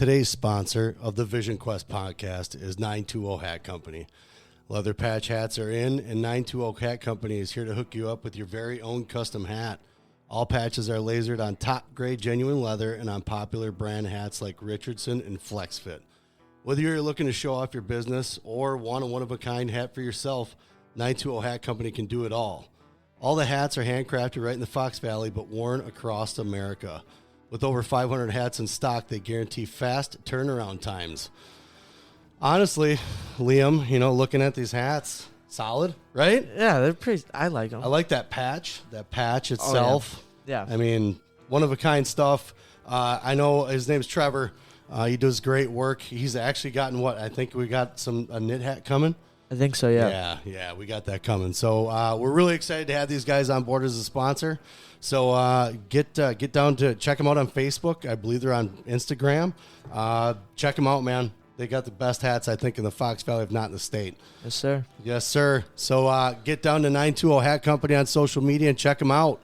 Today's sponsor of the Vision Quest podcast is 920 Hat Company. Leather patch hats are in, and 920 Hat Company is here to hook you up with your very own custom hat. All patches are lasered on top-grade genuine leather and on popular brand hats like Richardson and FlexFit. Whether you're looking to show off your business or want a one-of-a-kind hat for yourself, 920 Hat Company can do it all. All the hats are handcrafted right in the Fox Valley, but worn across America. With over 500 hats in stock, they guarantee fast turnaround times. Honestly, Liam, looking at these hats, solid, right? Yeah, they're pretty. I like them. I like that patch itself. Oh, yeah. I mean, one-of-a-kind stuff. I know his name's Trevor. He does great work. He's actually gotten I think we got a knit hat coming. I think so, yeah. Yeah, we got that coming. So we're really excited to have these guys on board as a sponsor. So get down to check them out on Facebook. I believe they're on Instagram. Check them out, man. They got the best hats, I think, in the Fox Valley, if not in the state. Yes, sir. Yes, sir. So get down to 920 Hat Company on social media and check them out.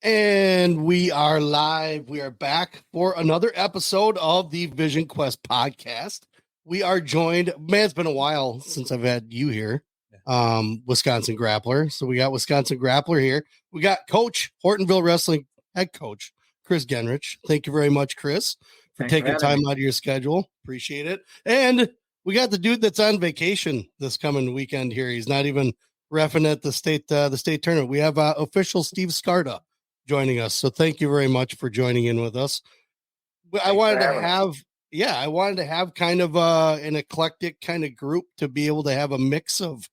And we are live. We are back for another episode of the Vision Quest podcast. We are joined, man, it's been a while since I've had you here, Wisconsin Grappler. So we got Wisconsin Grappler here. We got Coach, Hortonville Wrestling head coach, Chris Gennrich. Thank you very much, Chris, for taking time out of your schedule. Appreciate it. And we got the dude that's on vacation this coming weekend here. He's not even reffing at the state tournament. We have official Steve Skarda joining us. So thank you very much for joining in with us. I wanted to have kind of an eclectic kind of group to be able to have a mix of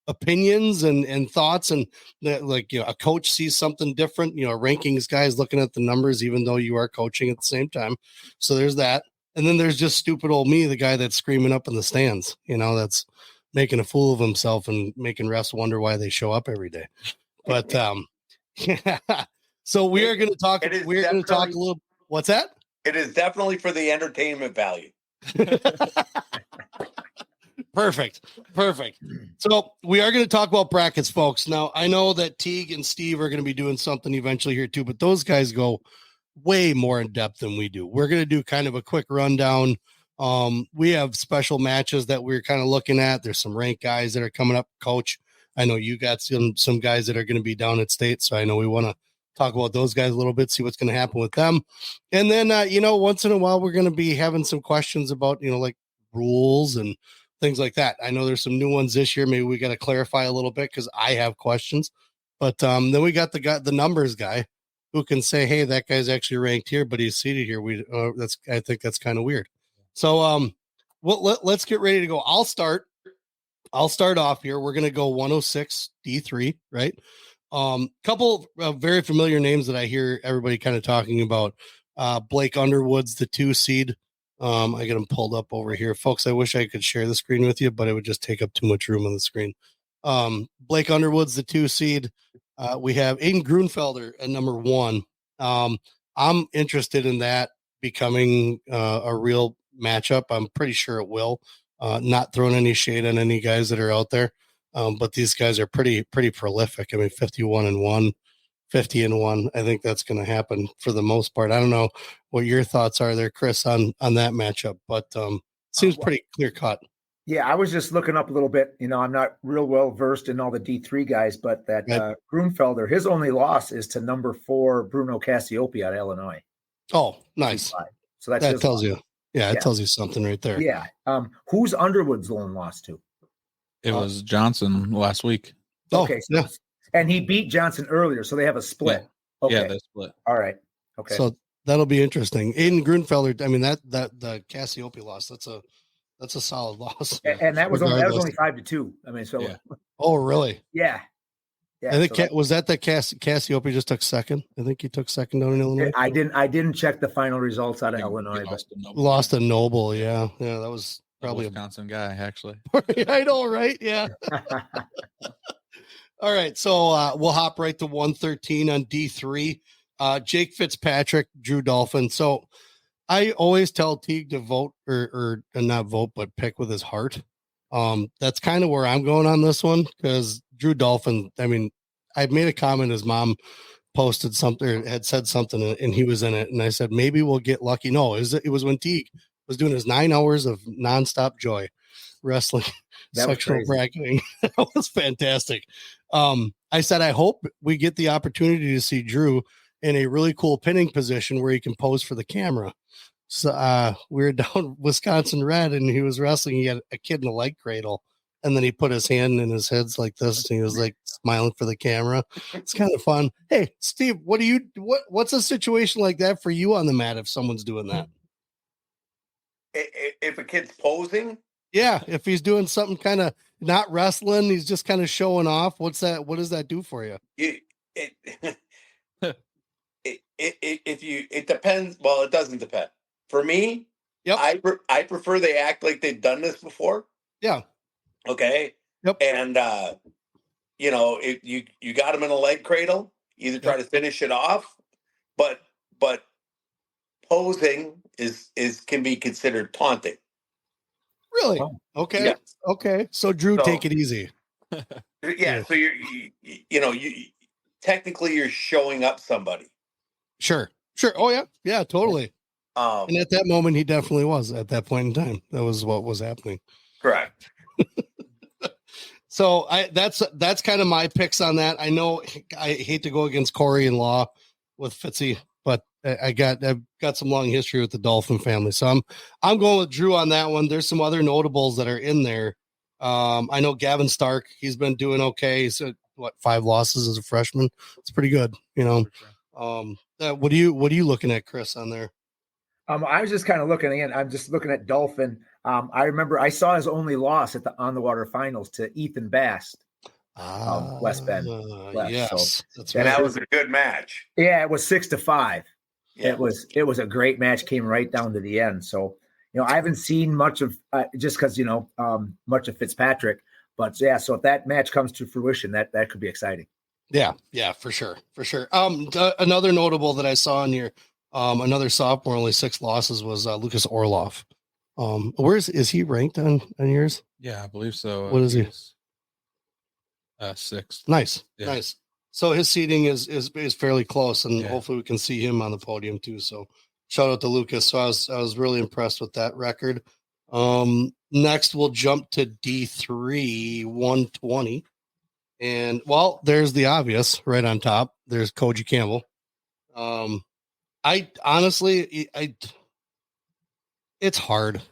opinions and thoughts, and a coach sees something different, a rankings guy is looking at the numbers, even though you are coaching at the same time. So there's that. And then there's just stupid old me, the guy that's screaming up in the stands, that's making a fool of himself and making refs wonder why they show up every day. But, So we are going to talk. We're going to talk a little. What's that? It is definitely for the entertainment value. Perfect. So we are going to talk about brackets, folks. Now I know that Teague and Steve are going to be doing something eventually here too, but those guys go way more in depth than we do. We're going to do kind of a quick rundown. We have special matches that we're kind of looking at. There's some ranked guys that are coming up. Coach, I know you got some guys that are going to be down at state, so I know we want to talk about those guys a little bit, see what's going to happen with them. And then, once in a while, we're going to be having some questions about, like rules and things like that. I know there's some new ones this year. Maybe we got to clarify a little bit because I have questions. But then we got the numbers guy who can say, hey, that guy's actually ranked here, but he's seated here. I think that's kind of weird. So let's get ready to go. I'll start off here. We're gonna go 106 D3, right? Couple of very familiar names that I hear everybody kind of talking about. Blake Underwood's the 2 seed. I get them pulled up over here, folks. I wish I could share the screen with you, but it would just take up too much room on the screen. Blake Underwood's the 2 seed. We have Aiden Grunfelder at number 1. I'm interested in that becoming a real matchup. I'm pretty sure it will. Not throwing any shade on any guys that are out there, but these guys are pretty prolific. I mean, 51-1, 50-1. I think that's going to happen for the most part. I don't know what your thoughts are there, Chris, on that matchup, but seems pretty clear cut. Yeah, I was just looking up a little bit. I'm not real well versed in all the D3 guys, but that Grunfelder, his only loss is to number 4 Bruno Cassiope out of Illinois. Oh, nice. So that tells you. Yeah, it tells you something right there. Yeah. Who's Underwood's lone loss to? It was Johnson last week. Okay. And he beat Johnson earlier, so they have a split. Yeah. Okay. Yeah, they split. All right. Okay. So that'll be interesting. Aiden Grunfelder, I mean, that the Cassiope loss, that's a solid loss. And that was only 5-2. I mean, so. Yeah. Oh, really? Yeah. Yeah. I think was that the Cassiope just took second? I think he took second down in Illinois. I didn't check the final results out of Illinois, but lost to Noble. Yeah. That was probably a Wisconsin guy, actually. I know, right? Yeah. All right, so we'll hop right to 113 on D3. Jake Fitzpatrick, Drew Dolphin. So I always tell Teague to vote or not vote, but pick with his heart. That's kind of where I'm going on this one because Drew Dolphin, I mean, I made a comment. His mom posted something or had said something and he was in it. And I said, maybe we'll get lucky. No, it was when Teague was doing his 9 hours of nonstop joy wrestling, sexual bracketing. That was fantastic. I said, I hope we get the opportunity to see Drew in a really cool pinning position where he can pose for the camera. So we were down Wisconsin Red and he was wrestling. He had a kid in a leg cradle. And then he put his hand in his head like this, and he was like smiling for the camera. It's kind of fun. Hey, Steve, what's a situation like that for you on the mat if someone's doing that? If a kid's posing? Yeah, if he's doing something kind of not wrestling, he's just kind of showing off. What does that do for you? It depends. Well, it doesn't depend. For me, yep. I prefer they act like they've done this before. Yeah. Okay. Yep. And if you got him in a leg cradle, either try to finish it off, but posing can be considered taunting. Really? Oh. Okay. Yes. Okay. So Drew, take it easy. Yeah. So you technically you're showing up somebody. Sure. Oh yeah. Yeah, totally. And at that moment he definitely was at that point in time. That was what was happening. Correct. So that's kind of my picks on that. I know I hate to go against Corey in law with Fitzy, but I've got some long history with the Dolphin family. So I'm going with Drew on that one. There's some other notables that are in there. I know Gavin Stark, he's been doing okay. He's 5 losses as a freshman. It's pretty good, What are you looking at, Chris, on there? I was just kind of looking in. I'm just looking at Dolphin. I remember I saw his only loss at the on the water finals to Ethan Bass, West Bend. Yes, so, and that was a good match. Yeah, it was 6-5. Yeah. It was a great match. Came right down to the end. So I haven't seen much of just because much of Fitzpatrick, but yeah. So if that match comes to fruition, that could be exciting. Yeah, for sure. Another notable that I saw in here. Another sophomore, only 6 losses, was Lucas Orloff. Is he ranked on yours? Yeah, I believe so. What is he? 6th. Nice, yeah. Nice. So his seating is fairly close, and hopefully we can see him on the podium too. So shout out to Lucas. So I was really impressed with that record. Next we'll jump to D3 120, and there's the obvious right on top. There's Koji Campbell. I honestly, it's hard.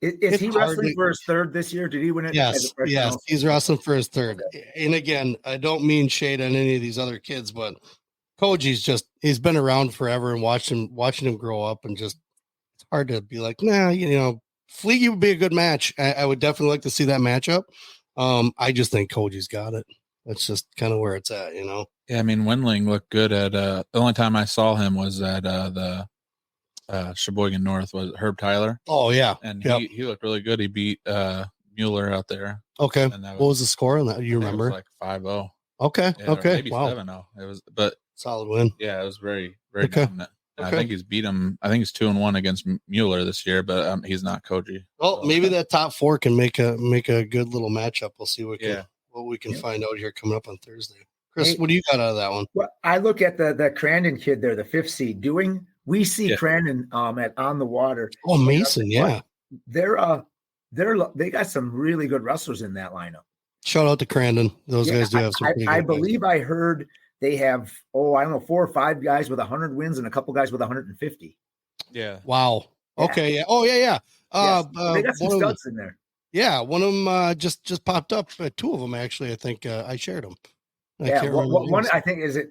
Is he wrestling for his third this year? Did he win it? Yes, he's wrestling for his third. Okay. And again, I don't mean shade on any of these other kids, but Koji's he's been around forever, and watching him grow up, and just it's hard to be like, nah, Fleegy would be a good match. I would definitely like to see that matchup. I just think Koji's got it. That's just kind of where it's at, Yeah, I mean, Wendling looked good at the only time I saw him was at the Sheboygan North was Herb Tyler. Oh yeah, and he looked really good. He beat Mueller out there. Okay, what was the score on that? You remember? It was like 5-0. Okay, okay, maybe 7-0. It was, but solid win. Yeah, it was very dominant. I think he's beat him. I think he's 2-1 against Mueller this year, but he's not Koji. Well, maybe that top four can make a good little matchup. We'll see what we can find out here coming up on Thursday. Chris, what do you got out of that one? Well, I look at the Crandon kid there, the 5th seed, we see Crandon at On the Water. Oh, Mason, yeah. They got some really good wrestlers in that lineup. Shout out to Crandon. Those guys do have some pretty good I believe guys. I heard they have, 4 or 5 guys with 100 wins and a couple guys with 150. Yeah. Wow. Okay. Yeah. Oh, yeah. They got some studs in there. Yeah. One of them just popped up. 2 of them, actually. I think I shared them. One I think is it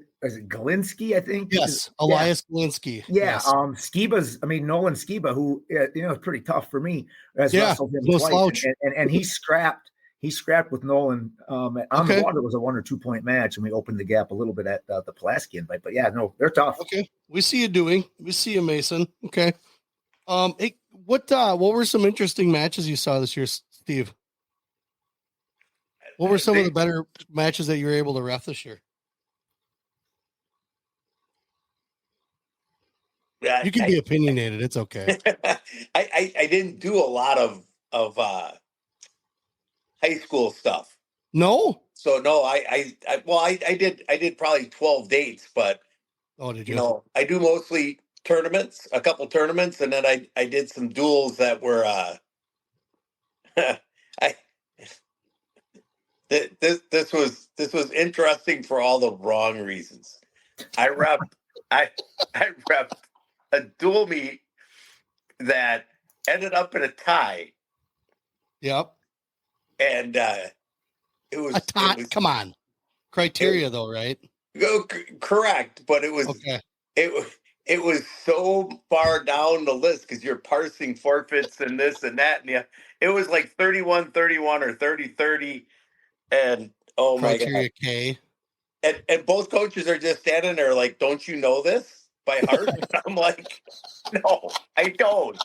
Galinsky, I think. Yes, Elias Galinsky. Yeah, yes. Nolan Skiba, who is pretty tough for me. Has wrestled him twice, and he scrapped with Nolan. On the Water was a 1 or 2 point match, and we opened the gap a little bit at the Pulaski invite. But yeah, no, they're tough. Okay, we see you, Mason. Okay, hey, what were some interesting matches you saw this year, Steve? What were some of the better matches that you were able to ref this year? You can be opinionated. It's okay. I didn't do a lot of high school stuff. No. So no, I did probably 12 dates, but did you? I do mostly tournaments, a couple tournaments, and then I did some duels that were This was interesting for all the wrong reasons. I repped a dual meet that ended up in a tie. Yep. And it was a tie. Come on, criteria though, right? Correct, but it was okay. It was so far down the list because you're parsing forfeits and this and that, and it was like 31-31 or 30-30. And oh my God. K. And both coaches are just standing there like, don't you know this by heart? I'm like, no, I don't.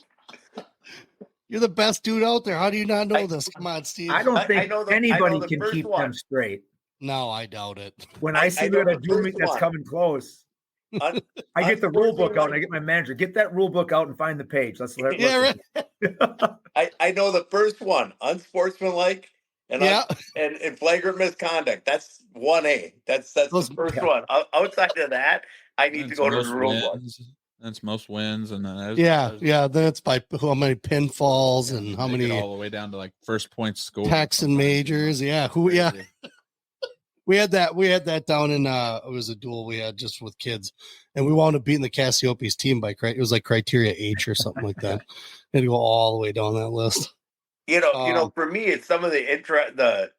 You're the best dude out there. How do you not know this? Come on, Steve. I don't think anybody can keep them straight. No, I doubt it. When I see that a dual meet that's coming close, I get the rule book out and I get my manager. Get that rule book out and find the page. Let's right. I know the first one, unsportsmanlike. And flagrant misconduct. That's 1A. That's the first one. Outside of that, I need to go to the rule book. That's most wins, and then that's by how many pinfalls and how many all the way down to like first points scored. Packs and majors. Yeah, we had that down in it was a duel we had just with kids, and we wound up beating the Cassiopei's team by it was like criteria H or something like that. And go all the way down that list. For me, it's some of the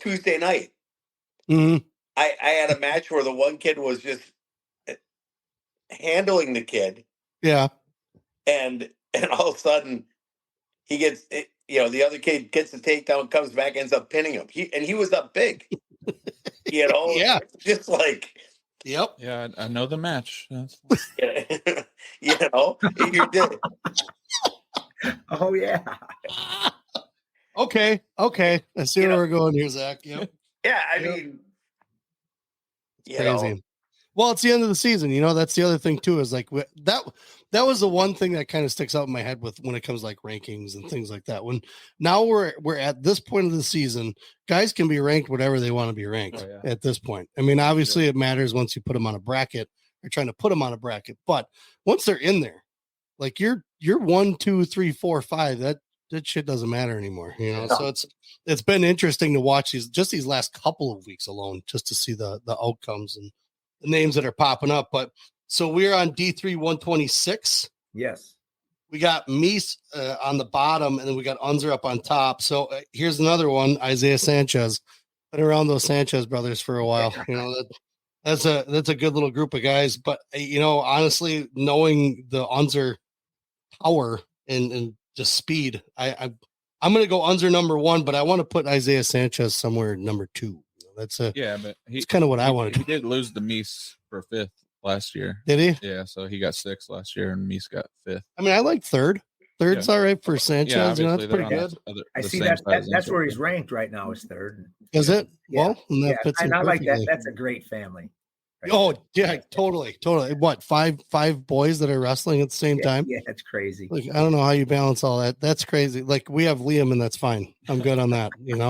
Tuesday night. Mm-hmm. I had a match where the one kid was just handling the kid. Yeah. And all of a sudden he gets, the other kid gets the takedown, comes back, ends up pinning him. He was up big, Yeah. Just like, yep. Yeah. I know the match. You did. Oh yeah. Okay. I see where we're going here, Zach. Yep. Yeah, I mean, crazy. Well, it's the end of the season. That's the other thing too. Is like that was the one thing that kind of sticks out in my head with when it comes to like rankings and things like that. When now we're at this point of the season, guys can be ranked whatever they want to be ranked at this point. I mean, obviously it matters once you put them on a bracket. You're trying to put them on a bracket, but once they're in there, like you're 1, 2, 3, 4, 5. That shit doesn't matter anymore, So it's been interesting to watch these last couple of weeks alone, just to see the outcomes and the names that are popping up. But so we're on D3 126. Yes. we got Meese on the bottom, and then we got Unser up on top. So here's another one, Isaiah Sanchez. Been around those Sanchez brothers for a while. That's a good little group of guys. But honestly, knowing the Unser power and just speed, I'm going to go Unser number 1, but I want to put Isaiah Sanchez somewhere number 2. But it's kind of what I wanted. He did lose the Meese for 5th last year. Did he? Yeah, so he got 6th last year, and Meese got 5th. I mean, I like 3rd. Third's all right for Sanchez. Yeah, that's pretty good. I see that's where he's ranked right now. Is 3rd. Is it? Yeah. Well, and I like that. That's a great family. Right? Oh yeah, totally. What, five boys that are wrestling at the same time? Yeah, that's crazy. Like, I don't know how you balance all that. That's crazy. Like, we have Liam, and that's fine. I'm good on that. And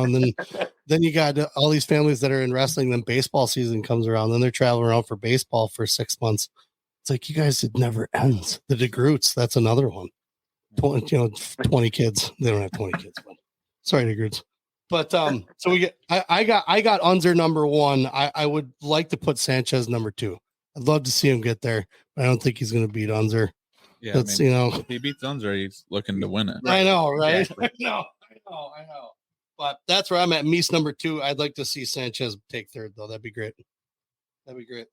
then you got all these families that are in wrestling. Then baseball season comes around. Then they're traveling around for baseball for 6 months. It's like, you guys, it never ends. The DeGroots, that's another one. 20 kids. They don't have 20 kids. But sorry, DeGroots. But so we get. I got Unser number 1. I would like to put Sanchez number 2. I'd love to see him get there, but I don't think he's going to beat Unser. Yeah, that's if he beats Unser, he's looking to win it. I know, right? Exactly. I know. But that's where I'm at. Meese number 2. I'd like to see Sanchez take 3rd, though. That'd be great.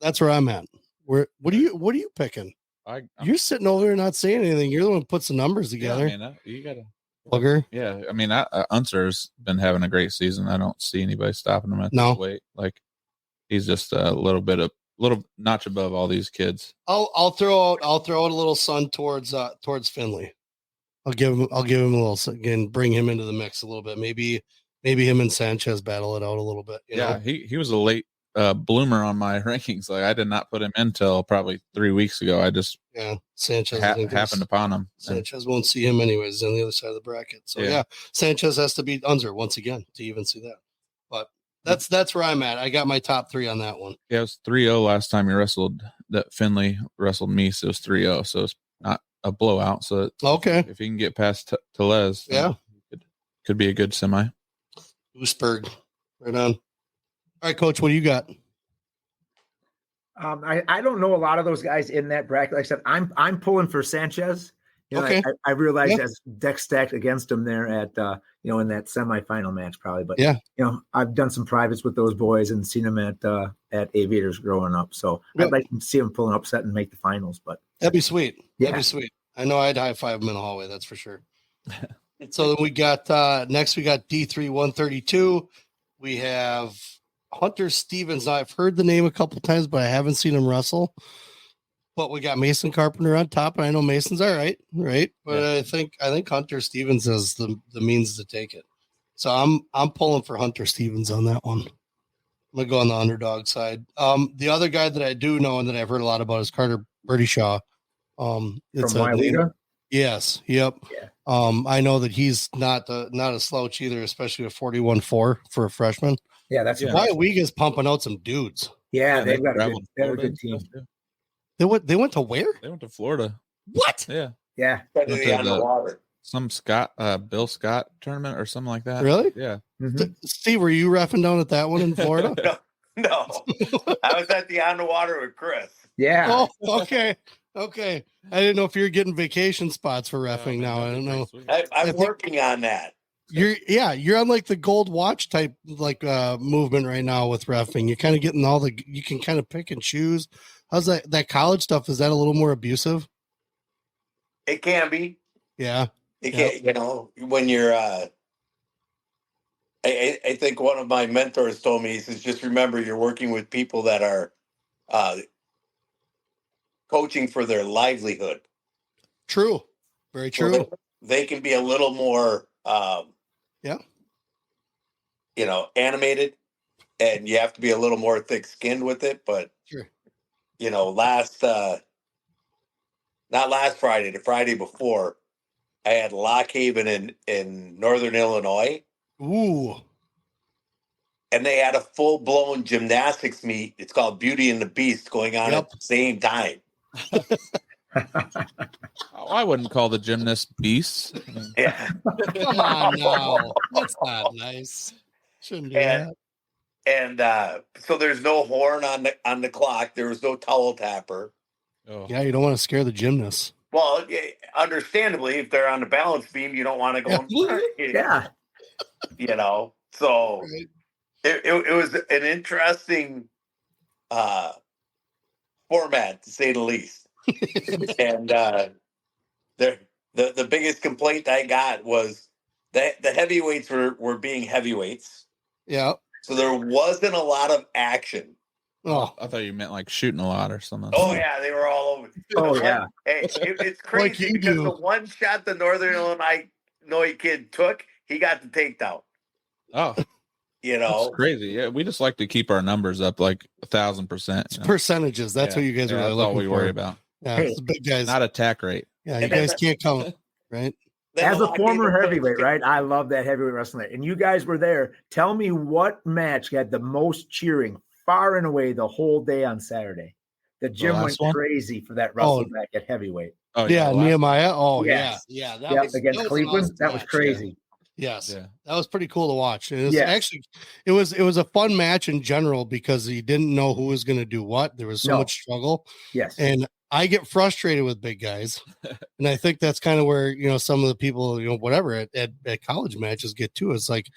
That's where I'm at. What are you picking? You're sitting over there not saying anything. You're the one who puts the numbers together. Yeah, man, you gotta bugger. Yeah, I mean, Unser's been having a great season. I don't see anybody stopping him at this weight. Like, he's just a little notch above all these kids. I'll throw out a little sun towards Finley. I'll give him a little, again, bring him into the mix a little bit. Maybe him and Sanchez battle it out a little bit. He was a late bloomer on my rankings. Like, I did not put him in till probably 3 weeks ago. I just Sanchez happened upon him. Sanchez won't see him anyways on the other side of the bracket. So Sanchez has to beat Unser once again to even see that. But that's where I'm at. I got my top 3 on that one. Yeah, it was 3-0 last time he wrestled. That Finley wrestled Meese. It was 3-0, so it's not a blowout. So if he can get past Telez, it could be a good semi. Oosberg, right on. All right, Coach, what do you got? I don't know a lot of those guys in that bracket. Like I said, I'm pulling for Sanchez. Okay. I realized as deck stacked against him there at in that semifinal match probably. But I've done some privates with those boys and seen them at Aviators growing up. So I'd like to see them pull an upset and make the finals. But that'd be sweet. Yeah. That'd be sweet. I know I'd high five him in the hallway. That's for sure. So then we got next. We got D3 132. We have Hunter Stevens. Now, I've heard the name a couple times, but I haven't seen him wrestle. But we got Mason Carpenter on top, and I know Mason's all right? But I think Hunter Stevens has the means to take it. So I'm pulling for Hunter Stevens on that one. I'm gonna go on the underdog side. The other guy that I do know and that I've heard a lot about is Carter Birdyshaw. It's from Wylita? Yes. Yep. Yeah. I know that he's not a slouch either, especially a 41.4 for a freshman. Yeah, that's why Wiga's pumping out some dudes. Yeah, they've got a good team. They went to where? They went to Florida. What? Yeah. Some Bill Scott tournament or something like that. Really? Yeah. Mm-hmm. Steve, were you reffing down at that one in Florida? No. I was at the On the Water with Chris. Yeah. Oh, okay. I didn't know if you're getting vacation spots for reffing now. I don't know. I'm working on that. You're on like the gold watch type movement right now with reffing. You're kind of getting you can kind of pick and choose. How's that college stuff? Is that a little more abusive? It can be. Yeah. It can, when you're I think one of my mentors told me, he says, just remember you're working with people that are coaching for their livelihood. True. Very true. So they can be a little more animated, and you have to be a little more thick-skinned with it. But sure. Not last Friday, the Friday before, I had Lock Haven in Northern Illinois. Ooh. And they had a full-blown gymnastics meet. It's called Beauty and the Beast going on at the same time. I wouldn't call the gymnast beasts. Yeah. Come on, no. That's not nice. Shouldn't do that. And so there's no horn on the clock. There was no towel tapper. Oh. Yeah, you don't want to scare the gymnasts. Well, understandably, if they're on the balance beam, you don't want to go. Yeah. So it was an interesting format, to say the least. And the biggest complaint I got was that the heavyweights were being heavyweights. Yeah. So there wasn't a lot of action. Oh, I thought you meant like shooting a lot or something. Oh yeah, they were all over. It's crazy because the one shot the Northern Illinois kid took, he got the takedown. Oh, that's crazy. Yeah, we just like to keep our numbers up like 1,000%. Percentages. That's what you guys are really looking for. That's all we worry about. Yeah, it's big guys. Not attack rate. Yeah, you guys can't count, right? As a former heavyweight, right? I love that heavyweight wrestling. And you guys were there. Tell me what match had the most cheering far and away the whole day on Saturday. The gym went crazy for that wrestling back at heavyweight. Oh yeah, Nehemiah. Oh yes. yeah. That was against Cleveland. Awesome that was crazy. Yes, that was pretty cool to watch. And actually, it was a fun match in general because you didn't know who was going to do what. There was so much struggle. Yes, and I get frustrated with big guys, and I think that's kind of where some of the people whatever at college matches get to. It's like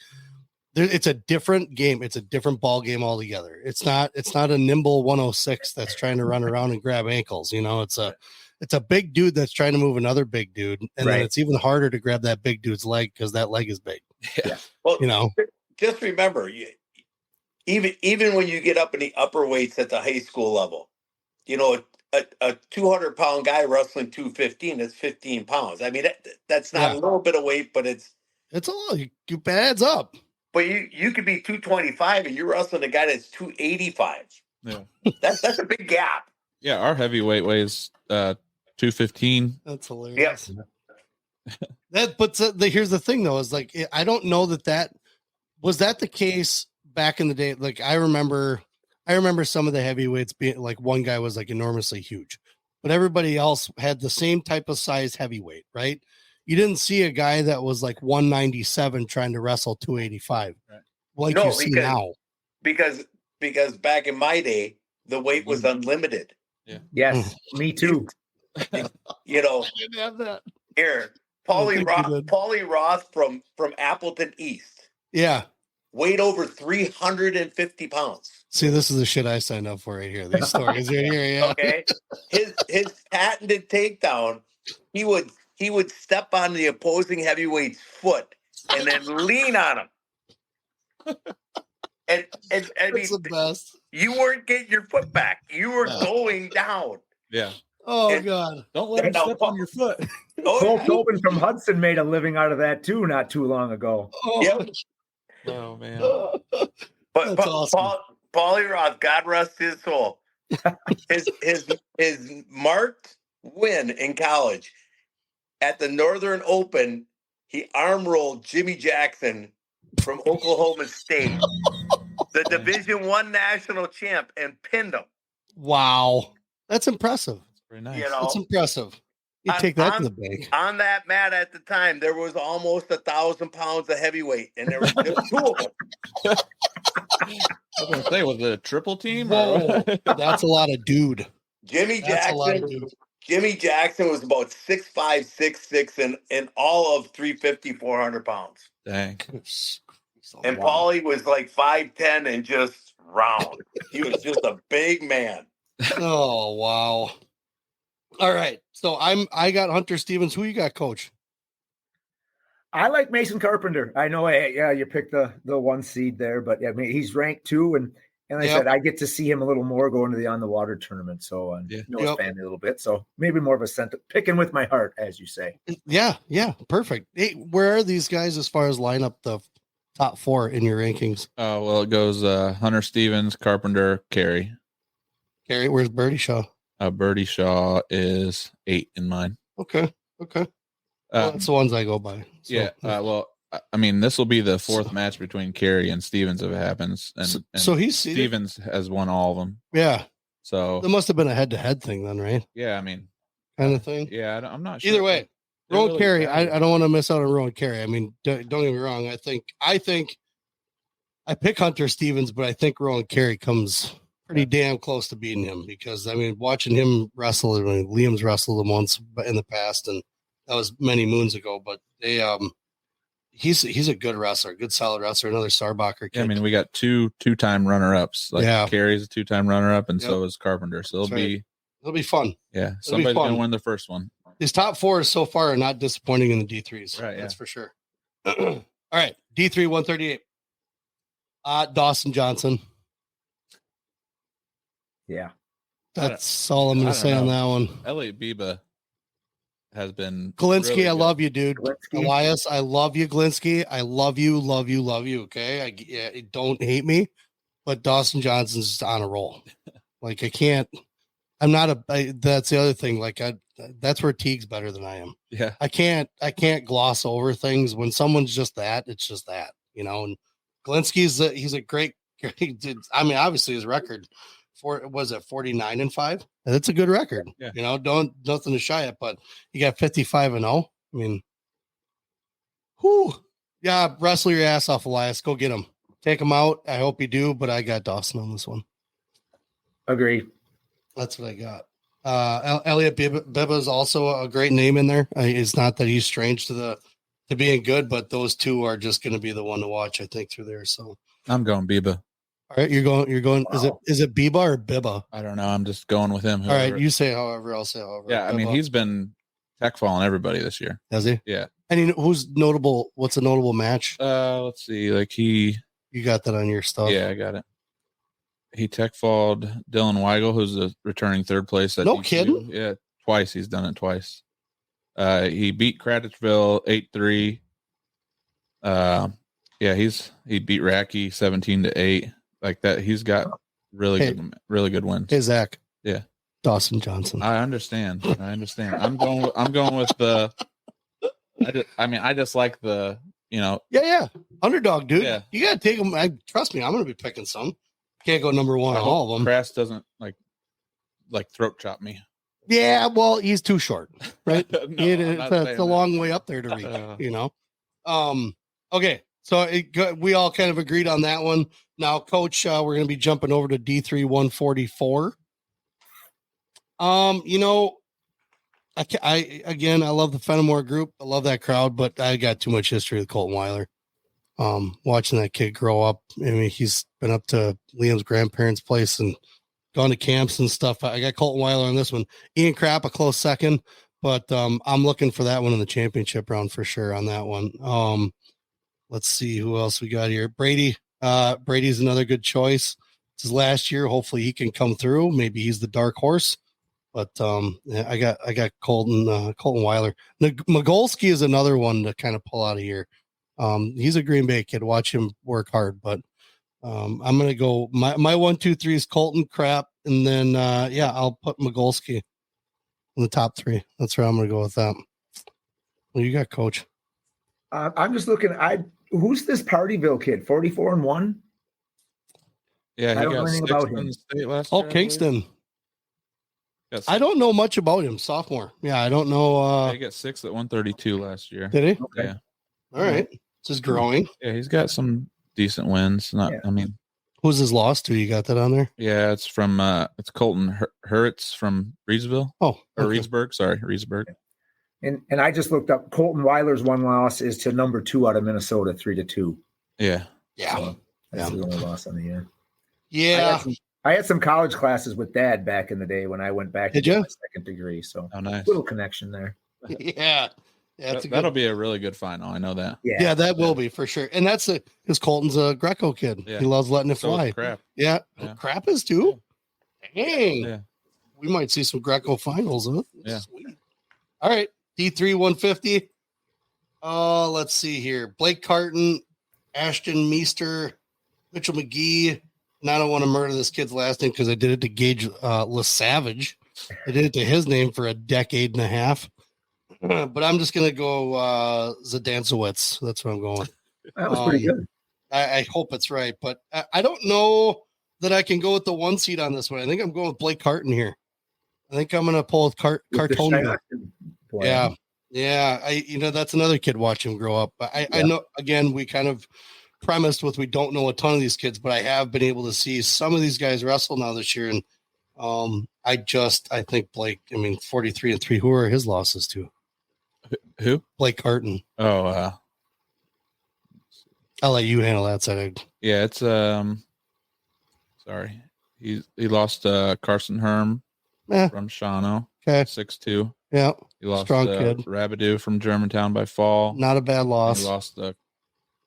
it's a different game. It's a different ball game altogether. It's not a nimble 106 that's trying to run around and grab ankles. It's a big dude that's trying to move another big dude, and then it's even harder to grab that big dude's leg because that leg is big. Yeah. Well, just remember, even when you get up in the upper weights at the high school level, a 200-pound guy wrestling 215 is 15 pounds. I mean, that's not a little bit of weight, but it's a lot. It adds up. But you could be 225 and you're wrestling a guy that's 285. Yeah, that's a big gap. Yeah, our heavyweight weighs 215. That's hilarious. Yep. Here's the thing though, is like I don't know that was the case back in the day. Like I remember some of the heavyweights being like one guy was like enormously huge, but everybody else had the same type of size heavyweight, right? You didn't see a guy that was like 197 trying to wrestle 285 like you see now. Because back in my day, the weight was unlimited. Yeah. Yes, me too. I didn't have that. Here, Paulie Roth from Appleton East. Yeah. Weighed over 350 pounds. See, this is the shit I signed up for right here. These stories right here. Yeah. Okay. His patented takedown, he would step on the opposing heavyweight's foot and then lean on him. And I mean, the best. You weren't getting your foot back. You were going down. Yeah. Oh, God. Don't let him step on your foot. Cole Tobin from Hudson made a living out of that, too, not too long ago. Yep. Oh, man. But awesome. Paulie Roth, God rest his soul. His marked win in college at the Northern Open, he arm rolled Jimmy Jackson from Oklahoma State, the Division I national champ, and pinned him. Wow, that's impressive. That's very nice. That's impressive. You take that to the bank. On that mat at the time, there was almost 1,000 pounds of heavyweight, and there were two of them. I was going to say, was it a triple team? That's a lot of dude. Jimmy Jackson was about 6'5", 6'6", and all of 350, 400 pounds. Dang. And Paulie was like 5'10" and just round. He was just a big man. Oh, wow. All right. So I got Hunter Stevens. Who you got, Coach? I like Mason Carpenter. I know, you picked the one seed there, but I mean, he's ranked 2, and I said I get to see him a little more going to the On the Water tournament. So I know his family a little bit. So maybe more of a picking with my heart, as you say. Yeah, perfect. Hey, where are these guys as far as lineup the top 4 in your rankings? Well, it goes Hunter Stevens, Carpenter, Carey. Carey, where's Birdie Shaw? Birdie Shaw is 8 in mine. Okay. That's the ones I go by. So. Yeah. Well, I mean, this will be the 4th match between Carey and Stevens if it happens. And so Stevens has won all of them. Yeah. So there must have been a head-to-head thing then, right? Yeah, I mean, kind of thing. Yeah, I'm not sure. Either way, Rowan Carey. I don't want to miss out on Rowan Carey. I mean, don't get me wrong. I think I pick Hunter Stevens, but I think Rowan Carey comes pretty damn close to beating him because I mean, watching him wrestle, Liam's wrestled him once in the past, and that was many moons ago. But he's a good wrestler, good solid wrestler. Another Starbacher kid. Yeah, I mean, we got two-time runner-ups. Like Carey's a 2-time runner-up, and so is Carpenter. So it'll be fun. Yeah, somebody's gonna win the first one. His top 4 so far are not disappointing in the D3s. Right, that's for sure. All right, D3 138. Dawson Johnson. Yeah, that's all I'm going to say on that one. Elliot Biba has been Glinski. Really I love you, dude. Glinski. Elias, I love you, Glinski. I love you. Okay, don't hate me, but Dawson Johnson's on a roll. Like I can't. I'm not that's the other thing. Like that's where Teague's better than I am. Yeah, I can't gloss over things when someone's just that. It's just that, And Glinski's he's a great. I mean, obviously his record. Was it 49-5? That's a good record. Yeah. Nothing to shy at, but you got 55-0. I mean, yeah, wrestle your ass off, Elias. Go get him. Take him out. I hope you do, but I got Dawson on this one. Agree. That's what I got. Elliot Biba is also a great name in there. It's not that he's strange to being good, but those two are just going to be the one to watch, I think, through there. So I'm going Biba. All right, you're going. Wow. Is it Biba or Biba? I don't know. I'm just going with him. All right, you say however. I'll say however. Yeah, I mean he's been tech falling everybody this year. Has he? Yeah. And who's notable? What's a notable match? Let's see. Like you got that on your stuff. Yeah, I got it. He tech falled Dylan Weigel, who's a returning third place. No kidding. Yeah, twice. He's done it twice. He beat Cratchville 8-3. Yeah, he beat Racky 17-8. Like that, he's got really good wins. Hey Zach, yeah, Dawson Johnson. I understand. I'm going with the. I just like the Yeah, underdog, dude. Yeah. You gotta take him. Trust me, I'm gonna be picking some. Can't go number one on all of them. Crass doesn't like throat chop me. Yeah, well, he's too short, right? It's a long way up there to reach. Okay. So we all kind of agreed on that one. Now, Coach, we're going to be jumping over to D3 144. I love the Fenimore group. I love that crowd, but I got too much history with Colton Weiler. Watching that kid grow up. I mean, he's been up to Liam's grandparents' place and gone to camps and stuff. I got Colton Weiler on this one. Ian Krapp, a close second, but I'm looking for that one in the championship round for sure on that one. Let's see who else we got here. Brady. Brady's another good choice. It's his last year. Hopefully he can come through. Maybe he's the dark horse. But I got Colton Weiler. Magolski is another one to kind of pull out of here. He's a Green Bay kid. Watch him work hard. But I'm gonna go. My 1, 2, 3 is Colton, Krapp, and then I'll put Magolski in the top 3. That's where I'm gonna go with that. What you got, Coach? I'm just looking. Who's this Partyville kid? 44-1. Yeah, I don't know anything about him. Kingston. Yes. I don't know much about him. Sophomore. Yeah, I don't know. He got 6th at 132 last year. Did he? Okay. Yeah. All right. This is growing. Yeah, he's got some decent wins. Who's his loss to? You got that on there? Yeah, it's from it's Colton Hurwitz from Reedsville. Oh, or Reedsburg. Sorry, Reedsburg. And I just looked up Colton Weiler's one loss is to number 2 out of Minnesota, 3-2. Yeah. So that's the only loss on the year. Yeah. I had some college classes with Dad back in the day when I went back to get my second degree. So nice. Little connection there. Yeah. That'll be a really good final. I know that. Yeah, that will be for sure. And that's because Colton's a Greco kid. Yeah. He loves letting it fly. Krapp. Yeah. Krapp is too. Dang. Yeah. We might see some Greco finals. Huh? Yeah. Sweet. All right. D3 150. Let's see here. Blake Carton, Ashton Meester, Mitchell McGee. And I don't want to murder this kid's last name because I did it to Gage LaSavage. I did it to his name for a decade and a half. But I'm just going to go Zdancewicz. That's what I'm going. That was pretty good. I hope it's right. But I don't know that I can go with the 1 seed on this one. I think I'm going with Blake Carton here. I think I'm going to pull with Carton. Yeah. That's another kid. Watch him grow up. But I know, again, we kind of premised with we don't know a ton of these kids, but I have been able to see some of these guys wrestle now this year. And I think Blake, 43-3. Who are his losses to? Who? Blake Carton. Oh, I'll let you handle that side. Yeah, it's sorry. He lost Carson Herm from Shawano. Okay. 6-2. Yeah. He lost strong kid. Rabidou from Germantown by fall. Not a bad loss. He lost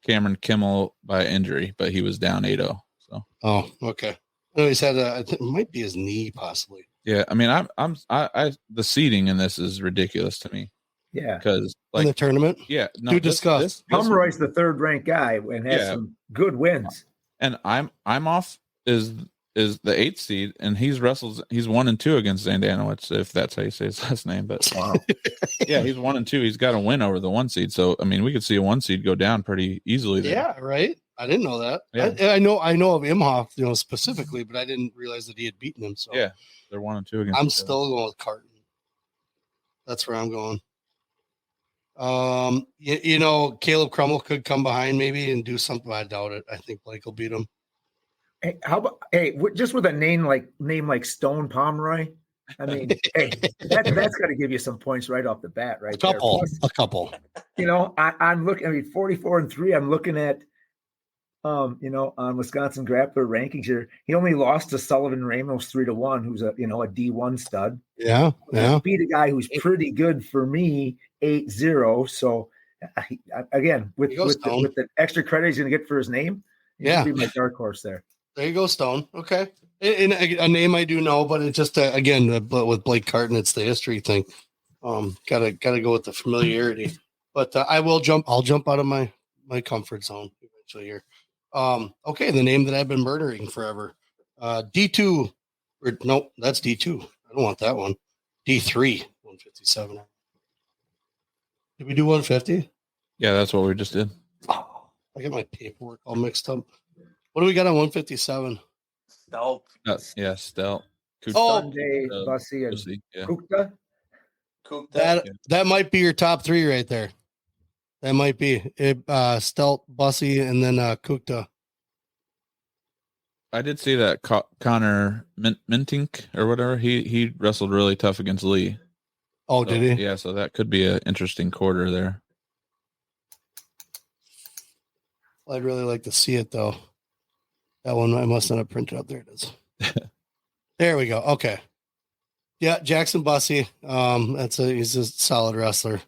Cameron Kimmel by injury, but he was down 8-0. So. Oh, okay. I know he's had I think it might be his knee possibly. Yeah, I mean, the seeding in this is ridiculous to me. Yeah, because in the tournament. Yeah, no. Do discuss. Pomeroy's the third ranked guy and has some good wins. And I'm off is the 8th seed, and he's 1-2 against Zandanowicz, if that's how you say his last name. But wow. Yeah, he's 1-2. He's got a win over the 1 seed. So I mean, we could see a 1 seed go down pretty easily there. Yeah, right. I didn't know that. Yeah. I know of Imhoff, specifically, but I didn't realize that he had beaten him. So yeah, they're 1-2 against. I'm still going with Carton. That's where I'm going. Caleb Crummel could come behind maybe and do something. I doubt it. I think Blake will beat him. Hey, just with a name like Stone Pomeroy, I mean, that's got to give you some points right off the bat, right? A couple. I'm looking. 44-3. I'm looking at, on Wisconsin Grappler rankings here. He only lost to Sullivan Ramos 3-1, who's a D1 stud. Yeah. He beat a guy who's pretty good for me, 8-0. So again, with the extra credit he's going to get for his name, he's be my dark horse there. There you go, Stone. Okay. And a name I do know, but it's just but with Blake Carton, it's the history thing. Gotta go with the familiarity. But I'll jump out of my comfort zone eventually here. Okay, the name that I've been murdering forever. D2. Nope, that's D2. I don't want that one. D3, 157. Did we do 150? Yeah, that's what we just did. Oh, I got my paperwork all mixed up. What do we got on 157? Stout. Stout. Sunday, Bussy, and Kukta. That might be your top 3 right there. That might be it. Stout, Bussy, and then Kukta. I did see that Connor Mintink or whatever. He wrestled really tough against Lee. Oh, did he? Yeah, so that could be an interesting quarter there. I'd really like to see it though. That one I must not have printed out. There it is. There we go. Okay. Yeah, Jackson Bussy. He's a solid wrestler.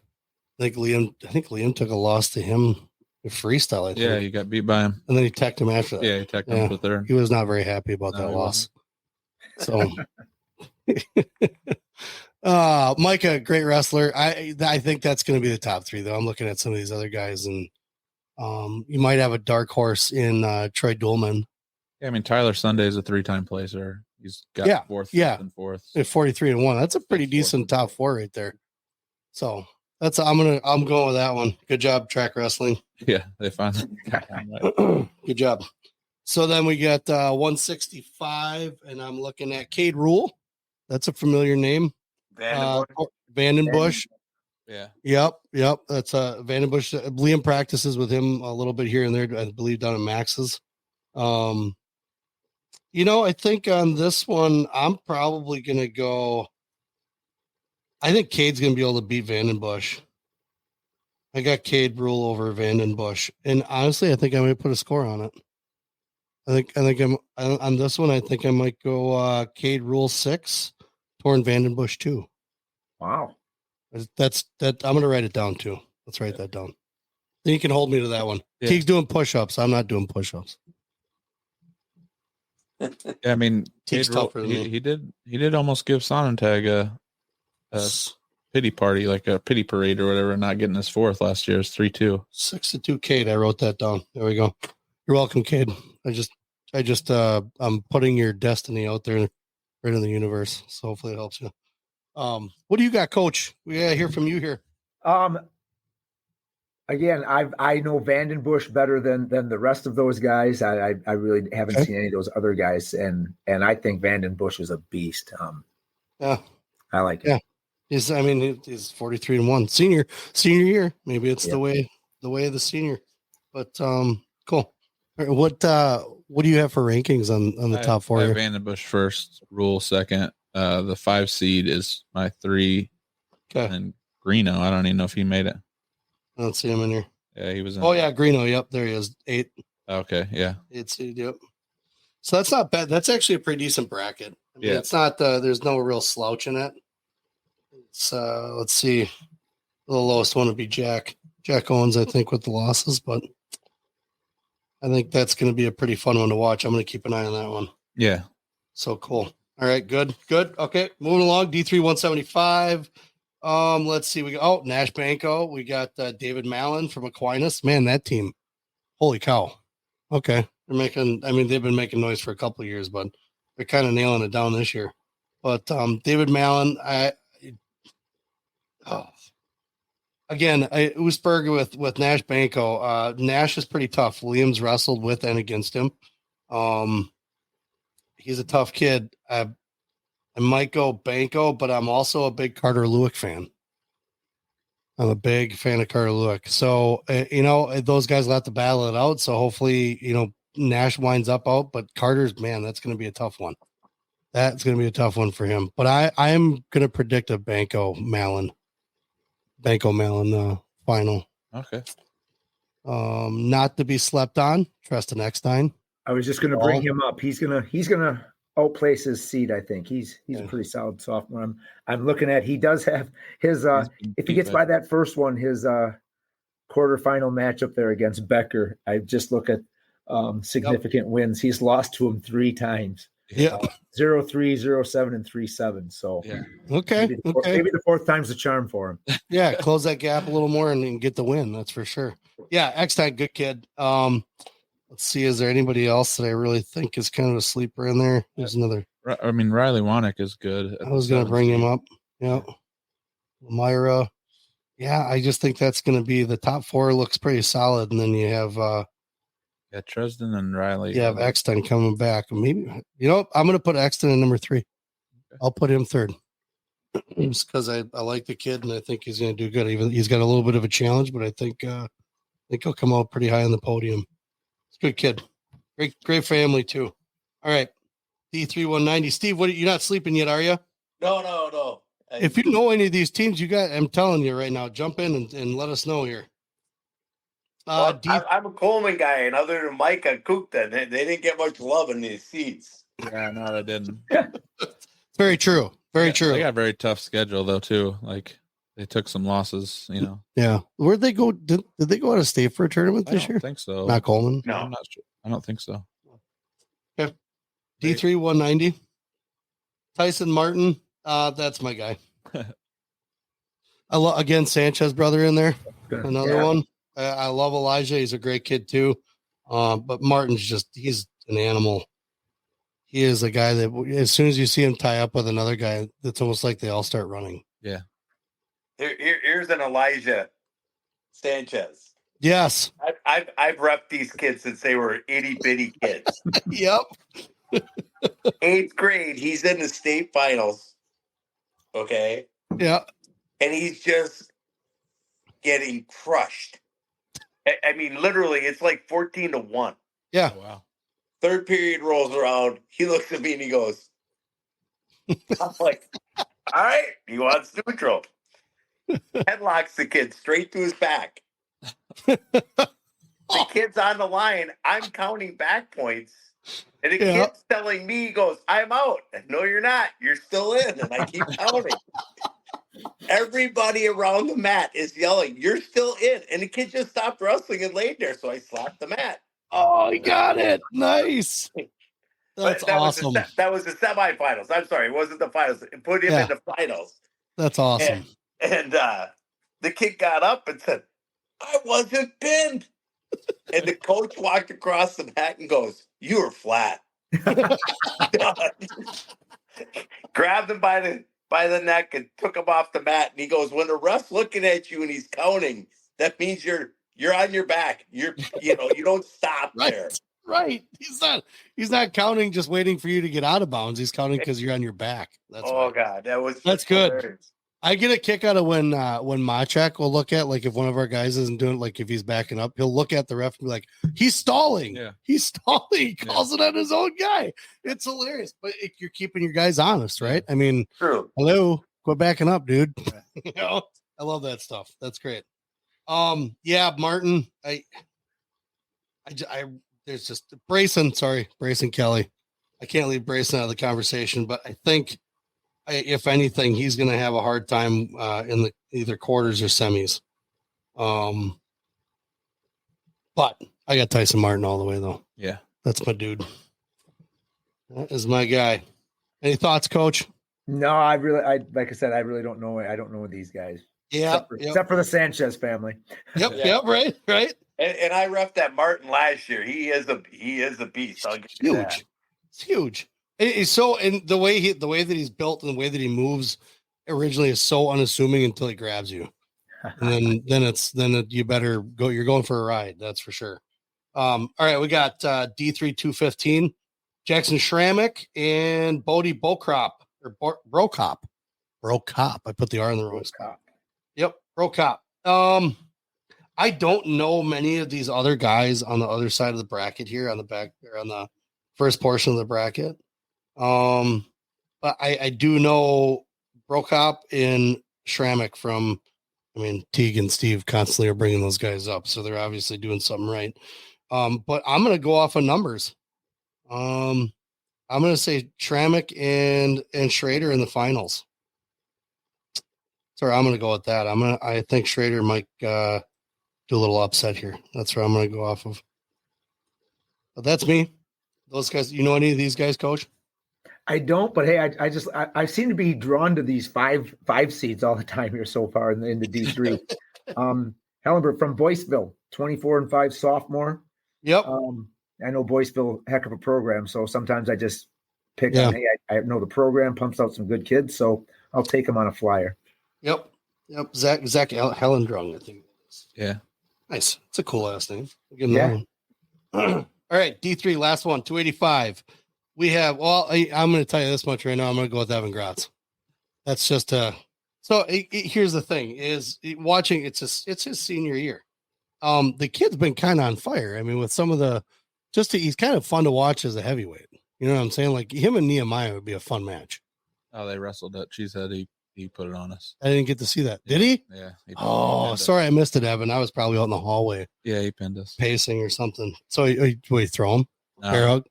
I think Liam took a loss to him in freestyle. I think. Yeah, he got beat by him. And then he teched him after that. Yeah, he teched him with there. He was not very happy about that loss. So Micah, great wrestler. I think that's going to be the top 3 though. I'm looking at some of these other guys, and you might have a dark horse in Troy Dolman. Yeah, I mean Tyler Sunday is a 3-time placer. He's got 4th, 5th, and 4th. 43-1. That's a pretty decent top 4 right there. So I'm going with that one. Good job, track wrestling. Yeah, they finally got him right. Good job. So then we got 165, and I'm looking at Cade Rule. That's a familiar name. Vandenbush. Yeah. Yep. That's Vandenbush. Liam practices with him a little bit here and there, I believe, down at Max's. I think on this one, I'm probably going to go. I think Cade's going to be able to beat Vandenbush. I got Cade Rule over Vandenbush. And honestly, I think I might put a score on it. I think I'm on this one. I think I might go Cade Rule 6, Torn Vandenbush 2. Wow. That's that. I'm going to write it down too. Let's write that down. Then you can hold me to that one. Yeah. Teague's doing push-ups. I'm not doing push-ups. Yeah, I mean, Teague's tougher than me. He did almost give Sonnentag a pity party, like a pity parade or whatever, not getting his 4th last year. It's 3-2. 6-2, Cade. I wrote that down. There we go. You're welcome, Cade. I'm putting your destiny out there right in the universe. So hopefully it helps you. What do you got, Coach? We gotta hear from you here. Again, I know Vandenbush better than the rest of those guys. I really haven't seen any of those other guys, and I think Vandenbush is a beast. Yeah, I like it. Yeah, he's 43-1, senior year. Maybe it's the way of the senior. But cool. What do you have for rankings on the top 4? I have Vandenbush first, Rule second. The 5 seed is my 3. Okay. And Greeno, I don't even know if he made it. I don't see him in here. Yeah, he was in. Oh, yeah, Greeno. Yep, there he is. 8. Okay, yeah. 8 seed, yep. So that's not bad. That's actually a pretty decent bracket. I mean, it's not, there's no real slouch in it. It's, let's see. The lowest one would be Jack Owens, I think, with the losses, but I think that's going to be a pretty fun one to watch. I'm going to keep an eye on that one. Yeah. So cool. All right, good. Okay, moving along. D3 175. Let's see. We got Nash Banco. We got David Mallon from Aquinas. Man, that team. Holy cow. Okay. They've been making noise for a couple of years, but they're kind of nailing it down this year. But David Mallon, Oosberg with Nash Banco. Nash is pretty tough. Williams wrestled with and against him. He's a tough kid. I might go Banco, but I'm also a big Carter Lewick fan. I'm a big fan of Carter Lewick. So, those guys will have to battle it out. So hopefully, Nash winds up out, but Carter's, man, that's going to be a tough one. That's going to be a tough one for him. But I am going to predict a Banco Mallon final. Okay. Not to be slept on. Tristan Eckstein. I was just going to bring him up. He's gonna outplace his seed. I think he's a pretty solid sophomore. I'm looking at. He does have his. If he gets by that first one, his quarterfinal matchup there against Becker. I just look at significant wins. He's lost to him 3 times. Yeah. 0-3, 0-7, and 3-7. So okay. Maybe the 4th time's the charm for him. Yeah, close that gap a little more and get the win. That's for sure. Yeah, Eckstein, good kid. Let's see. Is there anybody else that I really think is kind of a sleeper in there? There's another. I mean, Riley Wanick is good. I was going to bring him up. Yeah. Myra. Yeah, I just think that's going to be the top 4 looks pretty solid. And then you have Tristan and Riley. You have Eckstein coming back. Maybe, I'm going to put Eckstein in number 3. Okay. I'll put him 3rd. Just because I like the kid and I think he's going to do good. Even he's got a little bit of a challenge, but I think he'll come out pretty high on the podium. It's a good kid. Great family too. All right. D3 190. Steve, you're not sleeping yet, are you? No. If you know any of these teams, I'm telling you right now, jump in and let us know here. I'm a Coleman guy, and other than Mike and Cookton, they didn't get much love in these seats. Yeah, no, they didn't. It's very true. Very true. They got a very tough schedule though too. Like they took some losses, Yeah. Where'd they go? Did they go out of state for a tournament this year? I don't think so. Not Coleman? No, I'm not sure. I don't think so. Okay. D3 190. Tyson Martin. That's my guy. Again, Sanchez brother in there. Another one. I love Elijah. He's a great kid too. But Martin's he's an animal. He is a guy that as soon as you see him tie up with another guy, it's almost like they all start running. Yeah. Here's an Elijah Sanchez. Yes. I've repped these kids since they were itty bitty kids. Yep. 8th grade, he's in the state finals. Okay. Yeah. And he's just getting crushed. I mean, literally, it's like 14-1. Yeah. Oh, wow. 3rd period rolls around. He looks at me and he goes, I'm like, all right, he wants neutral. Headlocks the kid straight to his back. The kid's on the line. I'm counting back points. And the kid's telling me, he goes, I'm out. No, you're not. You're still in. And I keep counting. Everybody around the mat is yelling, you're still in. And the kid just stopped wrestling and laid there. So I slapped the mat. Oh, he got it. Nice. That's awesome. That was the semifinals. I'm sorry. It wasn't the finals. It put him in the finals. That's awesome. And the kid got up and said, I wasn't pinned. And the coach walked across the mat and goes, you were flat. Grabbed him by the neck and took him off the mat. And he goes, when the ref's looking at you and he's counting, that means you're on your back. You don't stop there. Right. He's not counting just waiting for you to get out of bounds. He's counting because you're on your back. That's God. That's good. Hilarious. I get a kick out of when Machak will look at, like, if one of our guys isn't doing, like, if he's backing up, he'll look at the ref and be like, he's stalling. Yeah. He's stalling. He calls it on his own guy. It's hilarious. But you're keeping your guys honest, right? I mean, True. Hello, quit backing up, dude. You know, I love that stuff. That's great. Yeah, Martin, I there's just Brayson Kelly. I can't leave Brayson out of the conversation, but I think if anything, he's going to have a hard time in the either quarters or semis. But I got Tyson Martin all the way, though. Yeah. That's my dude. That is my guy. Any thoughts, Coach? No, like I said, I really don't know. I don't know these guys. Yeah. Except for the Sanchez family. Yep. Right. And I reffed that Martin last year. He is a beast. I'll get you that. It's huge. It's so, and the way that he's built and the way that he moves originally is so unassuming until he grabs you, and then you better go. You're going for a ride, that's for sure. All right, we got D3 215, Jackson Schrammick and Bodie Bokrop or Brokop. I put the R in the wrong spot. Yep, Brokop. I don't know many of these other guys on the other side of the bracket here on the back or on the first portion of the bracket. But I do know Brokop and Schrammick from, Teague and Steve constantly are bringing those guys up, so they're obviously doing something right. But I'm going to go off of numbers. I'm going to say Schrammick and Schrader in the finals. Sorry, I'm going to go with that. I think Schrader might do a little upset here. That's where I'm going to go off of. But that's me. Those guys, you know any of these guys, Coach? I don't, but hey, I seem to be drawn to these five seeds all the time here so far in the D3. Hellenberg from Boyceville, 24-5 sophomore. Yep. I know Boyceville, heck of a program, so sometimes I just pick on. Hey, I know the program pumps out some good kids, so I'll take him on a flyer. Yep. Zach Hellendrung, I think. Yeah. Nice. It's a cool last name. Give him that one. All right, D3, last one, 285. We have, I'm going to tell you this much right now. I'm going to go with Evan Gratz. That's just so here's the thing is watching, it's his senior year. The kid's been kind of on fire. With some of he's kind of fun to watch as a heavyweight. You know what I'm saying? Like him and Nehemiah would be a fun match. Oh, they wrestled at Cheesehead. He put it on us. I didn't get to see that. Did he? Yeah. Sorry, I missed it, Evan. I was probably out in the hallway. Yeah, he pinned us. Pacing or something. So you throw him? No.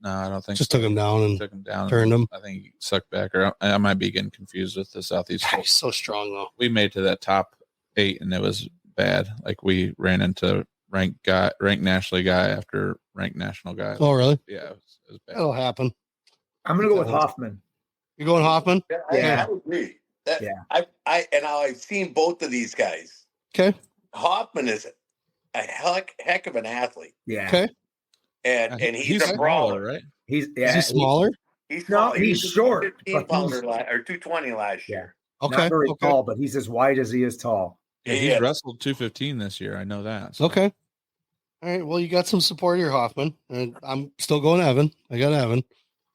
No, I don't think just took him down and turned him. I think he sucked back, or I might be getting confused with the Southeast. He's so strong, though. We made it to that top 8, and it was bad. Like we ran into ranked nationally guy after ranked national guy. Oh, really? Yeah, it was bad. That'll happen. I'm going to go with Hoffman. You're going Hoffman? Yeah, I agree. I've seen both of these guys. Okay. Hoffman is a heck of an athlete. Yeah. Okay. And he's a brawler, right? Is he smaller? He's short. 15-pounder or 220 last year. Okay. Not very tall, but he's as wide as he is tall. Yeah, he's wrestled 215 this year. I know that. So. Okay. All right. Well, you got some support here, Hoffman. And I'm still going Evan. I got Evan.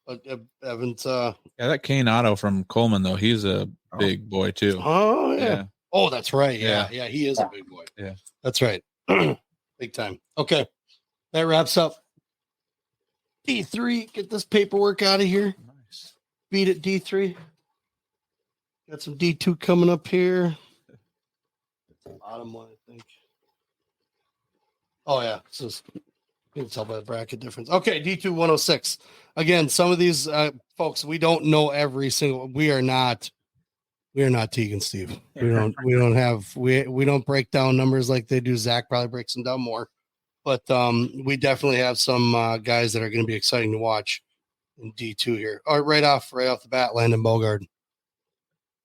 But Evan's that Kane Otto from Coleman, though, he's a big boy too. Oh yeah. Oh, that's right. Yeah. He is a big boy. Yeah. That's right. Big time. Okay. That wraps up D3. Get this paperwork out of here. Nice. Beat it, D3. Got some D2 coming up here. Bottom one, I think. Oh yeah. So you can tell by the bracket difference. Okay, D2 106. Again, some of these folks, we don't know every single. We are not Teague and Steve. We don't break down numbers like they do. Zach probably breaks them down more, but we definitely have some guys that are going to be exciting to watch in D2 here. All right, right off the bat, Landon Bogard.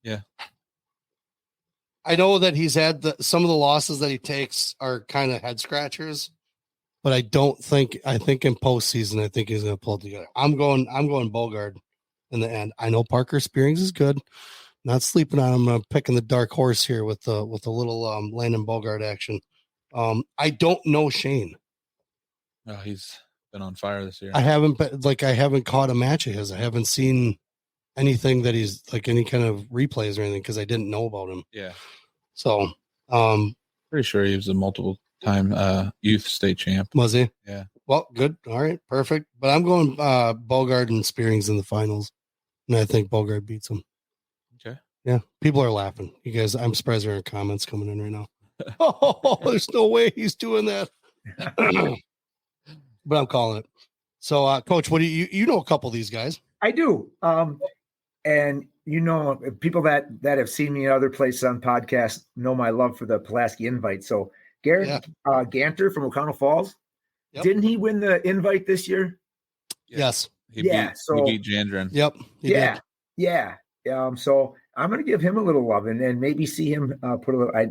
Yeah, I know that he's had some of the losses that he takes are kind of head scratchers, but I think in postseason, I think he's going to pull it together. I'm going Bogard in the end. I know Parker Spearings is good. Not sleeping on him. I'm picking the dark horse here with the little Landon Bogard action. I don't know Shane. Oh, he's been on fire this year. I haven't caught a match of his. I haven't seen anything that he's like any kind of replays or anything because I didn't know about him. Yeah. So, pretty sure he was a multiple time youth state champ. Was he? Yeah. Well, good. All right, perfect. But I'm going Bogard and Spearings in the finals, and I think Bogard beats him. Okay. Yeah, people are laughing. You guys, I'm surprised there are comments coming in right now. Oh, there's no way he's doing that. But I'm calling it. So, Coach, what do you know a couple of these guys? I do. And people that have seen me in other places on podcasts know my love for the Pulaski invite. So Garrett Ganter from O'Connell Falls, didn't he win the invite this year? Yes. He beat Gennrich. Yep. Yeah. So I'm going to give him a little love and maybe see him put a little. I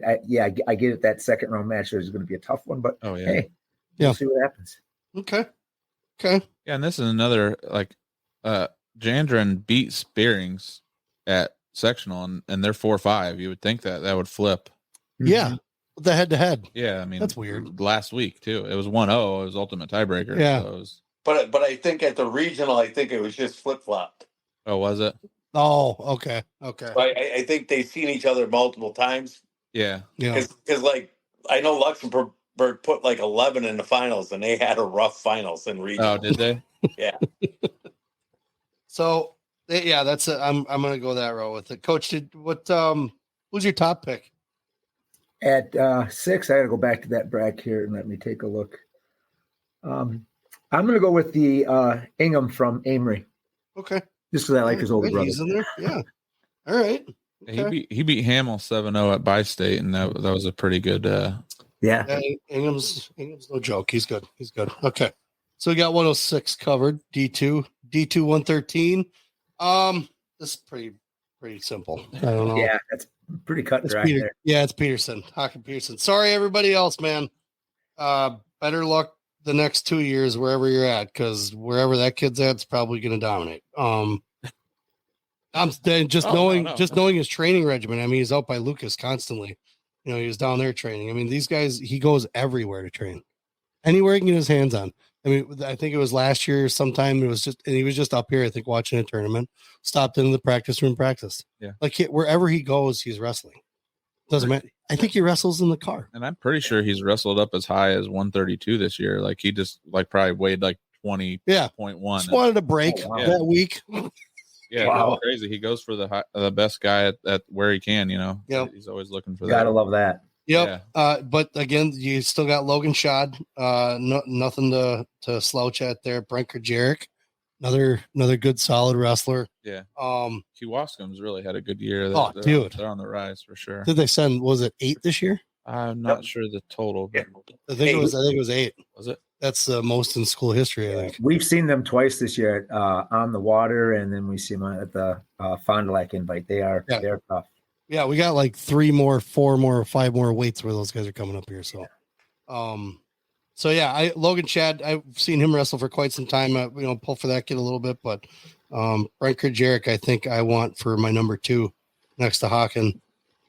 get it. That second round match is going to be a tough one, but hey, we'll see what happens. Okay. Yeah, and this is another Gennrich beat Spearings at sectional, and they're 4-5. You would think that would flip. Yeah, the head-to-head. Yeah, I mean that's weird. Last week too, it was 1-0. It was ultimate tiebreaker. Yeah, so but I think at the regional, I think it was just flip-flopped. Oh, was it? Oh, okay. I think they've seen each other multiple times. Yeah. Because like I know Luxembourg put like 11 in the finals, and they had a rough finals in regional. Oh, did they? Yeah. So that's it. I'm gonna go that route with it. Coach, who's your top pick? At 6, I gotta go back to that bracket here and let me take a look. I'm gonna go with the Ingham from Amory. Okay. Just because I like his older brother. He's in there. Yeah. All right. Okay. He beat Hamill 7-0 at Bi-State, and that was a pretty good. Yeah. Ingham's no joke. He's good. Okay. So we got 106 covered. D2 113. This is pretty simple. I don't know. Yeah, that's pretty cut and dry there. Yeah, it's Peterson. Haken Peterson. Sorry, everybody else, man. Better luck the next 2 years wherever you're at, because wherever that kid's at, it's probably going to dominate. I'm knowing his training regimen. I mean, he's out by Lucas constantly. He was down there training. I mean, these guys, he goes everywhere to train, anywhere he can get his hands on. I mean, I think it was last year sometime. He was just up here, I think, watching a tournament. Stopped into the practice room, practiced. Yeah, like wherever he goes, he's wrestling. Doesn't matter. I think he wrestles in the car, and I'm pretty sure he's wrestled up as high as 132 this year. Like he just probably weighed like 20.1. Just wanted a break that week. Yeah, wow. Crazy. He goes for the best guy at where he can. Yep. He's always looking for that. Gotta love that. Yep. Yeah. But again, you still got Logan Schad. Nothing to slouch at there. Brent Gennrich, another good solid wrestler. Yeah. Kewaskum's really had a good year. Dude, they're on the rise for sure. Did they send? Was it 8 this year? I'm not sure the total. But I think it was 8. Was it? That's the most in school history, I think. We've seen them twice this year on the water, and then we see them at the Fond du Lac invite. They're tough. Yeah, we got like 3 more, 4 more, 5 more weights where those guys are coming up here. So, Logan Schad, I've seen him wrestle for quite some time. Pull for that kid a little bit, but Brent Gennrich, I think I want for my number 2 next to Haken.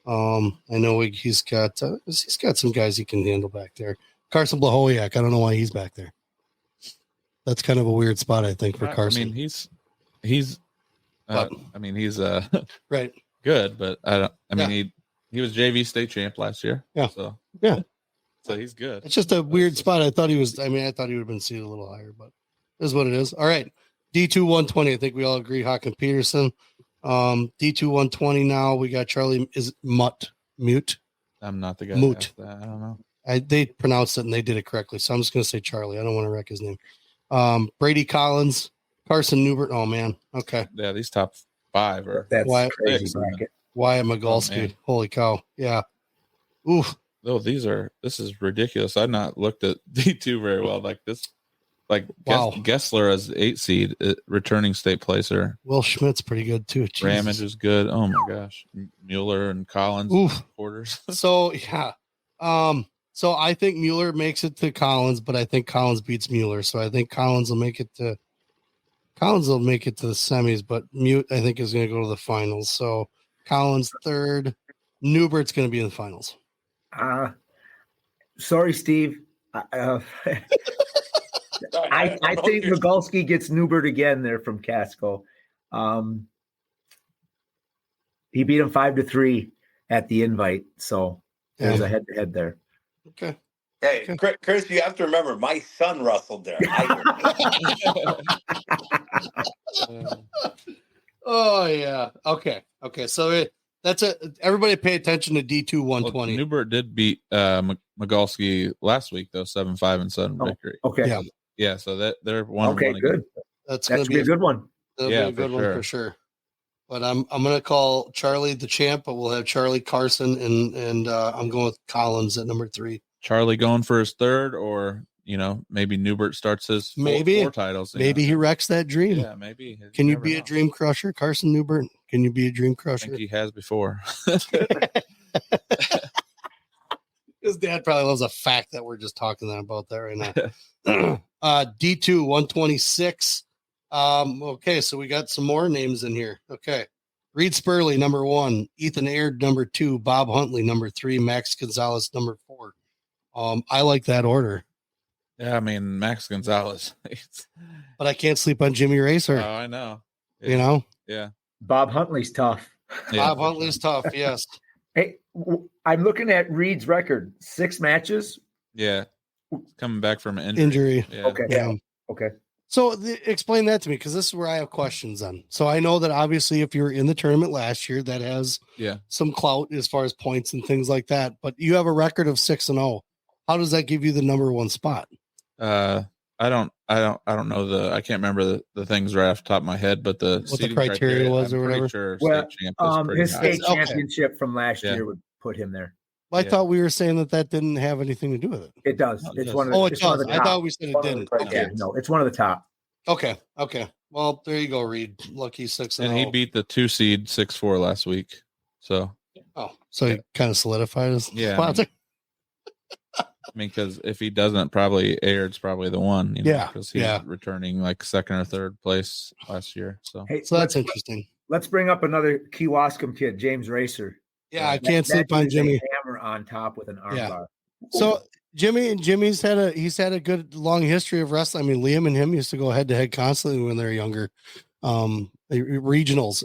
I know he's got some guys he can handle back there. Carson Blahowiak, I don't know why he's back there. That's kind of a weird spot, I think, for Carson. I mean, he's right. Good, but he was JV state champ last year. Yeah. So he's good. It's just a weird spot. I thought he would have been seated a little higher, but it is what it is. All right. D2 120. I think we all agree. Haken Peterson. D2 120 now. We got Charlie Mute. I'm not the guy. Moot. I don't know. They pronounced it and they did it correctly. So I'm just going to say Charlie. I don't want to wreck his name. Brady Collins, Carson Newbert. Oh man. Okay. Yeah. These top 5 are crazy bracket. Wyatt Migalski. Holy cow. Yeah. Oof. Oh, this is ridiculous. I've not looked at D2 very well. Like this, wow. Gessler as 8 seed, returning state placer. Will Schmidt's pretty good too. Jesus. Ramage is good. Oh my gosh. Mueller and Collins. Quarters. So yeah. So I think Mueller makes it to Collins, but I think Collins beats Mueller. So I think Collins will make it to the semis, but Mute I think is going to go to the finals. So Collins 3rd, Newbert's going to be in the finals. Sorry, Steve. I think Migalski gets Newbert again there from Casco. He beat him 5-3 at the invite. So there's a head-to-head there. Okay. Hey, Chris, you have to remember, my son wrestled there. Oh yeah. Okay. So everybody pay attention to D2 120. Well, Newbert did beat Migalski last week though, 7-5 and 7 victory. Okay. Yeah. So that they're 1-1. Okay, good. That's gonna be a good one. That'll be a good one for sure. But I'm gonna call Charlie the champ, but we'll have Charlie Carson and I'm going with Collins at number 3. Charlie going for his third, or maybe Newbert starts his four titles. Maybe he wrecks that dream. Yeah, maybe. Can you be a dream crusher, Carson Newbert? Can you be a dream crusher? I think he has before. His dad probably loves the fact that we're just talking about that right now. D2 126. Okay, so we got some more names in here. Okay. Reed Spurley, number 1, Ethan Aird, number 2, Bob Huntley, number 3, Max Gonzalez, number 4. I like that order. Yeah, I mean, Max Gonzalez. But I can't sleep on Jimmy Racer. Oh, I know. Yeah. Bob Huntley's tough. Bob Huntley's tough, yes. Hey, I'm looking at Reed's record. 6 matches. Yeah. Coming back from an injury. Yeah. Okay. Yeah. Okay. So explain that to me, because this is where I have questions on. So I know that obviously if you're in the tournament last year, that has some clout as far as points and things like that. But you have a record of 6-0. How does that give you the number 1 spot? I don't know I can't remember the things right off the top of my head, but what the criteria was or whatever. Sure his state championship from last year would put him there. Well, I thought we were saying that didn't have anything to do with it. It does. No, it's one of the. Oh, it does. I thought we said it didn't. Okay. No, it's one of the top. Okay. Well, there you go, Reed. Lucky 6-0. And he beat the 2 seed 6-4 last week. So. So he kind of solidified his spot. I mean, because if he doesn't, probably Aird's probably the one. Because he's returning like 2nd or 3rd place last year. So. So that's interesting. Let's bring up another Kewaskum kid, James Racer. Yeah, I can't sleep on Jimmy. Hammer on top with an armbar. So Jimmy's had a good long history of wrestling. I mean, Liam and him used to go head to head constantly when they were younger. Regionals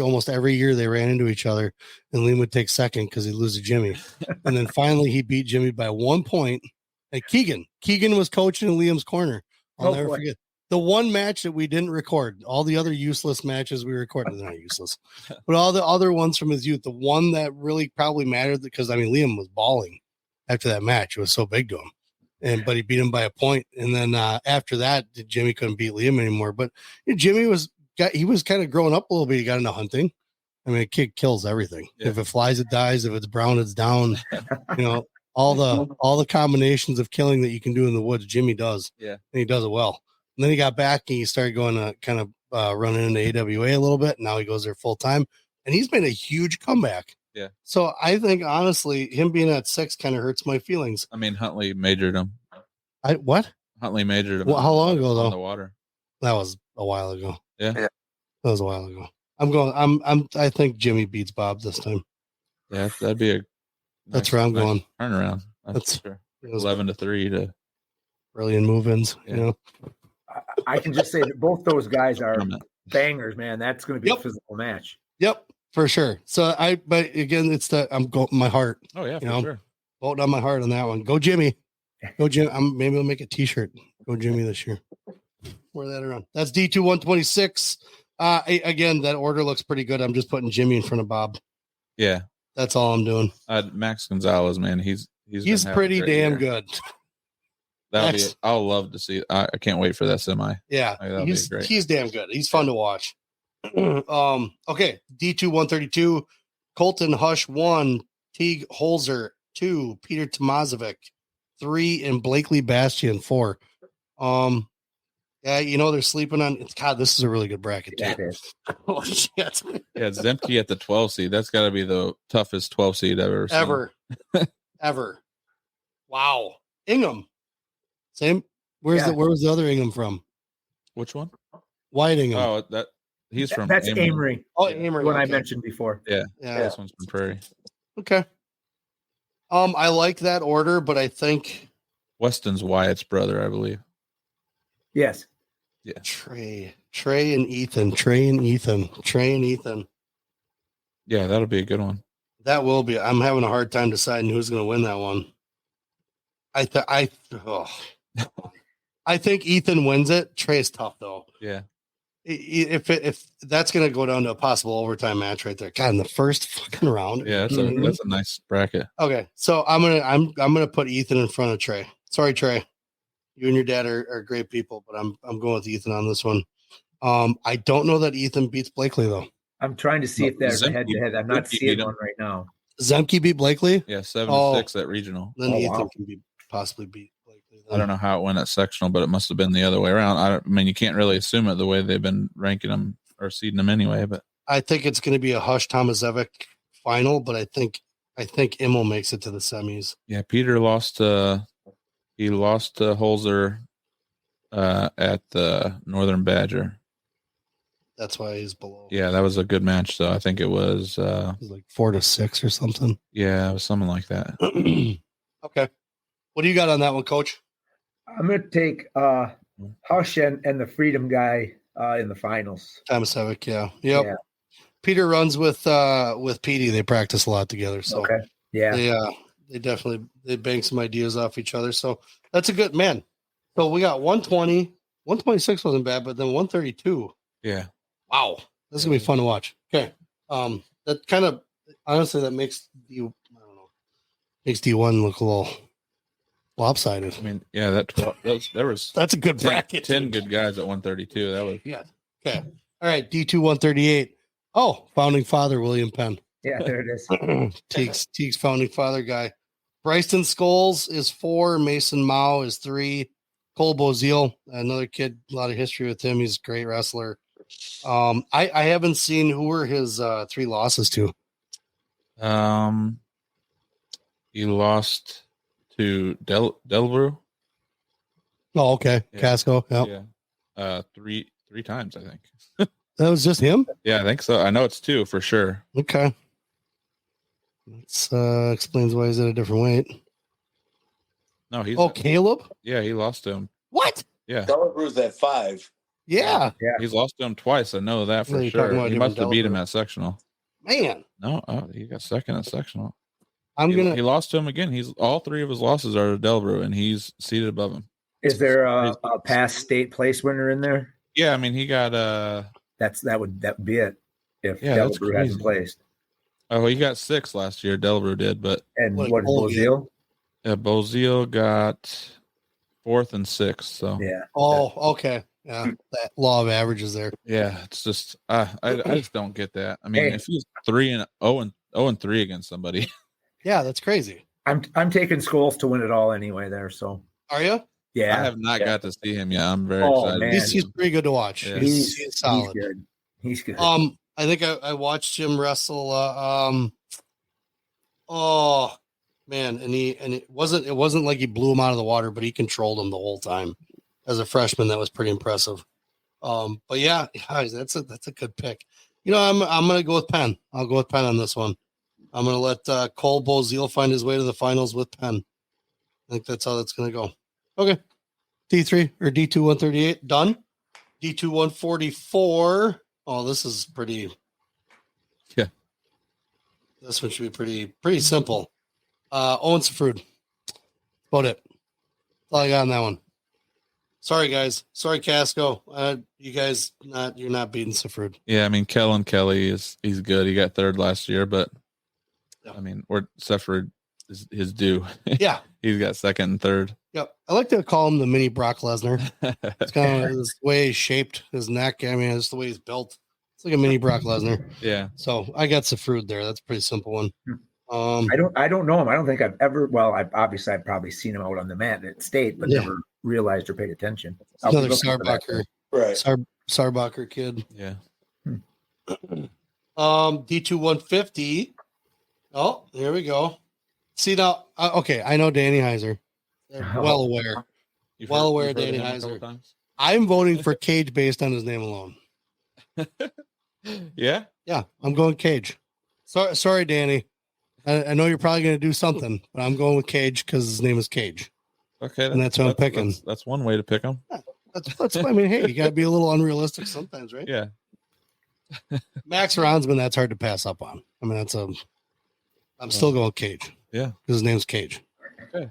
almost every year they ran into each other, and Liam would take second because he'd lose to Jimmy, and then finally he beat Jimmy by 1 point. And Keegan was coaching in Liam's corner. I'll never forget the one match that we didn't record. All the other useless matches we recorded, they're not useless, but all the other ones from his youth. The one that really probably mattered, because I mean Liam was bawling after that match. It was so big to him, but he beat him by a point. And then after that, Jimmy couldn't beat Liam anymore. But Jimmy was kind of growing up a little bit. He got into hunting. I mean, a kid kills everything. Yeah. If it flies, it dies. If it's brown, it's down. All the combinations of killing that you can do in the woods, Jimmy does. Yeah, and he does it well. And then he got back and he started going to kind of running into AWA a little bit. And now he goes there full time, and he's made a huge comeback. Yeah. So I think honestly, him being at 6 kind of hurts my feelings. I mean, Huntley majored him. What? Huntley majored him. Well, how long ago though? On the water. That was a while ago. Yeah. That was a while ago. I think Jimmy beats Bob this time. Yeah, that'd be that's where I'm going. Turnaround. That's sure. 11-3 to brilliant move-ins. Yeah. I can just say that both those guys are bangers, man. That's going to be a physical match. Yep, for sure. So but again, I'm going my heart. Oh yeah, for sure. Voting on my heart on that one. Go Jimmy. Go Jimmy. Maybe I'll make a T-shirt. Go Jimmy this year. Wear that around. That's D2 126. Again, that order looks pretty good. I'm just putting Jimmy in front of Bob. Yeah, that's all I'm doing. Max Gonzalez, man, he's pretty damn good. I'll love to see. I can't wait for that semi. Yeah, he's damn good. He's fun to watch. Okay, D2 132. Colton Hush 1, Teague Holzer 2, Peter Tomazovic 3, and Blakely Bastian 4. Yeah, they're sleeping on. God, this is a really good bracket. Too. Oh shit! Yeah, Zemke at the 12 seed. That's got to be the toughest 12 seed I've ever seen. Ever. Wow. Ingham. Same. Where was the other Ingham from? Which one? Wyatt Ingham. Oh, he's from. That's Amory. Oh, Amory. One I mentioned before. Yeah. This one's from Prairie. Okay. I like that order, but I think Weston's Wyatt's brother, I believe. Yes. Yeah. Trey and Ethan. Yeah, that'll be a good one. That will be. I'm having a hard time deciding who's going to win that one. I think Ethan wins it. Trey's tough though. Yeah. If that's going to go down to a possible overtime match right there, God, in the first fucking round. Yeah, that's a nice bracket. Okay, so I'm gonna put Ethan in front of Trey. Sorry, Trey, you and your dad are great people, but I'm going with Ethan on this one. I don't know that Ethan beats Blakely though. I'm trying to see if there's a head-to-head. I'm not seeing one right now. Zemke beat Blakely. Yeah, 7-6 at regional. Then Ethan can possibly beat Blakely. I don't know how it went at sectional, but it must have been the other way around. I mean, you can't really assume it the way they've been ranking them or seeding them anyway. But I think it's going to be a Hush Tomasevic final. But I think Immel makes it to the semis. Yeah, Peter lost. He lost to Holzer at the Northern Badger. That's why he's below. Yeah, that was a good match, though. I think it was like 4-6 or something. Yeah, it was something like that. Okay. What do you got on that one, Coach? I'm going to take Hush and the Freedom guy in the finals. Tomasevic, yeah. Yep. Yeah. Peter runs with Petey. They practice a lot together. So okay. Yeah. They definitely bang some ideas off each other. So that's a good man. So we got 120. 126 wasn't bad, but then 132. Yeah. Wow. This is gonna be fun to watch. Okay. That kind of honestly that makes D1 look a little lopsided. I mean, yeah, that's a good bracket. 10 good guys at 132. That was okay. All right, D2 138. Oh, founding father William Penn. Yeah, there it is. Teague's founding father guy. Bryson Scholes is 4. Mason Mao is 3. Cole Boziel, another kid, a lot of history with him. He's a great wrestler. I haven't seen who were his 3 losses to. He lost to Delbrew. Oh, okay. Yeah. Casco. Yep. Yeah. Three times, I think. That was just him? Yeah, I think so. I know it's 2 for sure. Okay. That explains why he's at a different weight. No, Caleb? Yeah, he lost to him. What? Yeah. Delabrew's at 5. Yeah. He's lost to him twice. I know that for sure. He must have beat him at sectional. Man. No, he got second at sectional. He lost to him again. All 3 of his losses are to Delbrew, and he's seated above him. Is there a past state place winner in there? Yeah, I mean he got that would be it if Delbrew hasn't placed. Oh, he got 6 last year. Delbrew did, but what is Boziel? Boziel got 4th and 6th. So yeah. Oh, okay. Yeah, that law of averages there. Yeah, it's just I just don't get that. I mean, if he's 3-0 and 3 against somebody, yeah, that's crazy. I'm taking Scholes to win it all anyway. There, so are you? Yeah, I have not got to see him yet. I'm very excited. Man. He's pretty good to watch. Yeah. He's solid. He's good. I think I watched him wrestle. Oh man, and it wasn't like he blew him out of the water, but he controlled him the whole time. As a freshman, that was pretty impressive. But yeah, guys, that's a good pick. You know, I'm gonna go with Penn. I'll go with Penn on this one. I'm gonna let Cole Boziel find his way to the finals with Penn. I think that's how that's gonna go. Okay, D3 or D2 138 done. D2 144. Oh, this is pretty. Yeah, this one should be pretty simple. Owen Safrud. About it. That's all I got on that one. Sorry, guys. Sorry, Casco. You guys you're not beating Safrud. Yeah, I mean Kellen Kelly he's good. He got 3rd last year, but I mean Safrud is his due. Yeah. He's got 2nd and 3rd. Yep. I like to call him the mini Brock Lesnar. It's kind of the way he's shaped, his neck. I mean, it's the way he's built. It's like a mini Brock Lesnar. Yeah. So I got Safrud there. That's a pretty simple one. I don't know him. I don't think I've ever. Well, I've probably seen him out on the mat at state, but never realized or paid attention. Another Sarbacher, right? Sarbacher kid. Yeah. D2 150. Oh, here we go. See now, okay. I know Danny Heiser. Well aware. Well aware of Danny Heiser. I'm voting for Cage based on his name alone. Yeah. Yeah, I'm going Cage. Sorry, Danny. I know you're probably going to do something, but I'm going with Cage because his name is Cage. Okay, and that's what I'm picking. That's one way to pick him. Yeah, that's. I mean, hey, you got to be a little unrealistic sometimes, right? Yeah. Max Ronsman, that's hard to pass up on. I mean, I'm still going Cage. Yeah. Because his name's Cage. Okay.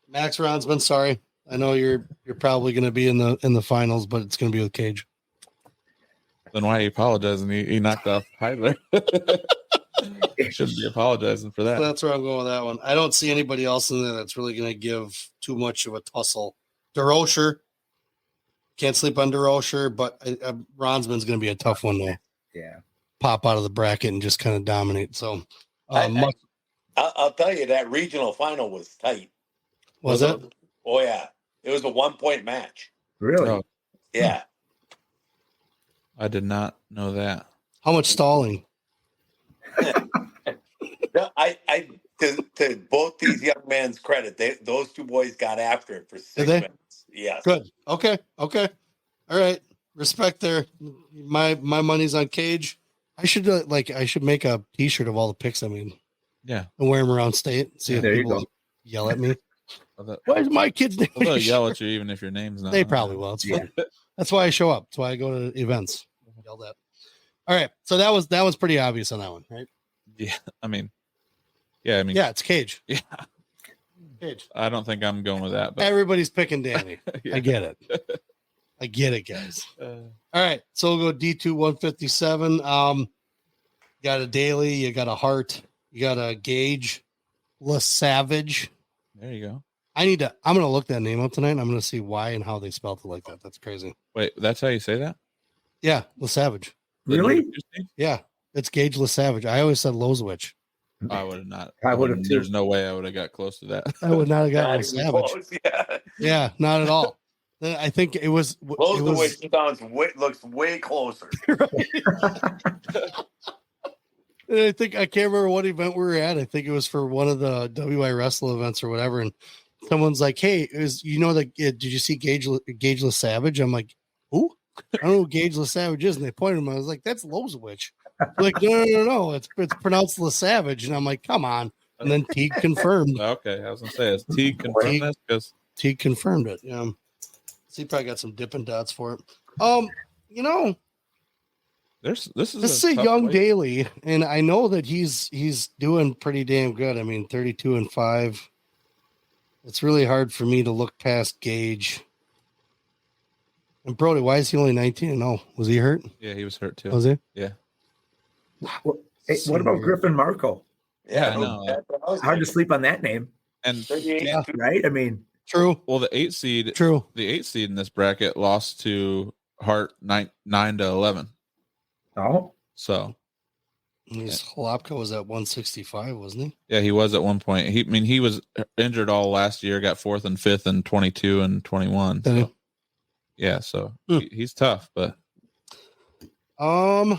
Max Ronsman, sorry. I know you're probably going to be in the finals, but it's going to be with Cage. Then why are you apologizing? He knocked off Heidler. Shouldn't be apologizing for that. So that's where I'm going with that one. I don't see anybody else in there that's really going to give too much of a tussle. DeRocher. Can't sleep on DeRocher, but Ronsman's going to be a tough one to pop out of the bracket and just kind of dominate. So I'll tell you, that regional final was tight. Was it? Oh, yeah. It was a 1-point match. Really? Oh. Yeah. I did not know that. How much stalling? No, to both these young men's credit, those two boys got after it for 6 minutes. Yes. Good. Okay. All right. Respect there. My money's on Cage. I should make a T-shirt of all the picks I made. Yeah. And wear them around state. See if people yell at me. Why is my kid's name? They'll yell at you even if your name's not. They probably will. It's fine. That's why I show up. That's why I go to events. Yelled at. All right. So that was pretty obvious on that one, right? Yeah. I mean, yeah, it's Cage. Yeah. Cage. I don't think I'm going with that. But everybody's picking Danny. Yeah. I get it, guys. All right. So we'll go D2 157. You got a Daly, you got a Hart, you got a Gage, LaSavage. There you go. I'm gonna look that name up tonight and I'm gonna see why and how they spelled it like that. That's crazy. Wait, that's how you say that? Yeah, LaSavage. Really? Yeah. It's Gage LaSavage. I always said Lozwich. I would have not. I would have. There's no way I would have got close to that. I would not have got LaSavage. Yeah, not at all. I think it was. Lozwich looks way closer. And I think I can't remember what event we were at. I think it was for one of the WI Wrestle events or whatever. And someone's like, "Hey, did you see Gage LaSavage?" I'm like, "Who? I don't know who Gage LaSavage is." And they pointed him. I was like, "That's Lozwich." Like, no. It's pronounced LaSavage. And I'm like, "Come on." And then Teague confirmed. Okay, I was gonna say, is Teague confirmed this? Because Teague confirmed it. Yeah. So he probably got some Dippin' Dots for it. this is a young Daly, and I know that he's doing pretty damn good. I mean, 32-5. It's really hard for me to look past Gage. And Brody, why is he only 19-0? Was he hurt? Yeah, he was hurt too. Was he? Yeah. Well, hey, what about Griffin Marco? Yeah, I know. Hard to sleep on that name. And right? I mean, true. Well, the 8 seed. True. The 8 seed in this bracket lost to Hart 9-11. Oh. So. Holopka was at 165, wasn't he? Yeah, he was at one point. He was injured all last year. Got 4th and 5th and 22 and 21. So. Yeah, so he's tough, but. I'll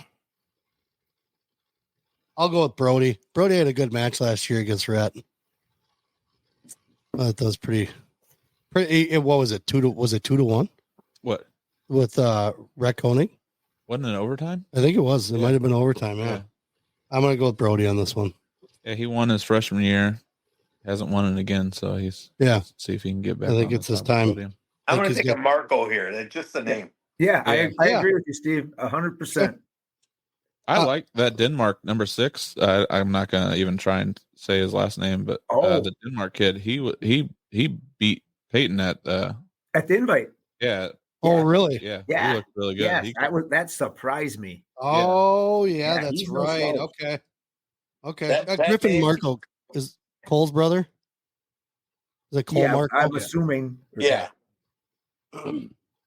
go with Brody. Brody had a good match last year against Rhett. That was pretty. What was it? 2-1? What? With Rhett Koenig? Wasn't it overtime? I think it was. It might have been overtime. Yeah. I'm gonna go with Brody on this one. Yeah, he won his freshman year. Hasn't won it again, so he's see if he can get back. I think it's his time. I'm gonna take a Marco here. That's just the name. Yeah, I agree with you, Steve. 100%. I like that Denmark number 6. I'm not gonna even try and say his last name, but the Denmark kid, he beat Peyton at the invite. Yeah. Oh, really? Yeah. He looked really good. Yes, that surprised me. Oh, yeah, that's right. Okay. Griffin Marco is Cole's brother. Is it Cole Marco? I'm assuming. Yeah.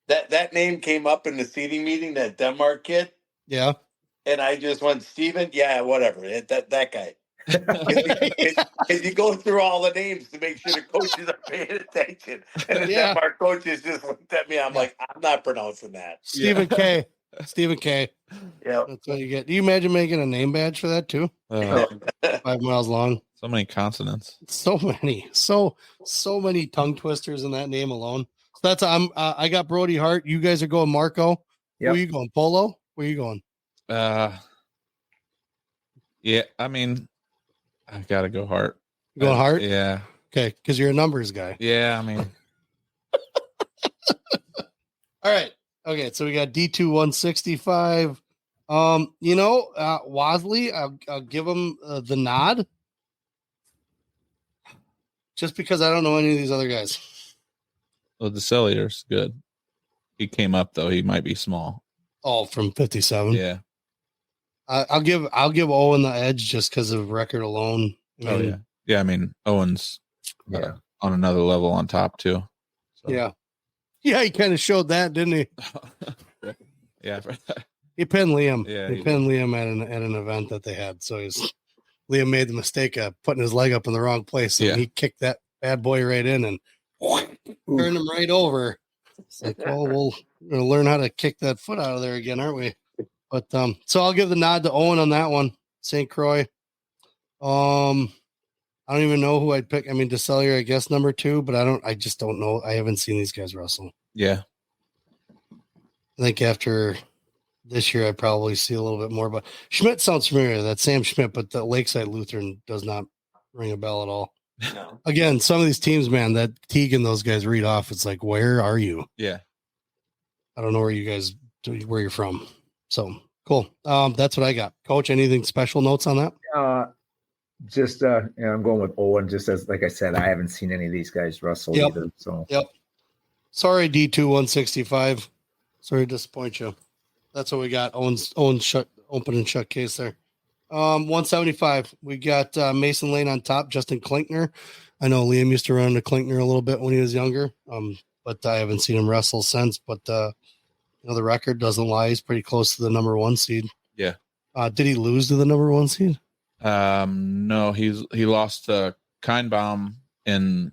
That name came up in the seating meeting. That Denmark kid. Yeah. And I just went, Steven, yeah, whatever. That guy. Because you go through all the names to make sure the coaches are paying attention. And the Denmark coaches just looked at me. I'm like, I'm not pronouncing that. Stephen K. Yeah. That's what you get. Do you imagine making a name badge for that too? 5 miles long. So many consonants. So many. So many tongue twisters in that name alone. So that's I got Brody Hart. You guys are going Marco. Yep. Where are you going? Polo? Where are you going? Yeah, I mean, I gotta go Hart. You going Hart? Yeah. Okay, because you're a numbers guy. Yeah, I mean. All right. Okay, so we got D2 165. Wadley, I'll give him the nod. Just because I don't know any of these other guys. Well, DeCellier's good. He came up though. He might be small. Oh, from 57. Yeah. I'll give Owen the edge just because of record alone. Yeah. I mean, Owen's on another level on top too. So. Yeah. Yeah, he kind of showed that, didn't he? Yeah. He pinned Liam. Yeah, he pinned Liam at an event that they had. So Liam made the mistake of putting his leg up in the wrong place, and he kicked that bad boy right in and turned him right over. It's like, well, we're gonna learn how to kick that foot out of there again, aren't we? But so I'll give the nod to Owen on that one. St. Croix. I don't even know who I'd pick. I mean, DeCellier, I guess number 2, but I just don't know. I haven't seen these guys wrestle. Yeah. I think after this year, I probably see a little bit more, but Schmidt sounds familiar. That's Sam Schmidt, but the Lakeside Lutheran does not ring a bell at all. No. Again, some of these teams, man, that Teague and those guys read off. It's like, where are you? Yeah. I don't know where you're from. So cool. That's what I got. Coach, anything special notes on that? I'm going with Owen. Just as like I said, I haven't seen any of these guys wrestle either. So Sorry, D2 165. Sorry to disappoint you. That's what we got. Owen's open and shut case there. 175. We got Mason Lane on top. Justin Klinkner. I know Liam used to run into Klinkner a little bit when he was younger. But I haven't seen him wrestle since. But the record doesn't lie. He's pretty close to the number 1 seed. Yeah. Did he lose to the number 1 seed? No, he lost to Kindbaum in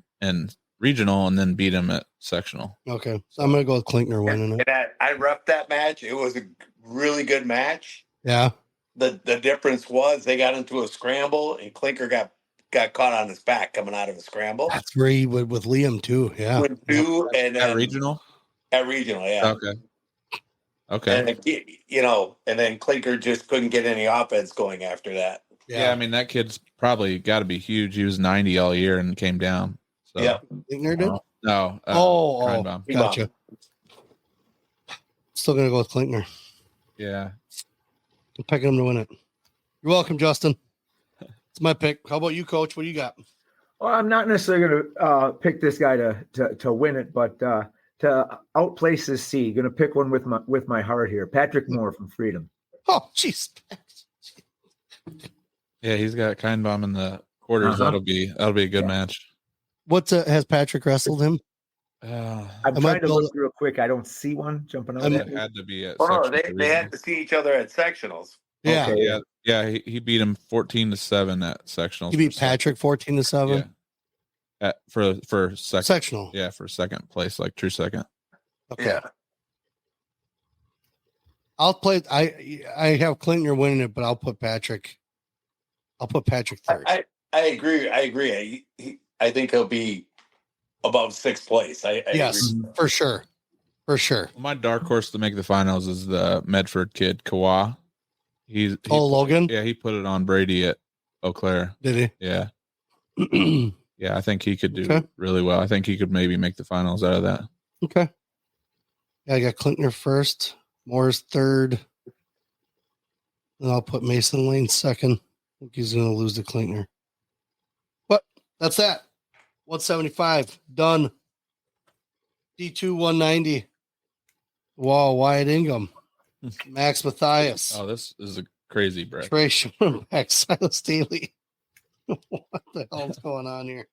regional and then beat him at sectional. Okay, so I'm gonna go with Klinkner winning it. I reffed that match. It was a really good match. Yeah. The difference was they got into a scramble and Klinkner got caught on his back coming out of a scramble. That's where he would with Liam too. Yeah. And at regional. At regional, yeah. Okay. And and then Klinkner just couldn't get any offense going after that. Yeah, I mean that kid's probably got to be huge. He was 90 all year and came down. So. Yeah, Klinkner did. No. Gotcha. Still gonna go with Klinkner. Yeah, I'm picking him to win it. You're welcome, Justin. It's my pick. How about you, Coach? What do you got? Well, I'm not necessarily gonna pick this guy to win it, but to outplace this C, gonna pick one with my heart here. Patrick Moore from Freedom. Oh, jeez. Yeah, he's got Kindbaum in the quarters. That'll be a good match. Has Patrick wrestled him? I'm trying to look real quick. I don't see one jumping out. It had to be at. They had to see each other at sectionals. Yeah, okay, yeah. He beat him 14-7 at sectionals. He beat Patrick 14-7. Yeah. For sectional. Yeah, for second place, like true second. Okay. Yeah. I'll play. I have Klinkner winning it, but I'll put Patrick third. I agree. I think he'll be above 6th place. I yes, agree. For sure. Well, my dark horse to make the finals is the Medford kid, Kawa. Logan? Yeah, he put it on Brady at Eau Claire. Did he? Yeah. Yeah, I think he could do really well. I think he could maybe make the finals out of that. Okay. Yeah, I got Klinkner first, Moore's third, and I'll put Mason Lane second. I think he's going to lose to Klinkner. But that's that. 175 done. D2 190. Wow, Wyatt Ingham, Max Matthias. Oh, this is a crazy break. Trey Schoenbeck, Silas Daly. What the hell's going on here?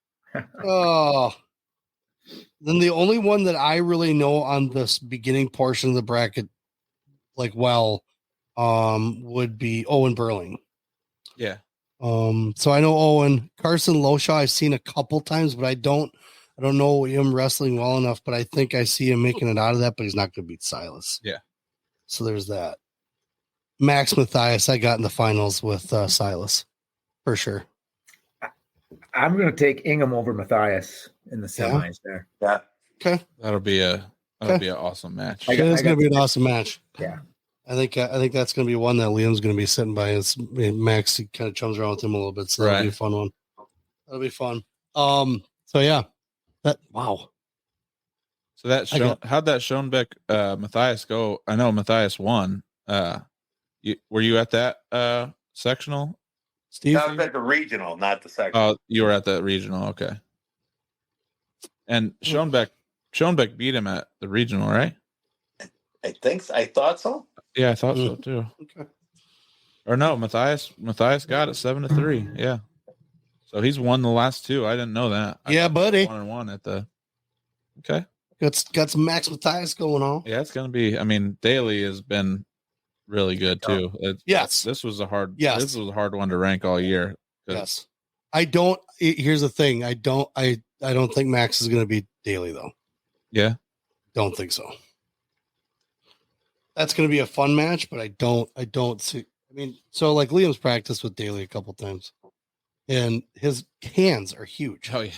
Oh, then the only one that I really know on this beginning portion of the bracket, would be Owen Burling. Yeah. So I know Owen. Carson Loshaw I've seen a couple times, but I don't know him wrestling well enough, but I think I see him making it out of that, but he's not going to beat Silas. Yeah. So there's that. Max Matthias I got in the finals with Silas for sure. I'm going to take Ingham over Matthias in the semis there. Yeah. Okay. That'll be an awesome match. It's going to be an awesome match. Yeah. I think that's going to be one that Liam's going to be sitting by. Max kind of chums around with him a little bit, so that'll be a fun one. That'll be fun. So yeah, wow. So how'd that Schoenbeck Matthias go? I know Matthias won. Were you at that sectional, Steve? I was at the regional, not the sectional. Oh, you were at that regional. Okay. And Schoenbeck beat him at the regional, right? I thought so. Yeah, I thought so too. Okay. Or no, Matthias got it 7-3. Yeah. So he's won the last two. I didn't know that. Yeah, buddy. 1-1 at the. Okay. Got some Max Matthias going on. Yeah, it's gonna be. I mean, Daly has been really good too. Yes. This was a hard. Yes. This was a hard one to rank all year. Yes. Here's the thing. I don't think Max is going to beat Daly though. Yeah. Don't think so. That's going to be a fun match, but I don't see. I mean, so like Liam's practiced with Daly a couple times, and his hands are huge. Oh yeah,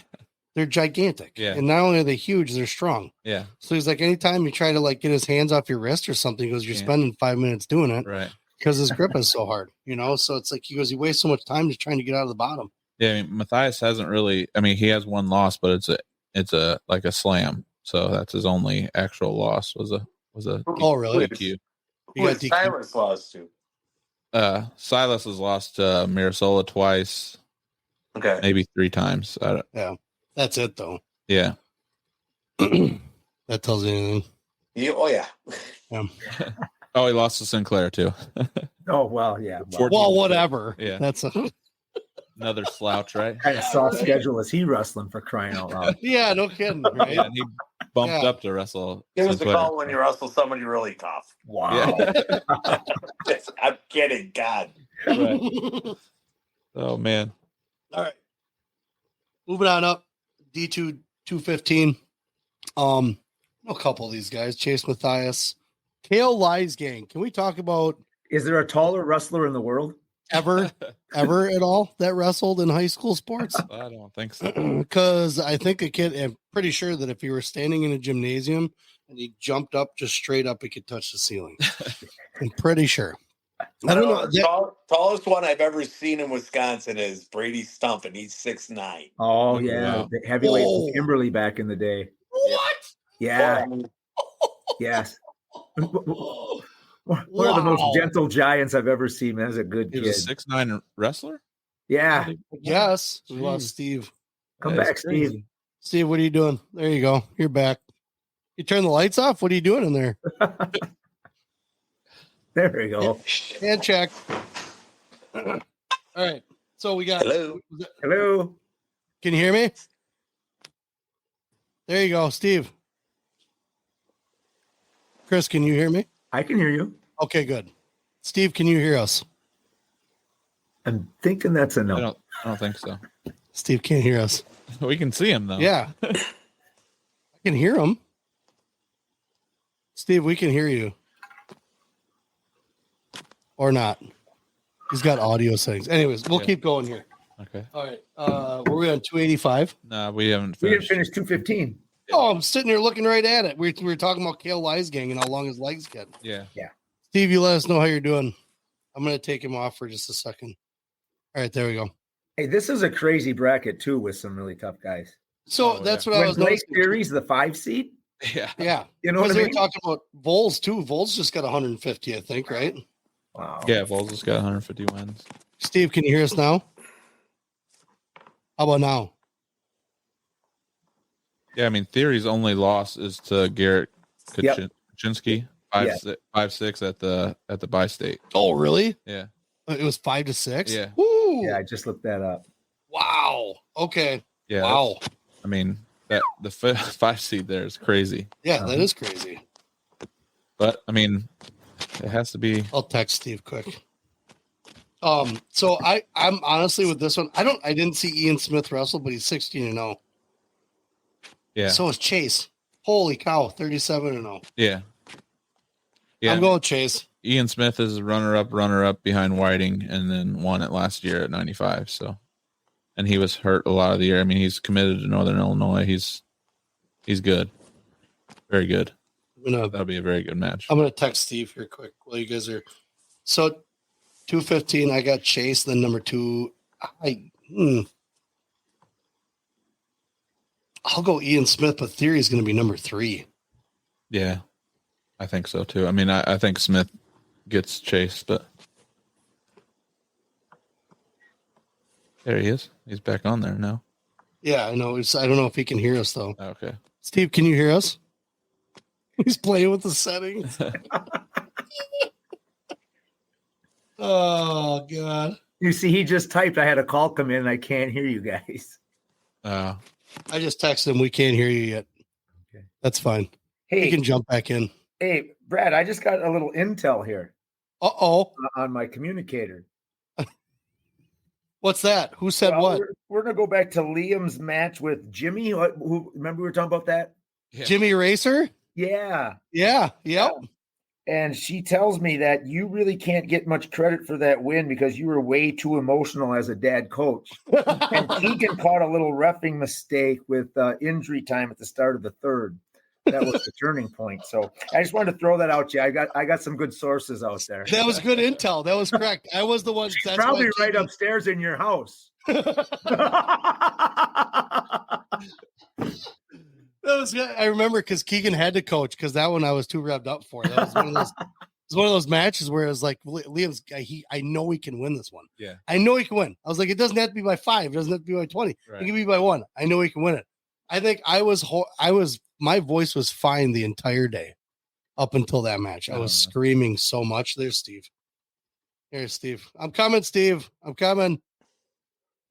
they're gigantic. Yeah, and not only are they huge, they're strong. Yeah. So he's like, anytime you try to like get his hands off your wrist or something, he goes, you're spending 5 minutes doing it, right? Because his grip is so hard, So it's like he goes, you waste so much time just trying to get out of the bottom. Yeah, I mean, Matthias hasn't really. I mean, he has one loss, but it's a like a slam. So that's his only actual loss. Was a. Oh really? DQ. Who has Silas lost to? Silas has lost to Mirasola twice. Okay. Maybe 3 times. Yeah. That's it though. Yeah. That tells you anything. Yeah. Oh, he lost to Sinclair too. Oh well, yeah. Well, whatever. Yeah. That's another slouch, right? Kind of soft schedule is he wrestling, for crying out loud? Yeah, no kidding. Right? Yeah, and he bumped up to wrestle. Give us a call when you wrestle somebody really tough. Wow. Yeah. I'm kidding. God. Right. Oh man. All right. Moving on up. D2 215. A couple of these guys. Chase Matthias. Kale Lies Gang. Can we talk about is there a taller wrestler in the world? Ever at all that wrestled in high school sports? I don't think so. Because I think I'm pretty sure that if he were standing in a gymnasium and he jumped up just straight up, he could touch the ceiling. I'm pretty sure. I don't know. The tallest one I've ever seen in Wisconsin is Brady Stump, and he's 6'9". Oh yeah, wow. The heavyweight from Kimberly back in the day. What? Yeah. Yes. One of the most gentle giants I've ever seen. That's a good kid. He was a 6'9" wrestler? Yeah. Yes. We lost Steve. Come back, Steve. Steve, what are you doing? There you go. You're back. You turn the lights off? What are you doing in there? There you go. Hand check. All right. So we got. Hello. Can you hear me? There you go, Steve. Chris, can you hear me? I can hear you. Okay, good. Steve, can you hear us? I'm thinking that's a no. I don't think so. Steve can't hear us. We can see him though. Yeah. I can hear him. Steve, we can hear you. Or not. He's got audio settings. Anyways, we'll keep going here. Okay. All right. Were we on 285? No, we haven't finished. We didn't finish 215. Oh, I'm sitting here looking right at it. We were talking about Kale Lies Gang and how long his legs get. Yeah. Steve, you let us know how you're doing. I'm going to take him off for just a second. All right, there we go. Hey, this is a crazy bracket too with some really tough guys. So what I was Lake Erie's the 5 seed. Yeah. You know what I mean? They were talking about Vols too. Vols just got 150, I think, right? Wow. Yeah, Vols just got 150 wins. Steve, can you hear us now? How about now? Yeah, I mean, Theory's only loss is to Garrett Kaczynski, 5'6" at the Bi-State. Oh, really? Yeah. It was 5-6. Yeah. Woo! Yeah, I just looked that up. Wow. Okay. Yeah. Wow. I mean, that the 5 seed there is crazy. Yeah, that is crazy. But I mean, it has to be. I'll text Steve quick. So I'm honestly with this one. I didn't see Ian Smith wrestle, but he's 16-0. Yeah. So is Chase. Holy cow, 37-0. Yeah. Yeah. I'm going Chase. Ian Smith is runner up behind Whiting, and then won it last year at 95. So, and he was hurt a lot of the year. I mean, he's committed to Northern Illinois. He's good, very good. That'll be a very good match. I'm gonna text Steve here quick while you guys are. So 215. I got Chase. Then number 2. I'll go Ian Smith, but Theory is going to be number 3. Yeah, I think so too. I mean, I think Smith gets Chase, but There he is. He's back on there now. Yeah, I know. I don't know if he can hear us though. Okay. Steve, can you hear us? He's playing with the settings. Oh God. You see, he just typed, I had a call come in and I can't hear you guys. I just texted him, we can't hear you yet. Okay. That's fine. Hey, you can jump back in. Hey, Brad, I just got a little intel here. Uh-oh. On my communicator. What's that? Who said what? We're going to go back to Liam's match with Jimmy. Who remember we were talking about that? Yeah. Jimmy Racer? Yeah. Yeah. Yep. Yeah. And she tells me that you really can't get much credit for that win because you were way too emotional as a dad coach. And Keegan caught a little reffing mistake with injury time at the start of the third. That was the turning point. So I just wanted to throw that out to you. I got some good sources out there. That was good intel. That was correct. I was the one. She's probably right upstairs in your house. I remember because Keegan had to coach because that one I was too revved up for. That was one of those. It was one of those matches where it was like Liam's. I know he can win this one. Yeah, I know he can win. I was like, it doesn't have to be by 5. It doesn't have to be by 20. Right. It can be by 1. I know he can win it. I think my voice was fine the entire day up until that match. I was screaming so much. There's Steve. Here's Steve. I'm coming, Steve. I'm coming.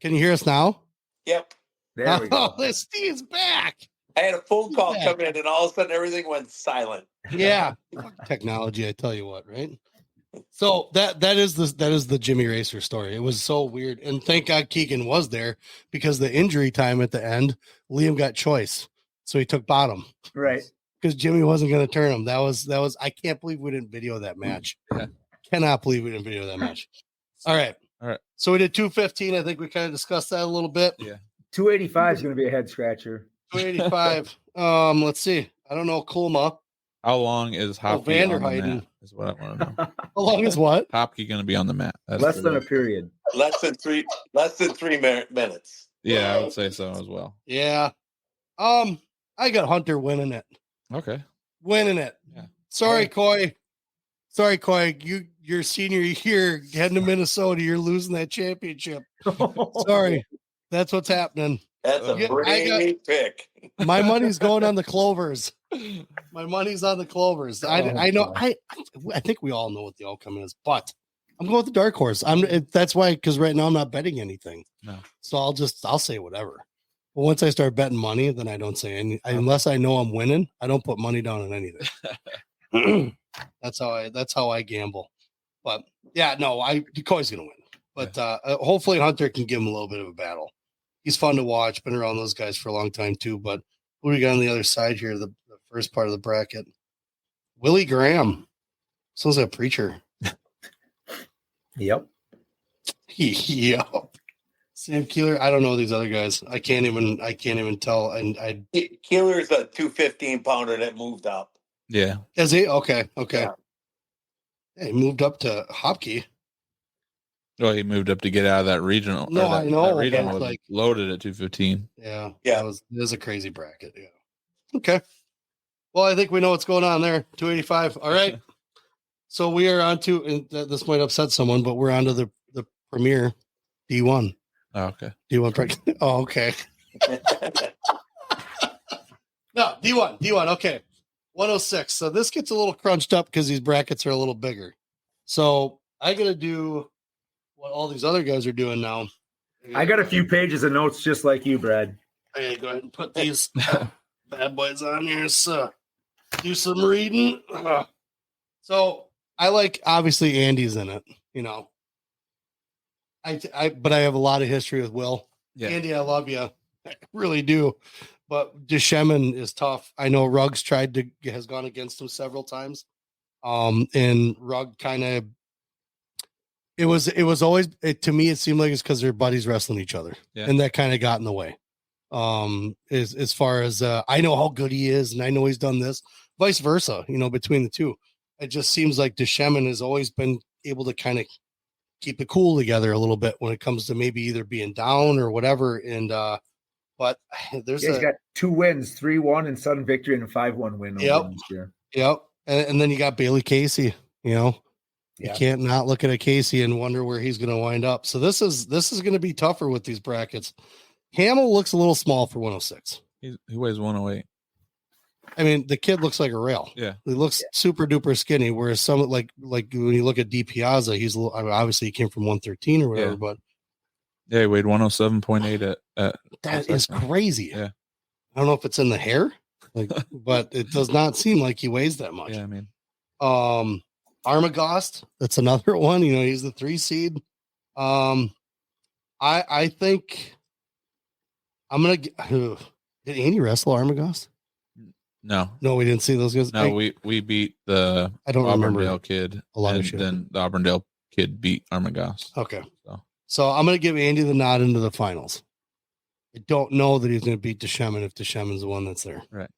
Can you hear us now? Yep. There we go. Oh, Steve's back. I had a phone call come in, and all of a sudden everything went silent. Yeah, technology. I tell you what, right? So that is the Jimmy Racer story. It was so weird, and thank God Keegan was there because the injury time at the end, Liam got choice, so he took bottom, right? Because Jimmy wasn't going to turn him. That was. I can't believe we didn't video that match. Cannot believe we didn't video that match. All right. So we did 215. I think we kind of discussed that a little bit. Yeah. 285 is going to be a head scratcher. 285. Let's see. I don't know. Kulma. How long is Hopke on the mat? Is what I want to know. How long is what? Hopke going to be on the mat? That's less than a period. Less than three minutes. Yeah, I would say so as well. Yeah. I got Hunter winning it. Okay. Winning it. Yeah. Sorry, Coy. Your senior year heading to Minnesota, you're losing that championship. Sorry. That's what's happening. That's a brainy pick. My money's going on the Clovers. My money's on the Clovers. I know. I think we all know what the outcome is, but I'm going with the dark horse. That's why, because right now I'm not betting anything. No. So I'll say whatever. But once I start betting money, then I don't say any. Unless I know I'm winning, I don't put money down on anything. That's how I gamble. But yeah, no, Coy's gonna win. But hopefully Hunter can give him a little bit of a battle. He's fun to watch. Been around those guys for a long time too. But who do we got on the other side here? The first part of the bracket. Willie Graham. Sounds like a preacher. Yep. Yep. Sam Keeler. I don't know these other guys. I can't even tell. And Keeler's a 215 pounder that moved up. Yeah. Is he? Okay. Yeah, he moved up to Hopke. Well, he moved up to get out of that regional. No, I know. That regional was loaded at 215. Yeah. It was a crazy bracket. Yeah. Okay. Well, I think we know what's going on there. 285. All right. So we are on to, and this might upset someone, but we're on to the premier D1. Oh, okay. D1. Oh, okay. No, D1. Okay. 106. So this gets a little crunched up because these brackets are a little bigger. So I got to do what all these other guys are doing now. I got a few pages of notes just like you, Brad. I gotta go ahead and put these bad boys on here. So do some reading. So I like, obviously Andy's in it, but I have a lot of history with Will. Yeah. Andy, I love you. I really do. But Deshemin is tough. I know Ruggs has gone against him several times. And Rugg kind of, it was always, to me, it seemed like it's because their buddies wrestling each other. Yeah. And that kind of got in the way. As far as, I know how good he is and I know he's done this, vice versa, between the two. It just seems like Deshemin has always been able to kind of keep it cool together a little bit when it comes to maybe either being down or whatever. And, but he's got 2 wins, 3-1 and sudden victory and a 5-1 win. Yep. This year. Yep. And then you got Bailey Casey, You can't not look at a Casey and wonder where he's going to wind up. So this is going to be tougher with these brackets. Hamill looks a little small for 106. He weighs 108. I mean, the kid looks like a rail. Yeah, he looks super duper skinny. Whereas some like when you look at DiPiazza, he's a little, I mean, obviously he came from 113 or whatever. But he weighed 107.8 at that is crazy. Yeah, I don't know if it's in the hair, but it does not seem like he weighs that much. Yeah, I mean, Armagost, that's another one. He's the 3 seed. I think I'm gonna did Andy wrestle Armagost? No, we didn't see those guys. No, we beat the Auburndale kid, and then the Auburndale kid beat Armagost. Okay, so I'm gonna give Andy the nod into the finals. I don't know that he's gonna beat Deshemin if Deshemin's the one that's there. Right.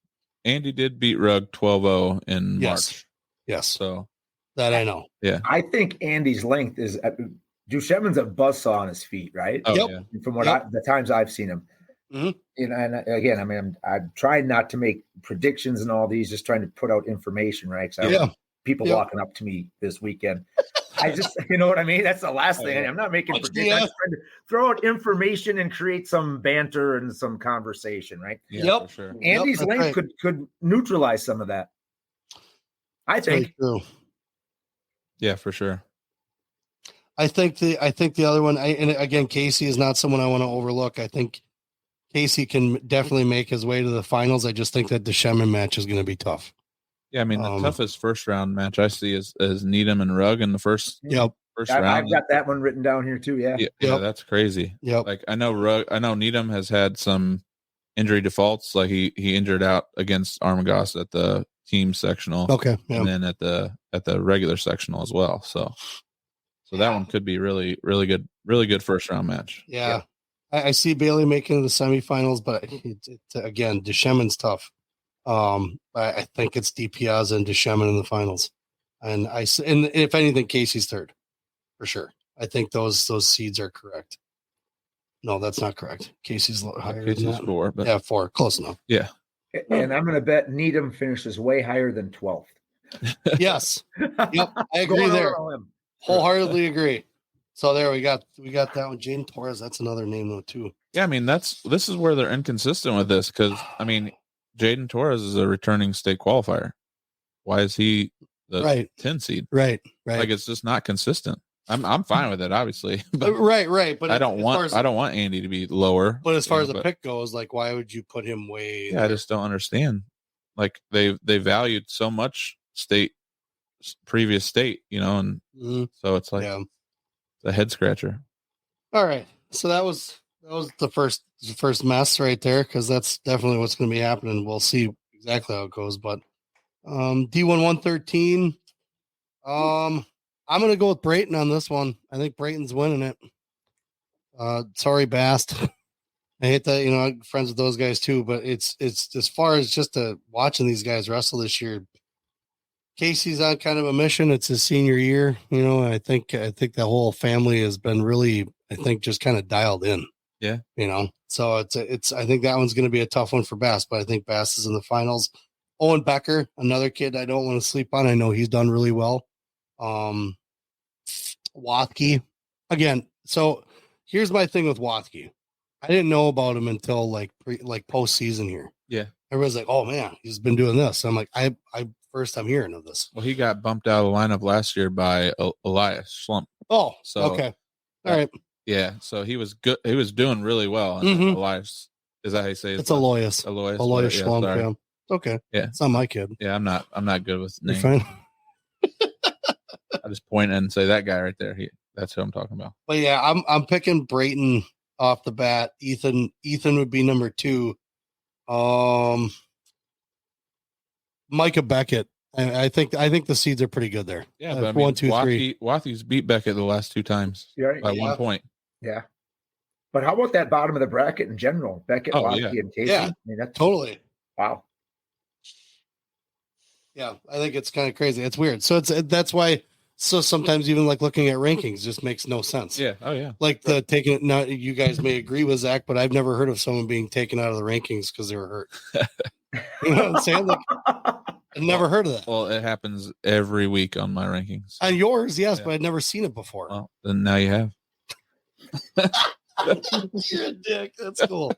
Andy did beat Rugg 12-0 in March. Yes. So that I know. Yeah. I think Andy's length is Deshemin's a buzzsaw on his feet, right? Oh, yep. Yeah. From what the times I've seen him. Mm-hmm. And again, I mean, I'm trying not to make predictions and all these, just trying to put out information, right? Because people walking up to me this weekend. I just, you know what I mean? That's the last thing. I'm not making predictions. I'm trying to throw out information and create some banter and some conversation, right? Yeah, for sure. Andy's length could neutralize some of that. I think. True. Yeah, for sure. I think the other one, and again, Casey is not someone I want to overlook. I think Casey can definitely make his way to the finals. I just think that the Deshemin match is going to be tough. Yeah, I mean, the toughest first round match I see is Needham and Rugg in the first round. I've got that one written down here too. Yeah, that's crazy. Yep. Like I know Needham has had some injury defaults. Like he injured out against Armagost at the team sectional. Okay, and then at the regular sectional as well. So that one could be really good first round match. Yeah. I see Bailey making the semifinals, but again, Deshemin's tough. I think it's DiPiazza and Deshemin in the finals, and if anything, Casey's third for sure. I think those seeds are correct. No, that's not correct. Casey's higher. Casey's 4, but 4, close enough. Yeah, and I'm going to bet Needham finishes way higher than 12th. Yes, yep, I agree there. Wholeheartedly agree. So there we got that one. Jaden Torres, that's another name though too. Yeah, I mean this is where they're inconsistent with this because I mean Jaden Torres is a returning state qualifier. Why is he the 10 seed? Right. Like it's just not consistent. I'm fine with it, obviously. But right. But I don't want Andy to be lower. But as far as the pick goes, like why would you put him way? Yeah, I just don't understand. Like they valued so much previous state, and so it's like a head scratcher. All right, so that was the first mess right there because that's definitely what's going to be happening. We'll see exactly how it goes, but D1 113. I'm going to go with Brayton on this one. I think Brayton's winning it. Sorry, Bast. I hate that. I'm friends with those guys too, but it's as far as just watching these guys wrestle this year. Casey's on kind of a mission. It's his senior year, I think the whole family has been really, just kind of dialed in. Yeah. So it's I think that one's going to be a tough one for Bass, but I think Bass is in the finals. Owen Becker, another kid I don't want to sleep on. I know he's done really well. Wathke again. So here's my thing with Wathke. I didn't know about him until like postseason here. Yeah. Everybody's like, oh man, he's been doing this. I'm like, I first time hearing of this. Well, he got bumped out of the lineup last year by Elias Schlump. Oh, so okay. All right. Yeah. So he was good. He was doing really well. And Elias, is that how you say it? It's Elias. Elias Schlump. Yeah. Okay. Yeah. It's not my kid. Yeah. I'm not good with names. You're fine. I just point and say that guy right there. That's who I'm talking about. But yeah, I'm picking Brayton off the bat. Ethan would be number 2. Micah Beckett. I think the seeds are pretty good there. Yeah, but 1, 2, 3. Wathke's beat Beckett the last 2 times by 1 point. Yeah. But how about that bottom of the bracket in general? Beckett, Wathke, and Casey. Yeah, I mean, that's totally. Wow. Yeah, I think it's kind of crazy. It's weird. So that's why. So sometimes even like looking at rankings just makes no sense. Yeah. Oh yeah. Like now you guys may agree with Zach, but I've never heard of someone being taken out of the rankings because they were hurt. You know what I'm saying? Like, I've never heard of that. Well, it happens every week on my rankings. On yours, yes, but I'd never seen it before. Well, then now you have. You're a dick. That's cool.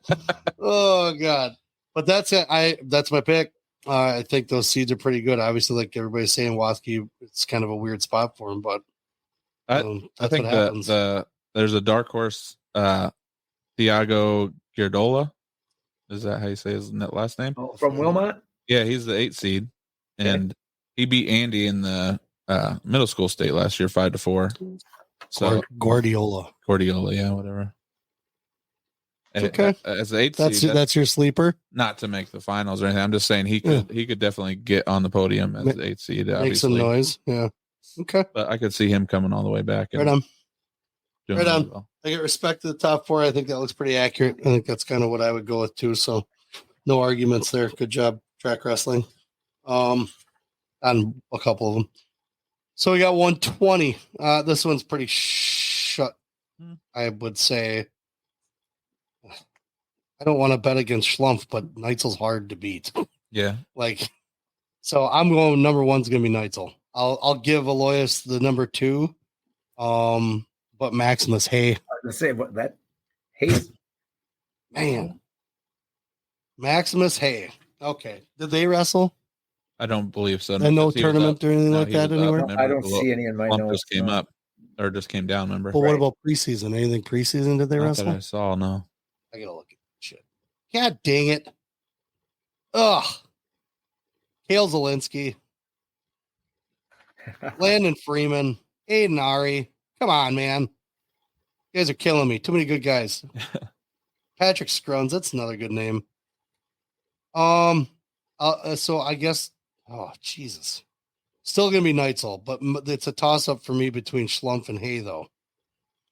Oh God. But that's it. That's my pick. I think those seeds are pretty good. Obviously, like everybody's saying, Watsky, it's kind of a weird spot for him, but I think there's a dark horse, Thiago Girdola. Is that how you say his last name? Oh, from Wilmot? Yeah, he's the 8th seed, and he beat Andy in the middle school state last year, 5-4. So Guardiola, yeah, whatever. Okay, as the 8th seed, that's your sleeper. Not to make the finals or anything. I'm just saying he could definitely get on the podium as the 8th seed. Obviously. Make some noise, yeah. Okay, but I could see him coming all the way back. Right on. Right on. Well. I get respect to the top 4. I think that looks pretty accurate. I think that's kind of what I would go with too. So no arguments there. Good job, track wrestling. On a couple of them. So we got 120. This one's pretty shut. I would say. I don't want to bet against Schlumpf, but Neitzel's hard to beat. Yeah. So I'm going number 1's going to be Neitzel. I'll give Aloyas the number 2. But Maximus Hay. I was going to say what that Hay. Man. Maximus Hay. Okay. Did they wrestle? I don't believe so. And no tournament or anything like that anywhere? I don't see any in my notes. Just came up or just came down, remember? But what about preseason? Anything preseason did they wrestle? That I saw, no. I gotta look at shit. God dang it. Ugh. Kale Zielinski. Landon Freeman. Aiden Ari. Come on, man. You guys are killing me. Too many good guys. Patrick Scruns. That's another good name. So I guess, oh, Jesus. Still going to be Neitzel, but it's a toss-up for me between Schlumpf and Hay, though.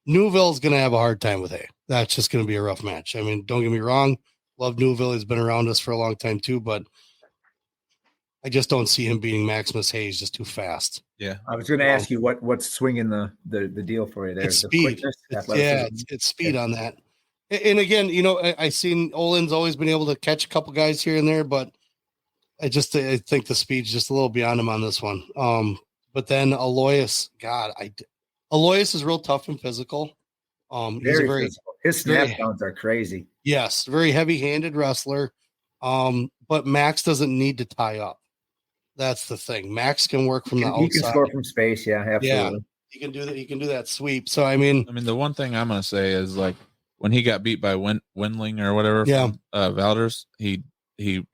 Newville's going to have a hard time with Hay. That's just going to be a rough match. I mean, don't get me wrong. Love Newville. He's been around us for a long time, too, but I just don't see him beating Maximus Hay. He's just too fast. Yeah. I was going to ask you what's swinging the deal for you there. It's speed. It's speed on that. And again, I seen Olin's always been able to catch a couple guys here and there, but I think the speed's just a little beyond him on this one. But then Aloyas, Aloyas is real tough and physical. His snap downs are crazy. Yes, very heavy-handed wrestler. But Max doesn't need to tie up. That's the thing. Max can work from the outside. He can score from space. Yeah, absolutely. Yeah, he can do that. He can do that sweep. So I mean, the one thing I'm going to say is when he got beat by Wendling or whatever, from Valders, he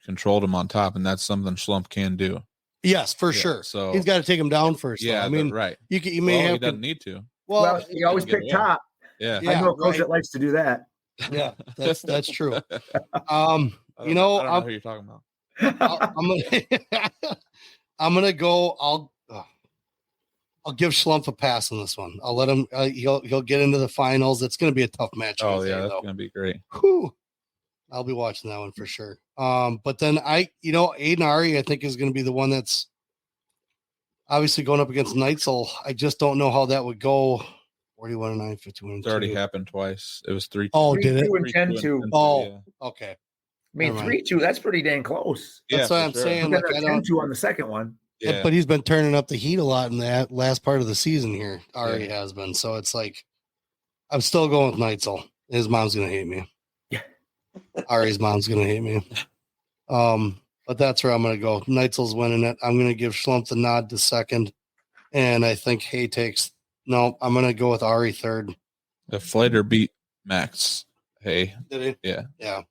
controlled him on top, and that's something Schlumpf can do. Yes, for sure. So he's got to take him down first. Yeah, right. He doesn't need to. Well, he always pick top. Yeah, I know a coach that likes to do that. Yeah, that's true. I don't know who you're talking about. I'm gonna go. I'll give Schlumpf a pass on this one. I'll let him. He'll get into the finals. It's gonna be a tough match. Oh yeah, that's gonna be great. Whew. I'll be watching that one for sure. But then Aiden Ari, I think, is going to be the one that's obviously going up against Neitzel. I just don't know how that would go. 41-9, 51. It's already happened twice. It was 3-2. Oh, did it? 3-2 and 10-2. Oh, okay. I mean, 3-2. That's pretty dang close. That's what I'm saying. Like, 10-2 on the second one. Yeah. But he's been turning up the heat a lot in that last part of the season here. Ari has been. So it's like, I'm still going with Neitzel. His mom's going to hate me. Ari's mom's going to hate me. But that's where I'm going to go. Neitzel's winning it. I'm going to give Schlumpf the nod to second. And I think Hay I'm going to go with Ari third. The Flater beat Max Hay. Did he? Yeah. Yeah.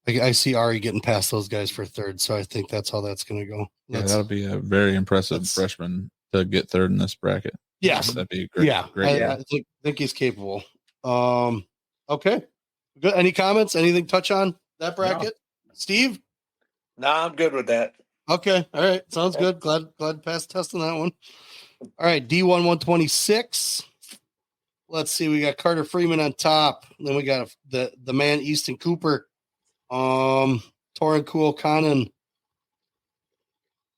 I see Ari getting past those guys for third. So I think that's how that's going to go. That'll be a very impressive freshman to get third in this bracket. Yes. That'd be great. Yeah. Great. I think he's capable. Okay. Good. Any comments? Anything touch on that bracket? No. Steve? No, I'm good with that. Okay. All right. Sounds good. Glad passed test on that one. All right. D1 126. Let's see. We got Carter Freeman on top. Then we got the man Easton Cooper. Torin Kuokanen.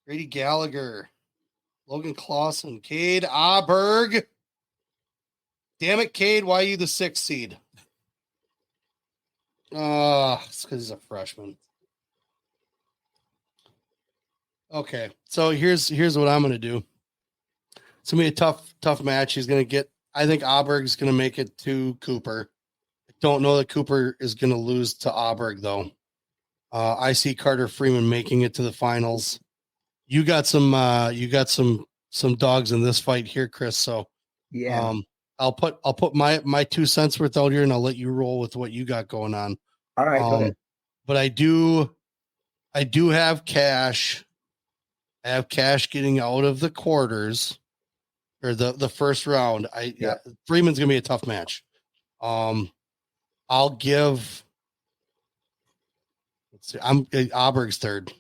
Grady Gallagher. Logan Clausen. Cade Aberg. Damn it, Cade. Why are you the 6th seed? It's because he's a freshman. Okay, so here's what I'm gonna do. It's gonna be a tough match. He's gonna get. I think Auberg's gonna make it to Cooper. I don't know that Cooper is gonna lose to Auberg though. I see Carter Freeman making it to the finals. You got some dogs in this fight here, Chris. So yeah, I'll put my 2 cents worth out here, and I'll let you roll with what you got going on. All right, go ahead. But I do have cash. I have cash getting out of the quarters or the first round. Freeman's gonna be a tough match. I'll give. Let's see. Auberg's third.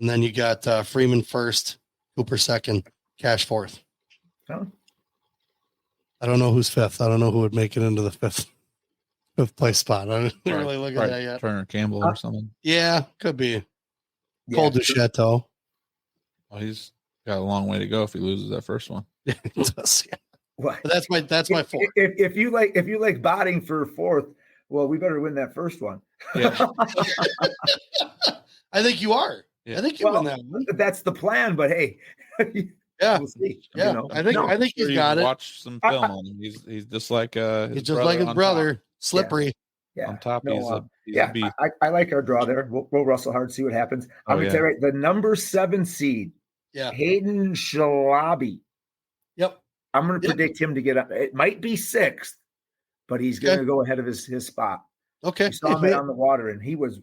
And then you got Freeman first, Cooper second, Cash fourth. Oh. I don't know who's fifth. I don't know who would make it into the fifth place spot. I didn't really look at that yet. Turner Campbell or something. Yeah, could be. Cole du Chateau. Well, he's got a long way to go if he loses that first one. It does, yeah. Well, but that's my fourth. If you like botting for fourth, well, we better win that first one. Yeah. I think you are. Yeah. I think you win that one. That's the plan, but hey, yeah, we'll see. Yeah. You know? I think he's got it. Watch some film on him. He's just like his brother, top. slippery. Yeah. On top, he's a beast. I like our draw there. We'll wrestle hard, see what happens. I'm gonna tell you right, the number 7 seed, Hayden Shalabi. Yep. I'm gonna predict him to get up. It might be 6th, but he's gonna go ahead of his spot. Okay. We saw him on the water, and he was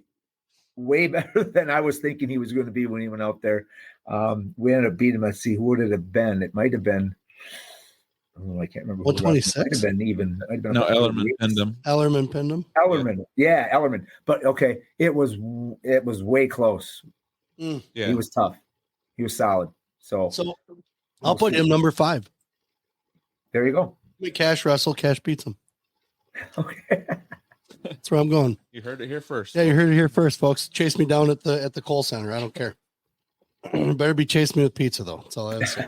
way better than I was thinking he was going to be when he went out there. We ended up beating him. Let's see, who would it have been? It might have been. I can't remember. 126. Might have been even. No, Ellerman pinned him. Ellerman. Yeah, Ellerman. But okay, it was way close. Yeah, he was tough. He was solid. So I'll put him number 5. There you go. Cash wrestle. Cash beats him. Okay. That's where I'm going. You heard it here first. Yeah, you heard it here first, folks. Chase me down at the Kohl Center. I don't care. Better be chasing me with pizza though. That's all I have to say.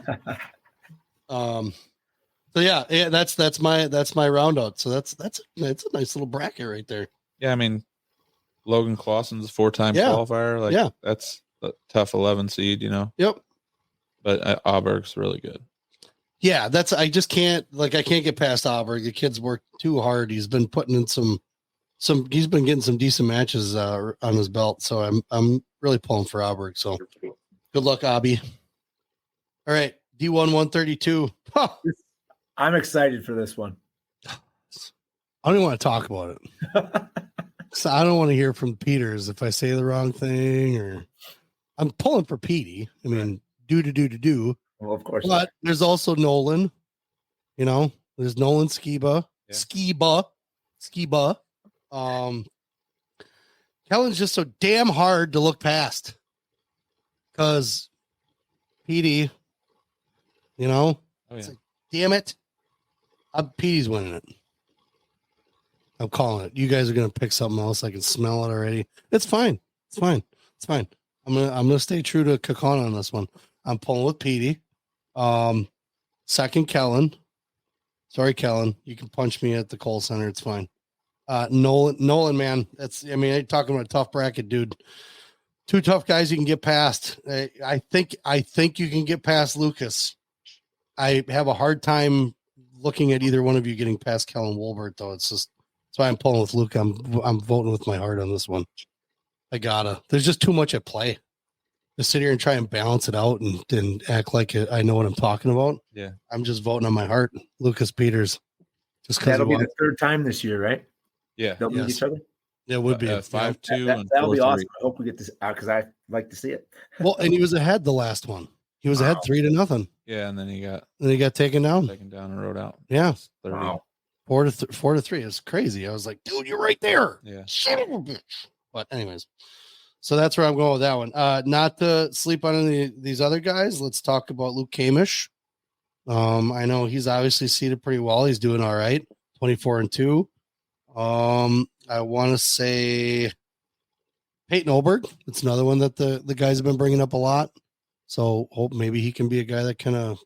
So yeah, that's my round out. So that's a nice little bracket right there. Yeah, I mean, Logan Clausen's a 4-time qualifier. That's a tough 11 seed, you know. Yep. But Auberg's really good. Yeah, I just can't get past Auberg. The kid's worked too hard. He's been putting in he's been getting some decent matches on his belt. So I'm really pulling for Auberg. So good luck, Abby. All right, D1 132. Huh. I'm excited for this one. I don't even want to talk about it. So I don't want to hear from Peters if I say the wrong thing, or I'm pulling for Petey. I mean, do. Well, of course. But there's also Nolan. You know, there's Nolan Skiba. Yeah. Skiba. Kellen's just so damn hard to look past. Because Petey, you know, it's like, damn it. Petey's winning it. I'm calling it. You guys are gonna pick something else. I can smell it already. It's fine. I'm gonna stay true to Kakana on this one. I'm pulling with Petey. Second Kellen. Sorry, Kellen. You can punch me at the Kohl Center. It's fine. Nolan, man. I'm talking about a tough bracket, dude. 2 tough guys you can get past. I think you can get past Lucas. I have a hard time looking at either one of you getting past Kellen Wolbert, though. It's just that's why I'm pulling with Luke. I'm voting with my heart on this one. I gotta. There's just too much at play. To sit here and try and balance it out and act like I know what I'm talking about. Yeah, I'm just voting on my heart. Lucas Peters. Just because that'll be the 3rd time this year, right? Yeah, they'll meet each other. Yeah, it would be 5-2 and that'll be awesome. I hope we get this out because I like to see it. Well, and he was ahead the last one. He was ahead 3-0. Yeah, and then he got taken down. And rode out. Yeah, 30. Wow. 4-3. It's crazy. I was like, dude, you're right there. Yeah, son of a bitch. But anyways, so that's where I'm going with that one. Not to sleep on these other guys. Let's talk about Luke Kamish. I know he's obviously seated pretty well. He's doing all right. 24-2. I want to say Peyton Oberg. It's another one that the guys have been bringing up a lot. So hope maybe he can be a guy that kind of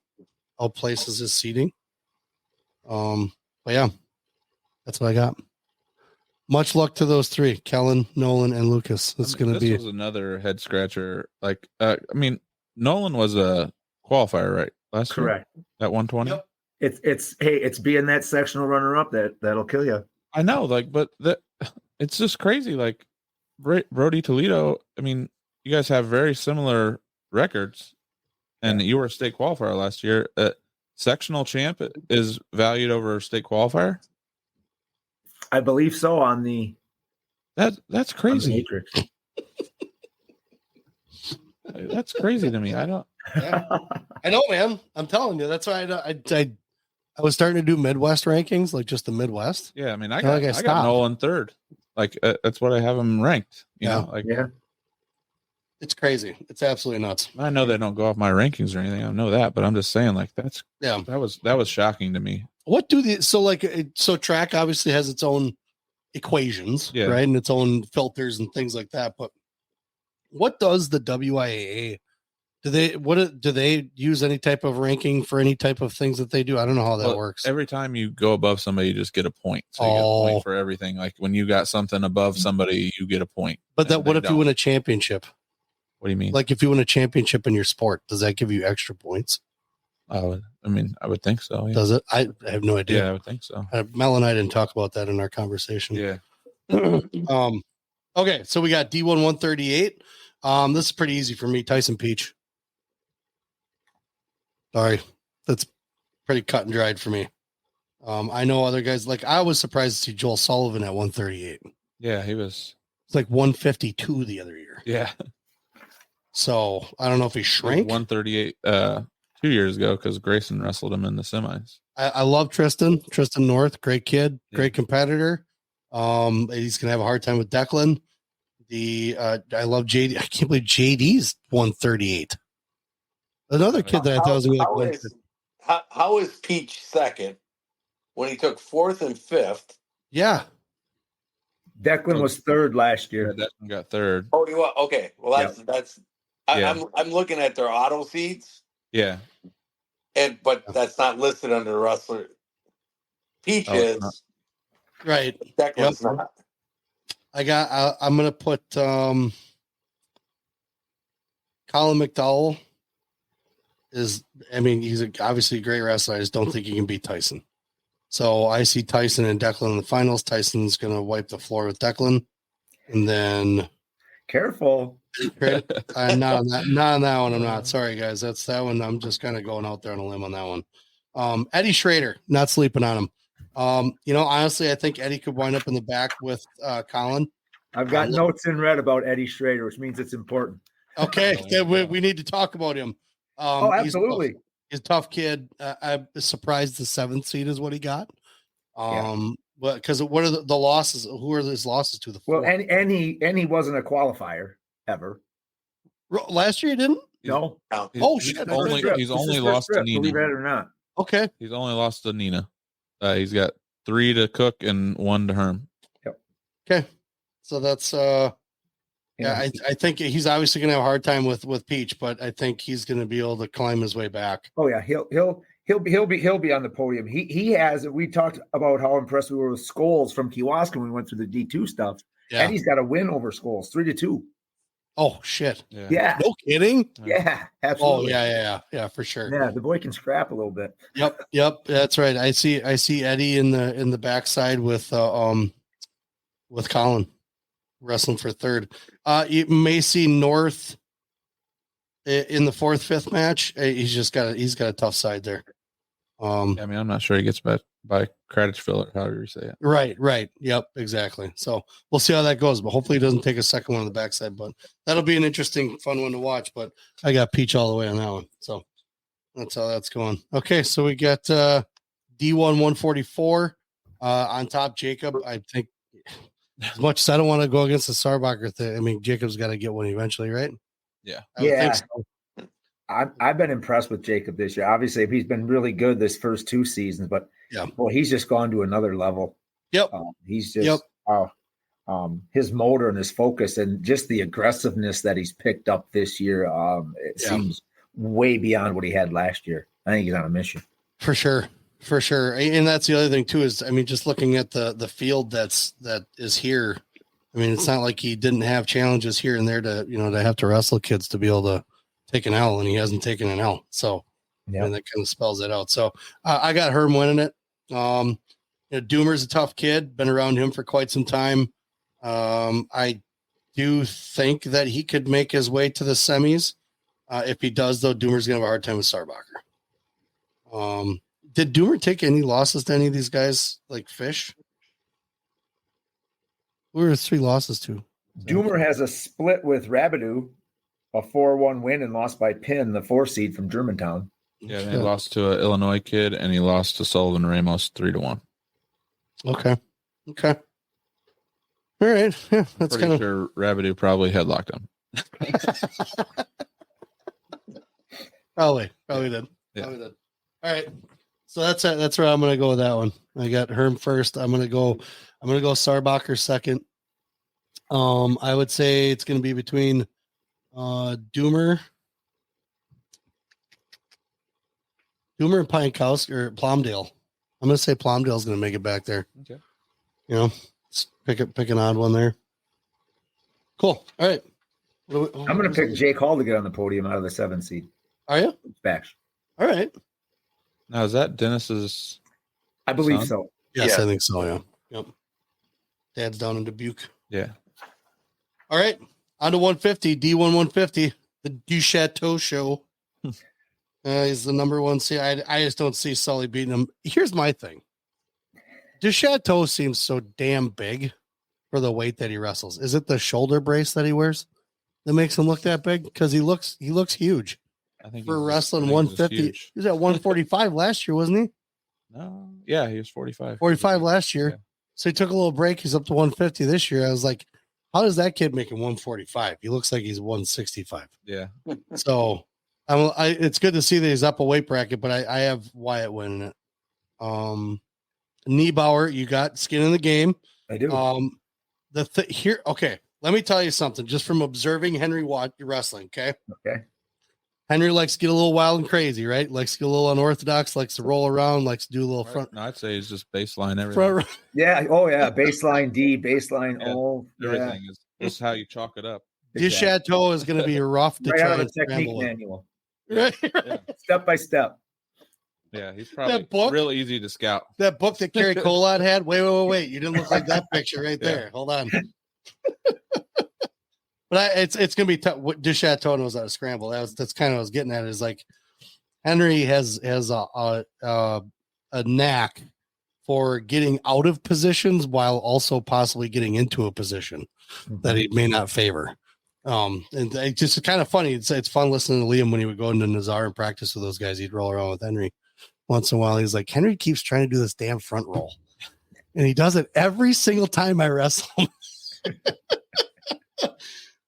outplaces his seating. But yeah, that's what I got. much luck to those three: Kellen, Nolan, and Lucas. It's going to be. This was another head scratcher. Like, I mean, Nolan was a qualifier, right? Last year? Correct. At 120? Yep. It's being that sectional runner-up that'll kill you. I know, like, but it's just crazy. Like, Brody Toledo, I mean, you guys have very similar records, and you were a state qualifier last year. Sectional champ is valued over state qualifier? I believe so on the that's crazy. That's crazy to me. I don't. Yeah. I know, man. I'm telling you. That's why I was starting to do Midwest rankings, like just the Midwest. Yeah, I mean, I got Nolan third. Like that's what I have him ranked. You know, like it's crazy. It's absolutely nuts. I know they don't go off my rankings or anything. I know that, but I'm just saying, like that was shocking to me. What do so track obviously has its own equations, right, and its own filters and things like that. But what does the WIAA? Do they use any type of ranking for any type of things that they do? I don't know how that works. Every time you go above somebody, you just get a point. So you get a point for everything. Like when you got something above somebody, you get a point. But what if you win a championship? What do you mean? Like if you win a championship in your sport, does that give you extra points? I would think so. Yeah. Does it? I have no idea. Yeah, I would think so. Mel and I didn't talk about that in our conversation. Yeah. Okay, so we got D1 138. This is pretty easy for me. Tyson Peach. Sorry, that's pretty cut and dried for me. I know other guys, like I was surprised to see Joel Sullivan at 138. Yeah, he was. It's like 152 the other year. Yeah. So I don't know if he shrank. 138 2 years ago because Grayson wrestled him in the semis. I love Tristan North, great kid, great competitor. He's gonna have a hard time with Declan. I love JD. I can't believe JD's 138. Another kid that I thought was gonna be like how is Peach second when he took fourth and fifth? Yeah. Declan was third last year. Yeah, Declan got third. Oh, you are? Okay. Well, that's. I'm looking at their auto seeds. Yeah. But that's not listed under the wrestler. Peach is right. Declan's not. I'm gonna put Colin McDowell he's obviously a great wrestler. I just don't think he can beat Tyson. So I see Tyson and Declan in the finals. Tyson's gonna wipe the floor with Declan, and then careful. Not on that one. I'm not. Sorry, guys. That's that one. I'm just kind of going out there on a limb on that one. Eddie Schrader, not sleeping on him. Honestly, I think Eddie could wind up in the back with Colin. I've got notes in red about Eddie Schrader, which means it's important. Okay, we need to talk about him. Absolutely. He's a tough kid. I'm surprised the 7th seed is what he got. But because what are the losses? Who are his losses to? The 4? Well, and he wasn't a qualifier ever. Last year he didn't. No. Shit! He's only lost to Nina. Believe it or not. Okay. He's only lost to Nina. He's got 3 to Cook and 1 to Herm. Yep. Okay. So that's I think he's obviously going to have a hard time with Peach, but I think he's going to be able to climb his way back. Oh yeah, he'll be on the podium. He has. We talked about how impressed we were with Scholes from Kewaskum when we went through the D2 stuff, and he's got a win over Scholes 3-2. Oh shit! Yeah. No kidding. Yeah, absolutely. Oh yeah, for sure. Yeah, the boy can scrap a little bit. Yep, that's right. I see Eddie in the backside with Colin wrestling for third. You may see North in the 4th, 5th match. He's got a tough side there. I'm not sure he gets by Craditchville or however you say it. Right. Yep, exactly. So we'll see how that goes, but hopefully he doesn't take a second one on the backside. But that'll be an interesting, fun one to watch. But I got Peach all the way on that one. So that's how that's going. Okay, so we got D1 144 on top. Jacob, I think as much as I don't want to go against the Sarbacher thing, I mean Jacob's got to get one eventually, right? Yeah. I would think so. I've been impressed with Jacob this year. Obviously, he's been really good this first 2 seasons, but he's just gone to another level. Yep. He's just his motor and his focus and just the aggressiveness that he's picked up this year. It seems way beyond what he had last year. I think he's on a mission. For sure. for sure. And that's the other thing too, is, I mean, just looking at the field that is here. I mean, it's not like he didn't have challenges here and there to have to wrestle kids to be able to take an L, and he hasn't taken an L. So, I mean, that kind of spells it out. So I got Herm winning it. Doomer's a tough kid, been around him for quite some time. I do think that he could make his way to the semis. If he does, though, Doomer's going to have a hard time with Sarbacher. Did Doomer take any losses to any of these guys, like Fish? Who were his 3 losses to? Doomer has a split with Rabideau, a 4-1 win, and lost by pin, the 4 seed from Germantown. Yeah, he lost to an Illinois kid, and he lost to Sullivan Ramos 3-1. Okay. All right. Yeah, that's pretty sure Rabideau probably headlocked him. Probably did. Yeah. Probably did. All right. So that's it. That's where I'm gonna go with that one. I got Herm first. I'm gonna go Sarbacher second. I would say it's gonna be between Doomer and Pinekowski or Plumdale. I'm gonna say Plumdale's gonna make it back there. Okay. Pick an odd one there. Cool. All right. I'm gonna pick Jake Hall to get on the podium out of the 7 seed. Are you? Bash. All right. Now, is that Dennis's? I believe son? so. Yes, I think so. Yeah. Yep. Dad's down in Dubuque. Yeah. All right. On to 150, D1 150, the Du Chateau show. He's the number 1 seed. I just don't see Sully beating him. Here's my thing. Du Chateau seems so damn big for the weight that he wrestles. Is it the shoulder brace that he wears that makes him look that big? Because he looks huge. I think for wrestling 150. He was at 145 last year, wasn't he? No. Yeah, he was 45. 45 last year. Yeah. So he took a little break. He's up to 150 this year. I was like, how does that kid make him 145? He looks like he's 165. Yeah. So it's good to see that he's up a weight bracket, but I have Wyatt winning it. Niebauer, you got skin in the game. I do. Here, okay. Let me tell you something just from observing Henry wrestling. Okay. Henry likes to get a little wild and crazy, right? Likes to get a little unorthodox, likes to roll around, likes to do a little front. No, I'd say he's just baseline everything. Yeah. Oh, yeah. Baseline D, baseline O. Everything is just how you chalk it up. Du Chateau is going to be rough to try and technique manual. Right? Step by step. Yeah, he's probably real easy to scout. That book that Kerry Colad had. Wait. You didn't look like that picture right there. Hold on. But it's going to be tough. Du Chateau knows how to scramble. That's kind of what I was getting at. Is like Henry has a knack for getting out of positions while also possibly getting into a position that he may not favor. And it's just kind of funny. It's fun listening to Liam when he would go into Nazar and practice with those guys. He'd roll around with Henry once in a while. He's like, Henry keeps trying to do this damn front roll, and he does it every single time I wrestle him.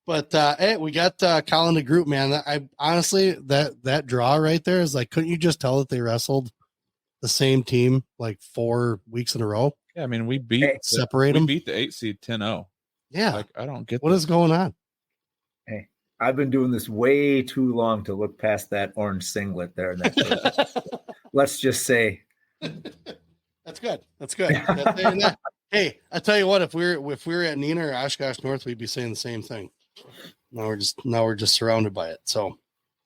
But hey, we got Colin the group, man. I honestly that draw right there is like, couldn't you just tell that they wrestled the same team like 4 weeks in a row? Yeah, I mean, we beat the 8 seed 10-0. Yeah, like I don't get what is going on. Hey, I've been doing this way too long to look past that orange singlet there. Let's just say that's good. That's good. Hey, I tell you what, if we were at Neenah or Oshkosh North, we'd be saying the same thing. Now we're just surrounded by it. So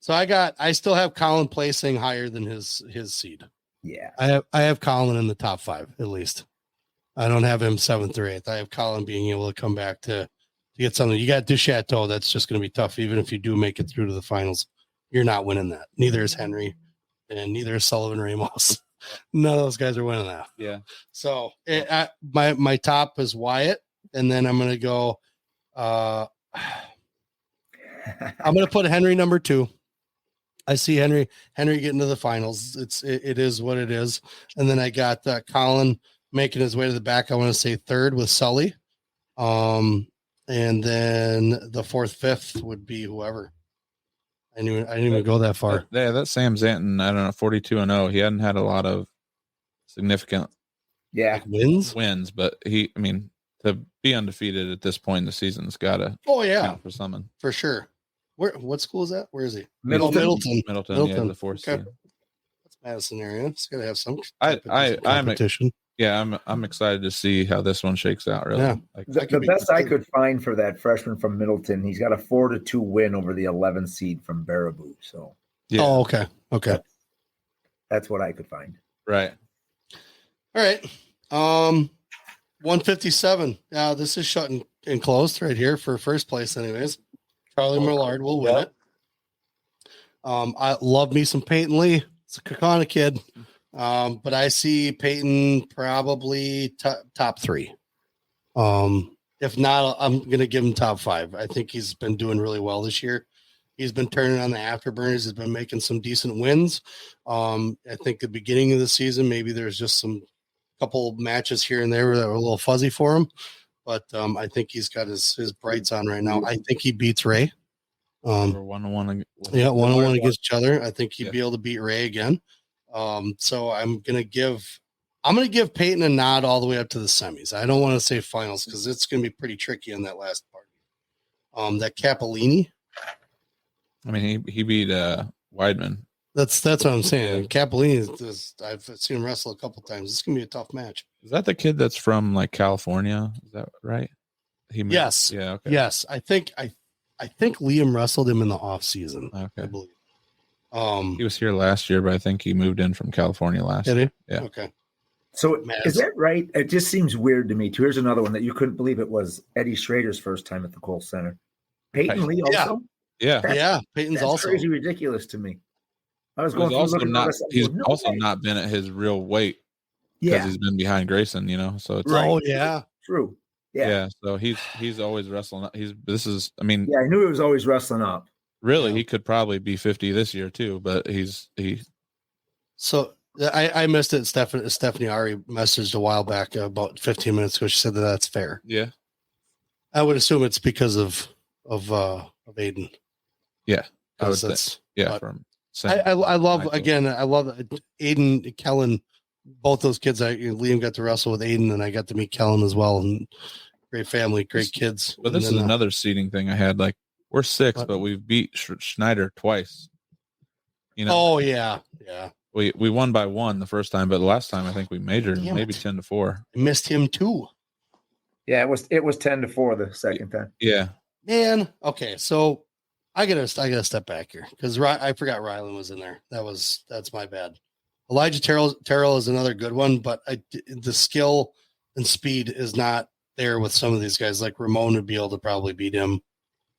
I still have Colin placing higher than his seed. Yeah. I have Colin in the top 5 at least. I don't have him 7th or 8th. I have Colin being able to come back to get something. You got Du Chateau. That's just going to be tough. Even if you do make it through to the finals, you're not winning that. Neither is Henry, and neither is Sullivan Ramos. None of those guys are winning that. Yeah. So my top is Wyatt, and then I'm going to go. I'm going to put Henry number 2. I see Henry getting to the finals. It is what it is. And then I got Colin making his way to the back. I want to say 3rd with Sully. And then the 4th, 5th would be whoever. I didn't even go that far. Yeah, that's Sam Zanton. I don't know, 42-0. He hadn't had a lot of significant wins, but to be undefeated at this point in the season's got to count for something. For sure. What school is that? Where is he? Middleton. Middleton. Yeah, the 4th seed. Madison area. It's got to have some competition. I'm excited to see how this one shakes out. Really, yeah. The best I could find for that freshman from Middleton, he's got a 4-2 win over the 11 seed from Baraboo. So, yeah. Oh, okay. That's what I could find. Right. All right. 157. Yeah, this is shut and closed right here for first place. Anyways, Charlie Millard will win it. I love me some Peyton Lee. It's a Kakana kid. But I see Peyton probably top 3. If not, I'm going to give him top 5. I think he's been doing really well this year. He's been turning on the afterburners. He's been making some decent wins. I think the beginning of the season, maybe there's just some couple matches here and there that were a little fuzzy for him. But I think he's got his brights on right now. I think he beats Ray. 1-1. Yeah, 1-1 against each other. I think he'd be able to beat Ray again. So I'm gonna give Peyton a nod all the way up to the semis. I don't want to say finals because it's gonna be pretty tricky in that last part. That Capellini. I mean, he beat Weidman. That's what I'm saying. Capellini I've seen him wrestle a couple times. It's gonna be a tough match. Is that the kid that's from like California? Is that right? Yes. Yeah. Okay. Yes. I think Liam wrestled him in the off season. Okay. I believe. He was here last year, but I think he moved in from California last year. Yeah. Okay. So is that right? It just seems weird to me too. Here's another one that you couldn't believe it was Eddie Schrader's first time at the Kohl Center. Peyton Lee also? Yeah. Peyton's also crazy ridiculous to me. I was going he's also not been at his real weight because he's been behind Grayson, So it's true. Yeah. So he's always wrestling up. I knew he was always wrestling up. Really, he could probably be 50 this year too, but So I missed it. Stephanie Ari messaged a while back about 15 minutes ago. She said that's fair. Yeah. I would assume it's because of Aiden. Yeah. I would say. Yeah. I love Aiden, Kellen, both those kids. Liam got to wrestle with Aiden, and I got to meet Kellen as well. And great family, great kids. But this is another seating thing I had. Like we're 6, but we've beat Schneider twice. Oh yeah. We won by 1 the first time, but the last time I think we majored maybe 10-4. I missed him too. Yeah, it was 10-4 the second time. Yeah, man. Okay, so I gotta step back here because I forgot Ryland was in there. That's my bad. Elijah Terrell is another good one, but the skill and speed is not there with some of these guys. Like Ramon would be able to probably beat him,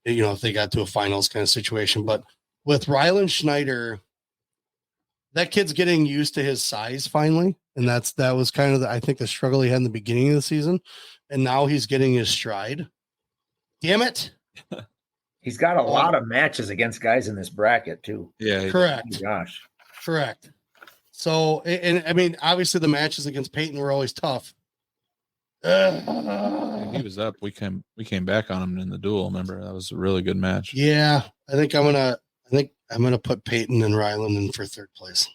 if they got to a finals kind of situation. But with Ryland Schneider, that kid's getting used to his size finally, and that was kind of I think the struggle he had in the beginning of the season, and now he's getting his stride. Damn it. He's got a lot of matches against guys in this bracket too. Yeah. Correct. Oh, gosh. Correct. So, and I mean, obviously the matches against Peyton were always tough. He was up. We came back on him in the duel. Remember, that was a really good match. Yeah. I think I'm gonna put Peyton and Ryland in for third place.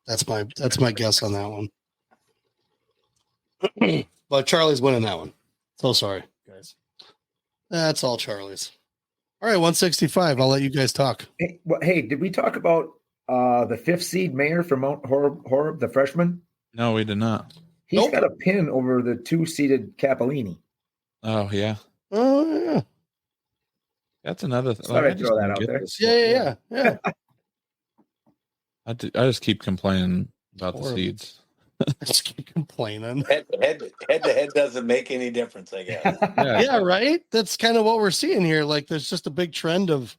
That's my guess on that one. But Charlie's winning that one. So sorry, guys. That's all Charlie's. All right, 165. I'll let you guys talk. Hey, did we talk about the 5th seed Mayer from Mount Horeb, the freshman? No, we did not. He's got a pin over the 2-seeded Capellini. Oh yeah. Oh yeah. That's another thing. Sorry to throw that out there. Yeah. I just keep complaining about the seeds. I just keep complaining. Head to head doesn't make any difference, I guess. Yeah, right. That's kind of what we're seeing here. Like, there's just a big trend of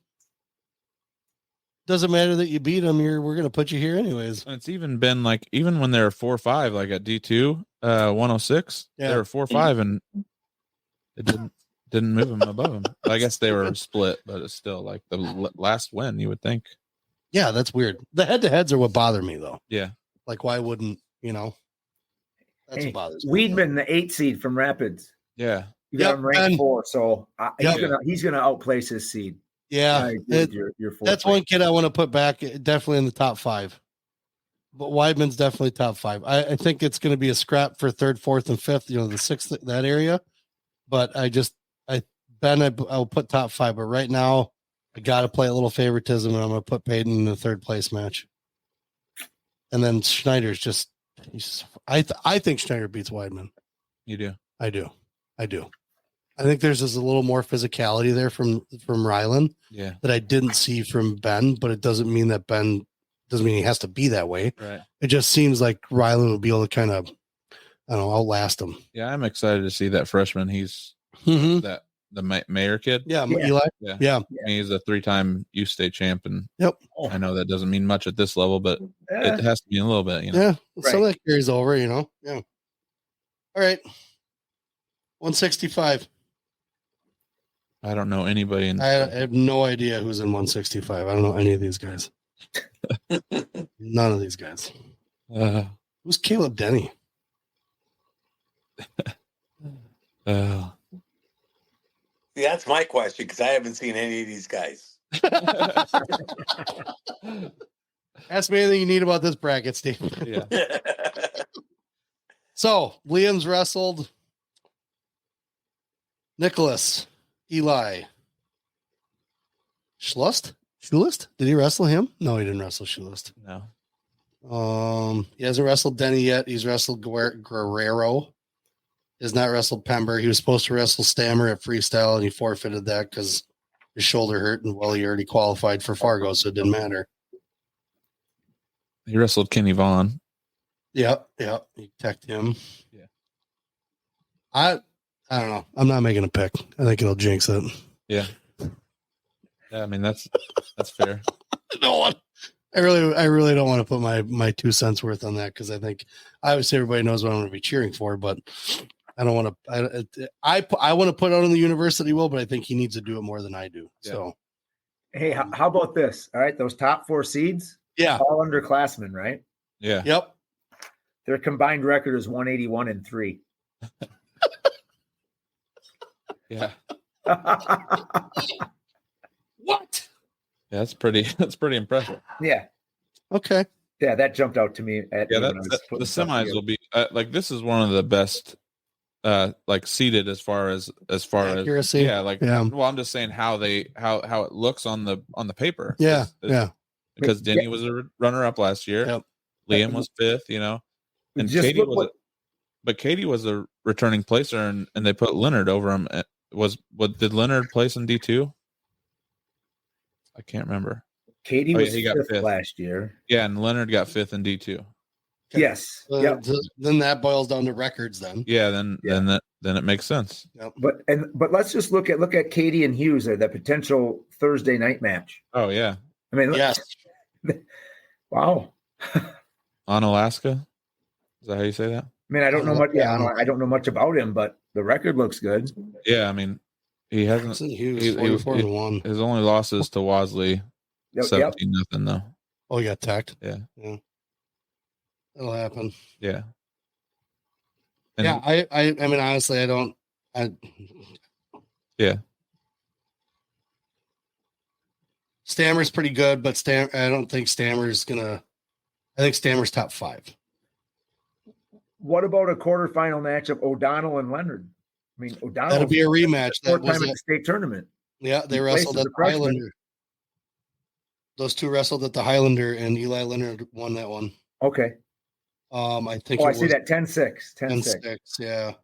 doesn't matter that you beat them. We're gonna put you here anyways. And it's even been like even when they were 4-5, like at D2, 106, they were 4-5, and it didn't move them above them. I guess they were split, but it's still like the last win. You would think. Yeah, that's weird. The head-to-heads are what bother me, though. Yeah, like why wouldn't That's what bothers me. Weedman, the 8 seed from Rapids. Yeah, you got him ranked 4, so he's gonna outplace his seed. Yeah, that's one kid I want to put back definitely in the top 5. But Weidman's definitely top 5. I think it's going to be a scrap for 3rd, 4th, and 5th. The 6th that area. But I'll put top 5. But right now, I got to play a little favoritism, and I'm going to put Peyton in the 3rd place match. And then Schneider's just I think Schneider beats Weidman. You do? I do. I think there's just a little more physicality there from Ryland that I didn't see from Ben, but it doesn't mean that Ben doesn't mean he has to be that way. Right. It just seems like Ryland will be able to kind of, I don't know, outlast him. Yeah, I'm excited to see that freshman. He's the Mayer kid. Yeah, Eli. Yeah. He's a 3-time U State champ, and I know that doesn't mean much at this level, but it has to be a little bit, you know. Yeah, some of that carries over, you know. Yeah. All right. 165. I don't know anybody in. I have no idea who's in 165. I don't know any of these guys. None of these guys. Who's Caleb Denny? See, that's my question because I haven't seen any of these guys. Ask me anything you need about this bracket, Steve. Yeah. So Liam's wrestled Nicholas, Eli, Schulist? Did he wrestle him? No, he didn't wrestle Schulist. No. He hasn't wrestled Denny yet. He's wrestled Guerrero. He has not wrestled Pember. He was supposed to wrestle Stammer at freestyle, and he forfeited that because his shoulder hurt, and he already qualified for Fargo, so it didn't matter. He wrestled Kenny Vaughn. Yep. He teched him. Yeah. I don't know. I'm not making a pick. I think it'll jinx it. Yeah. Yeah, I mean that's fair. I really don't want to put my 2 cents worth on that because I think obviously everybody knows what I'm going to be cheering for, but I don't want to. I want to put out on the university will, but I think he needs to do it more than I do. Yeah. So, hey, how about this? All right, those top 4 seeds, all underclassmen, right? Yeah. Yep. Their combined record is 181-3. Yeah. What? Yeah, that's pretty impressive. Yeah. Okay. Yeah, that jumped out to me. The semis will be like this is one of the best like seated as far as accuracy. Well, I'm just saying how it looks on the paper. Because Denny was a runner up last year. Yep. Liam was 5th, you know. And Katie was a returning placer, and they put Leonard over him. Did Leonard place in D2? I can't remember. Katie was he got 5th last year. Yeah, and Leonard got 5th in D2. Okay. Yes. Then that boils down to records. Then. Yeah. Then it makes sense. Yep. But let's just look at Katie and Hughes there, that potential Thursday night match. Oh yeah. I mean, yes. Wow. On Alaska. Is that how you say that? I mean, I don't know much. Yeah, I don't know much about him, but the record looks good. Yeah, I mean, he hasn't. He 44-1. His only losses to Wasley, 17-0 though. Oh, he got tacked. Yeah. That'll happen. Yeah. And I mean, honestly, yeah. Stammer's pretty good, but I don't think Stammer's gonna. I think Stammer's top 5. What about a quarterfinal match of O'Donnell and Leonard? I mean, O'Donnell. That'll be a rematch. That was time at the state tournament. Yeah, they wrestled at the Highlander. Those two wrestled at the Highlander, and Eli Leonard won that one. Okay. I think. I see that 10-6. 10-6. Yeah.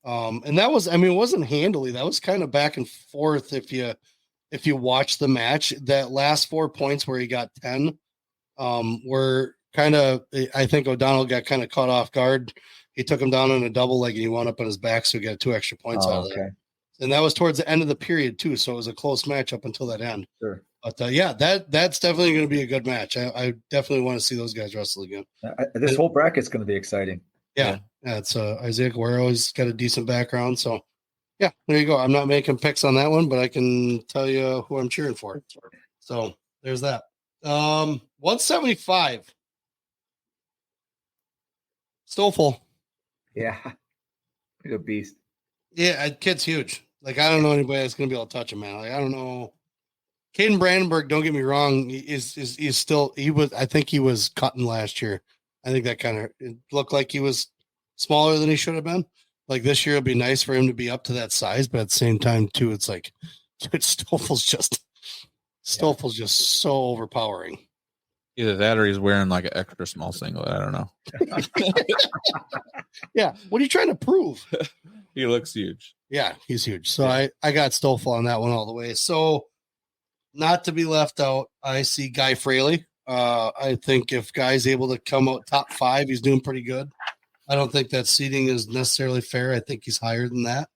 And that was. I mean, it wasn't handily. That was kind of back and forth. If you watch the match, that last 4 points where he got 10, were kind of. I think O'Donnell got kind of caught off guard. He took him down in a double leg, and he wound up on his back, so he got 2 extra points out of that. And that was towards the end of the period too, so it was a close match up until that end. Sure. But that's definitely going to be a good match. I definitely want to see those guys wrestle again. This whole bracket's going to be exciting. Yeah. It's Isaiah Guerrero. He's got a decent background, so yeah, there you go. I'm not making picks on that one, but I can tell you who I'm cheering for. So there's that. 175. Stoffel. Yeah. He's a beast. Yeah, kid's huge. Like, I don't know anybody that's going to be able to touch him, man. Like, I don't know. Caden Brandenburg, don't get me wrong, is still, I think he was cutting last year. I think that kind of looked like he was smaller than he should have been. Like, this year it'll be nice for him to be up to that size, but at the same time, too, it's like, dude, Stoffel's just so overpowering. Either that or he's wearing like an extra small singlet. I don't know. Yeah. What are you trying to prove? He looks huge. Yeah, he's huge. So I got Stoffel on that one all the way. So not to be left out, I see Guy Fraley. I think if Guy's able to come out top 5, he's doing pretty good. I don't think that seating is necessarily fair. I think he's higher than that.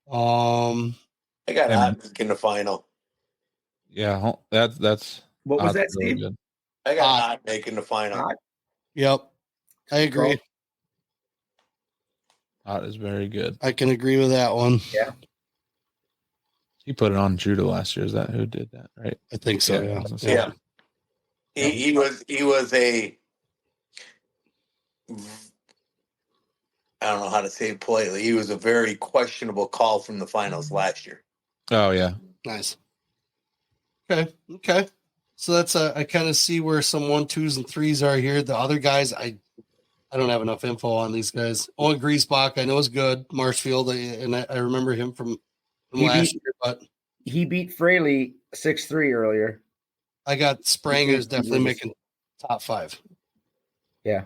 I got Ott in the final. Yeah, that's what was that, Steve? Good. I got Ott making the final. Yep, I agree. Ott is very good. I can agree with that one. Yeah, he put it on Judah last year. Is that who did that? Right? I think so. Yeah. He was a. I don't know how to say it politely. He was a very questionable call from the finals last year. Oh yeah, nice. Okay. So that's I kind of see where some 1, 2s, and 3s are here. The other guys, I don't have enough info on these guys. Owen Griesbach, I know is good. Marshfield, and I remember him from last year, but he beat Fraley 6-3 earlier. I got Spranger's definitely making top 5. Yeah.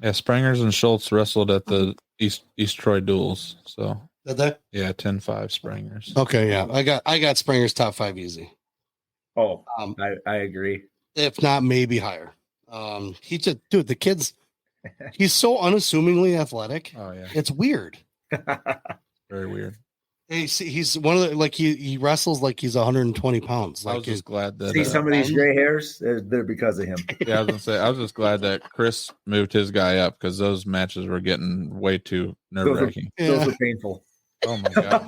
Sprangers and Schultz wrestled at the East Troy duels. So did they? Yeah, 10-5 Sprangers. Okay, yeah, I got Spranger's top 5 easy. Oh, I agree. If not, maybe higher. He just, dude, the kid's he's so unassumingly athletic. Oh yeah, it's weird. Very weird. He's one of the he wrestles like he's 120 pounds. Like I was just glad that see some of these gray hairs. They're because of him. Yeah, I was gonna say I was just glad that Chris moved his guy up because those matches were getting way too nerve-wracking. Those were painful. Oh my god.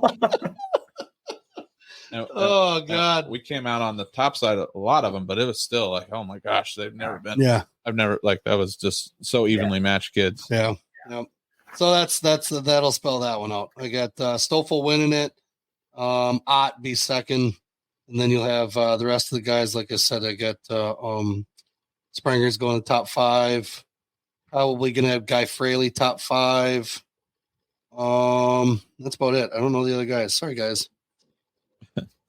God. We came out on the top side of a lot of them, but it was still like, oh my gosh, they've never been. Yeah, I've never that was just so evenly matched kids. Yeah. So that'll spell that one out. I got Stoffel winning it. Ott be second, and then you'll have the rest of the guys. Like I said, I got Spranger's going to top 5. Probably gonna have Guy Fraley top 5. That's about it. I don't know the other guys. Sorry, guys.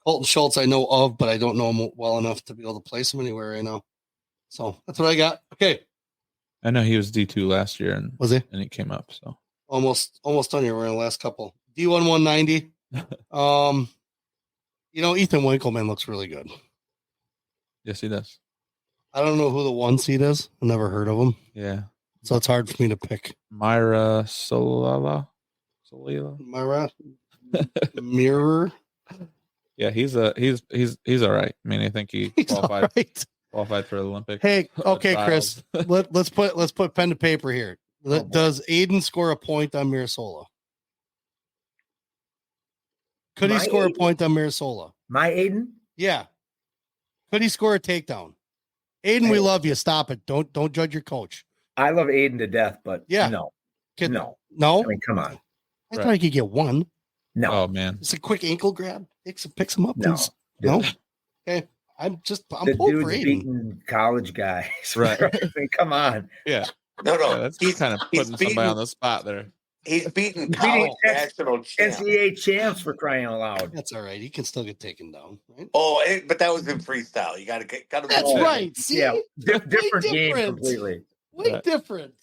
Colton Schultz I know of, but I don't know him well enough to be able to place him anywhere right now. So that's what I got. Okay. I know he was D2 last year, and was he? And he came up. So almost done here. We're in the last couple. D1 190. Ethan Winkleman looks really good. Yes, he does. I don't know who the 1 seed is. I've never heard of him. Yeah. So it's hard for me to pick. Myra Solila. Myra Mirror. Yeah, he's all right. I mean, I think he qualified for the Olympics. Hey, okay, Chris. let's put pen to paper here. Does Aiden score a point on Mirasola? Could he score a point on Mirasola? My Aiden? Yeah. Could he score a takedown? Aiden, we love you. Stop it. Don't judge your coach. I love Aiden to death, but no. No. I mean, come on. I thought he could get 1. No. Oh man. It's a quick ankle grab. Picks him up. No. Okay. I'm the pulling dude's for Aiden. Beating college guys. Right. I mean, come on. Yeah. No. That's kind of putting somebody on the spot there. He's beating national champs. NCAA champs for crying out loud. That's all right. He can still get taken down, right? Oh, but that was in freestyle. You got to. That's right. See? Yeah, different game completely. Way different.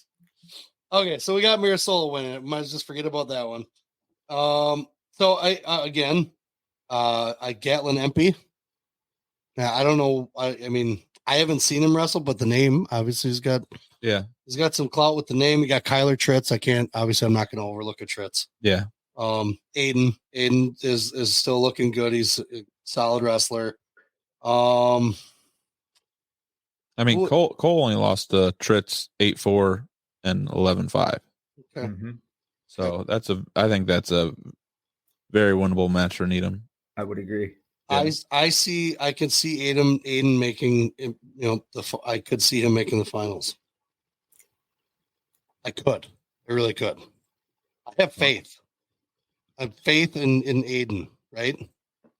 Okay, so we got Mirasola winning. Might just forget about that one. So I Gatlin Empey. Now I don't know. I mean, I haven't seen him wrestle, but the name obviously he's got some clout with the name. You got Kyler Tritz. I'm not going to overlook a Tritz. Yeah. Aiden is still looking good. He's a solid wrestler. I mean, Cole only lost to Tritz 8-4 and 11-5. Okay. Mm-hmm. So I think that's a very winnable match for Needham. I would agree. Yeah. I can see Aiden making, I could see him making the finals. I really could. I have faith. I have faith in Aiden, right?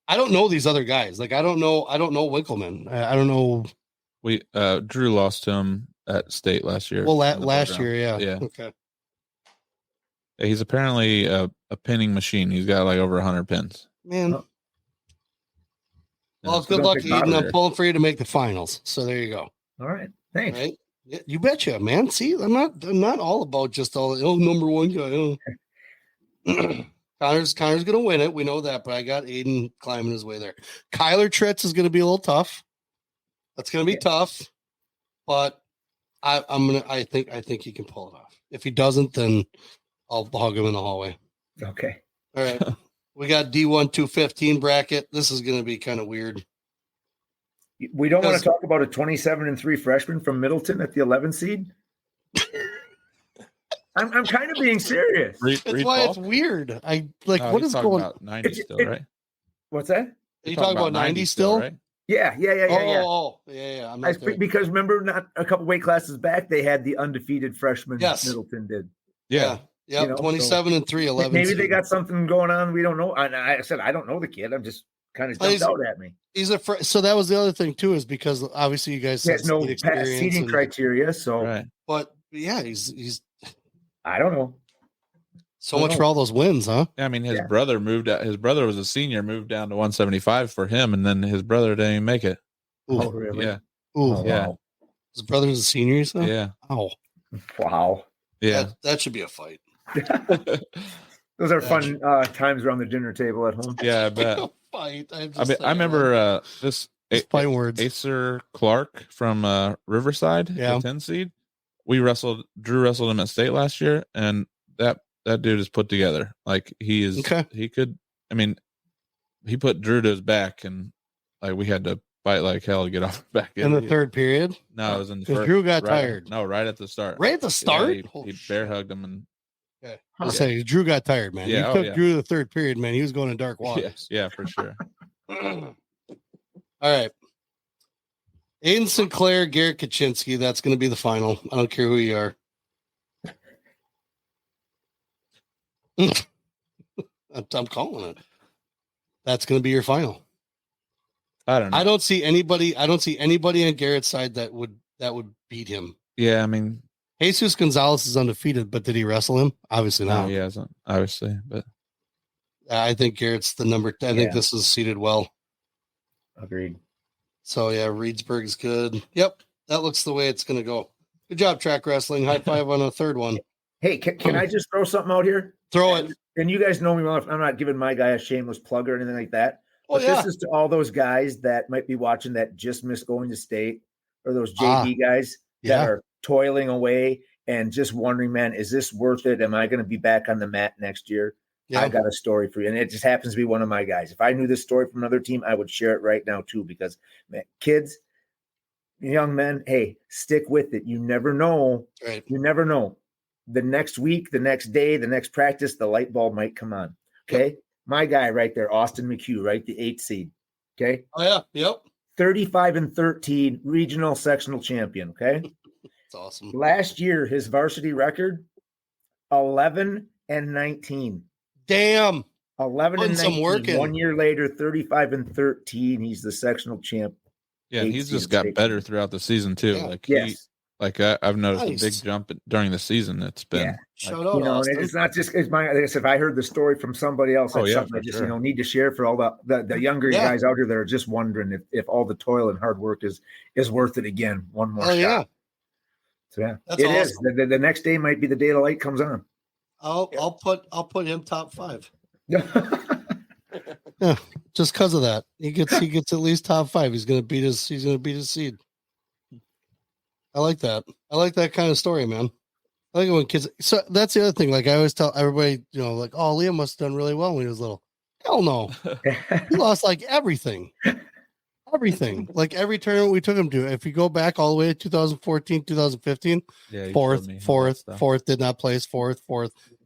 I don't know these other guys. Like I don't know Winkleman. I don't know. We Drew lost to him at state last year. Well, last year, yeah. Yeah. Okay. He's apparently a pinning machine. He's got like over 100 pins. Man. Well, good luck, Eden. I'm pulling for you to make the finals. So there you go. All right. Thanks. Right? You betcha, man. See, I'm not all about just all number one guy. Connor's gonna win it. We know that, but I got Aiden climbing his way there. Kyler Tritz is gonna be a little tough. That's gonna be tough, but I think he can pull it off. If he doesn't, then I'll hug him in the hallway. Okay. All right. We got D1 215 bracket. This is gonna be kind of weird. We don't want to talk about a 27-3 freshman from Middleton at the 11th seed. I'm kind of being serious. That's why it's weird. What is going on? 90 still, right? What's that? Are you talking about 90 still? Right? Yeah. Yeah. Because remember, not a couple weight classes back, they had the undefeated freshman. Yes. Middleton did. Yeah. 27-3, 11. Maybe they got something going on. We don't know. And I said, I don't know the kid. I'm just kind of jumped out at me. So that was the other thing too, is because obviously you guys have no seeding criteria. So, right. But yeah, he's. I don't know. So much for all those wins, huh? Yeah, I mean, his brother moved out. His brother was a senior, moved down to 175 for him, and then his brother didn't even make it. Ooh. Oh, really? Yeah. Ooh, yeah. Wow. His brother's a senior, so? Yeah. Oh. Wow. Yeah. That should be a fight. Those are fun times around the dinner table at home. Yeah, I bet. Fight. I remember this fighting words. Acer Clark from Riverside, the 10 seed. Drew wrestled him at state last year, and that dude is put together. Like he is, he could, I mean, he put Drew to his back, and like we had to fight like hell to get off back in the third period. No, it was in the first. Drew got tired. No, right at the start. Right at the start, he bear hugged him, and I'll say Drew got tired, man. Yeah, he took Drew to the third period, man. He was going in dark waters. Yeah, for sure. All right. Aiden Sinclair, Garrett Kaczynski. That's going to be the final. I don't care who you are. I'm calling it. That's going to be your final. I don't know. I don't see anybody on Garrett's side that would beat him. Yeah, I mean, Jesus Gonzalez is undefeated, but did he wrestle him? Obviously not. No, he hasn't. Obviously, but I think Garrett's the number. I think this is seated well. Agreed. So yeah, Reedsburg's good. Yep, that looks the way it's going to go. Good job, track wrestling. High five on the third one. Hey, can I just throw something out here? Throw it. And you guys know me well. I'm not giving my guy a shameless plug or anything like that. But this is to all those guys that might be watching that just missed going to state, or those JV guys that are toiling away and just wondering, man, is this worth it? Am I going to be back on the mat next year? Yeah. I got a story for you. And it just happens to be one of my guys. If I knew this story from another team, I would share it right now too, because man, kids, young men, hey, stick with it. You never know. Right. You never know. The next week, the next day, the next practice, the light bulb might come on. Okay. Yep. My guy right there, Austin McHugh, right? The 8th seed. Okay. Oh yeah. Yep. 35-13 regional sectional champion. Okay. That's awesome. Last year, his varsity record, 11-19. Damn. 11-19. 1 year later, 35-13. He's the sectional champ. Yeah, he's just got better throughout the season too. Yeah. I've noticed a big jump during the season. It's been shout out, Austin. It's not just like I said, if I heard the story from somebody else, that's something I just need to share for all the younger guys out here that are just wondering if all the toil and hard work is worth it again. One more shot. Yeah. So that's awesome. Is. The next day might be the day the light comes on. I'll put him top 5. Yeah, just because of that, he gets at least top 5. He's gonna beat his seed. I like that. I like that kind of story, man. I like it when kids. So that's the other thing. Like I always tell everybody, like, oh, Liam must have done really well when he was little. Hell no, he lost like everything. Like every tournament we took him to. If you go back all the way to 2014, 2015, fourth did not place. Fourth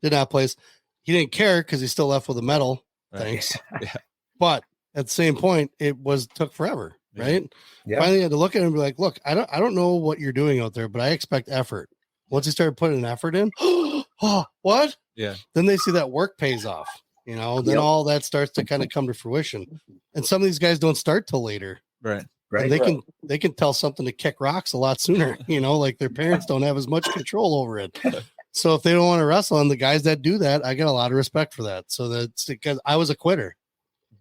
did not place. He didn't care because he still left with a medal. Right. Thanks. Yeah. But at the same point, it took forever. Right. Yeah. Finally, I had to look at him and be like, look, I don't know what you're doing out there, but I expect effort. Once he started putting an effort in, what? Yeah. Then they see that work pays off, then all that starts to kind of come to fruition. And some of these guys don't start till later. Right. And they can tell something to kick rocks a lot sooner, like their parents don't have as much control over it. So if they don't want to wrestle, and the guys that do that, I get a lot of respect for that. So that's because I was a quitter.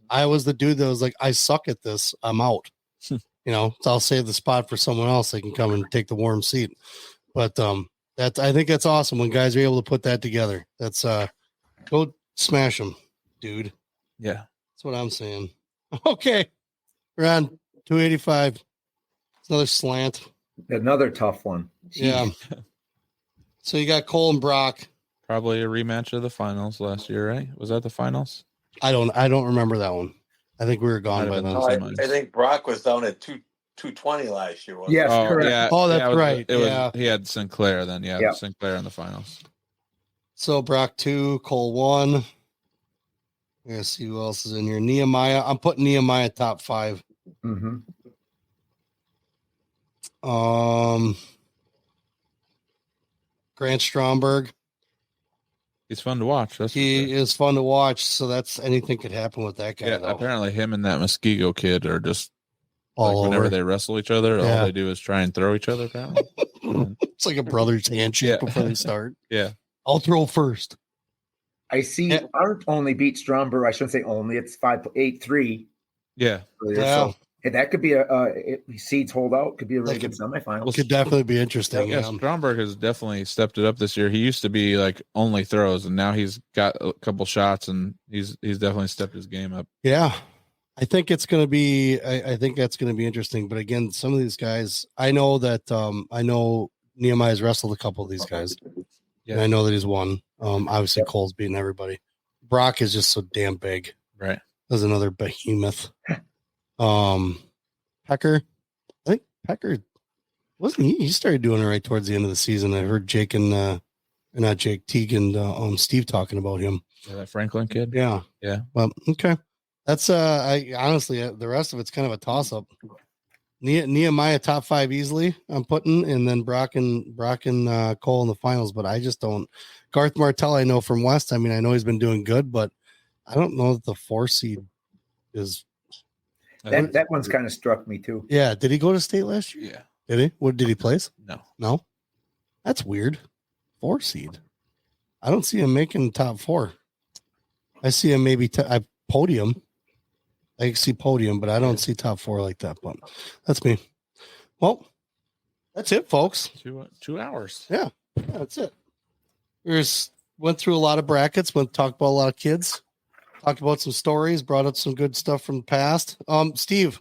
I was the dude that was like, I suck at this. I'm out. So I'll save the spot for someone else. They can come and take the warm seat. But I think that's awesome when guys are able to put that together. That's go smash them, dude. Yeah, that's what I'm saying. Okay, we're on 285. It's another slant. Another tough one. Jeez. Yeah. So you got Cole and Brock. Probably a rematch of the finals last year, right? Was that the finals? I don't remember that one. I think we were gone by then. I think Brock was down at 220 last year. Yes, correct. Yeah. Oh, that's right. It was he had Sinclair then. Yeah, Sinclair in the finals. So Brock 2, Cole 1. We're gonna see who else is in here. Nehemiah. I'm putting Nehemiah top 5. Mm-hmm. Grant Stromberg. He's fun to watch. He is fun to watch. So that's anything could happen with that guy. Yeah, though. Apparently him and that Muskego kid are just all whenever over. they wrestle each other, all they do is try and throw each other. Apparently, it's like a brother's handshake before they start. Yeah, I'll throw first. I see. Art only beat Stromberg. I shouldn't say only. It's 5-8-3. Yeah. So that could be if seeds hold out. Could be a really good semifinal. Could definitely be interesting. Yeah, Stromberg has definitely stepped it up this year. He used to be like only throws, and now he's got a couple shots, and he's definitely stepped his game up. Yeah, I think it's going to be. I think that's going to be interesting. But again, some of these guys, I know that I know Nehemiah's wrestled a couple of these guys. Yeah, and I know that he's won. Obviously, Cole's beating everybody. Brock is just so damn big. Right. There's another behemoth. Pecker. I think Pecker wasn't he started doing it right towards the end of the season. I heard Jake and not Jake, Teague and Steve talking about him. Yeah, that Franklin kid. Yeah. Well, okay. That's I honestly the rest of it's kind of a toss up. Nehemiah top 5 easily. I'm putting, and then Brock and Cole in the finals. But I just don't. Garth Martell, I know from West. I mean, I know he's been doing good, but I don't know that the 4 seed is. That one's kind of struck me too. Yeah. Did he go to state last year? Yeah. Did he? What did he place? No. That's weird. 4 seed. I don't see him making top 4. I see him maybe podium. I see podium, but I don't see top 4 like that. But that's me. Well, that's it, folks. 2 hours. Yeah, that's it. Went through a lot of brackets. Talked about a lot of kids. Talked about some stories. Brought up some good stuff from the past. Steve.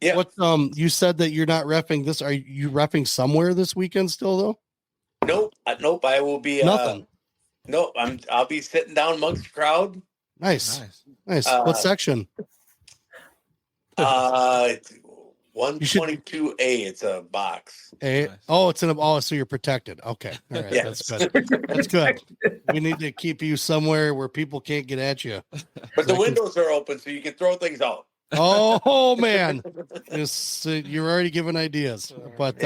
Yeah. What you said that you're not reffing this. Are you reffing somewhere this weekend still though? Nope. I will be nothing. Nope. I'll be sitting down amongst the crowd. Nice. What section? 122A. It's a box. A. Oh, it's in a. Oh, so you're protected. Okay. All right. Yes. That's good. That's good. We need to keep you somewhere where people can't get at you. But the windows are open, so you can throw things out. Oh man, you're already giving ideas. But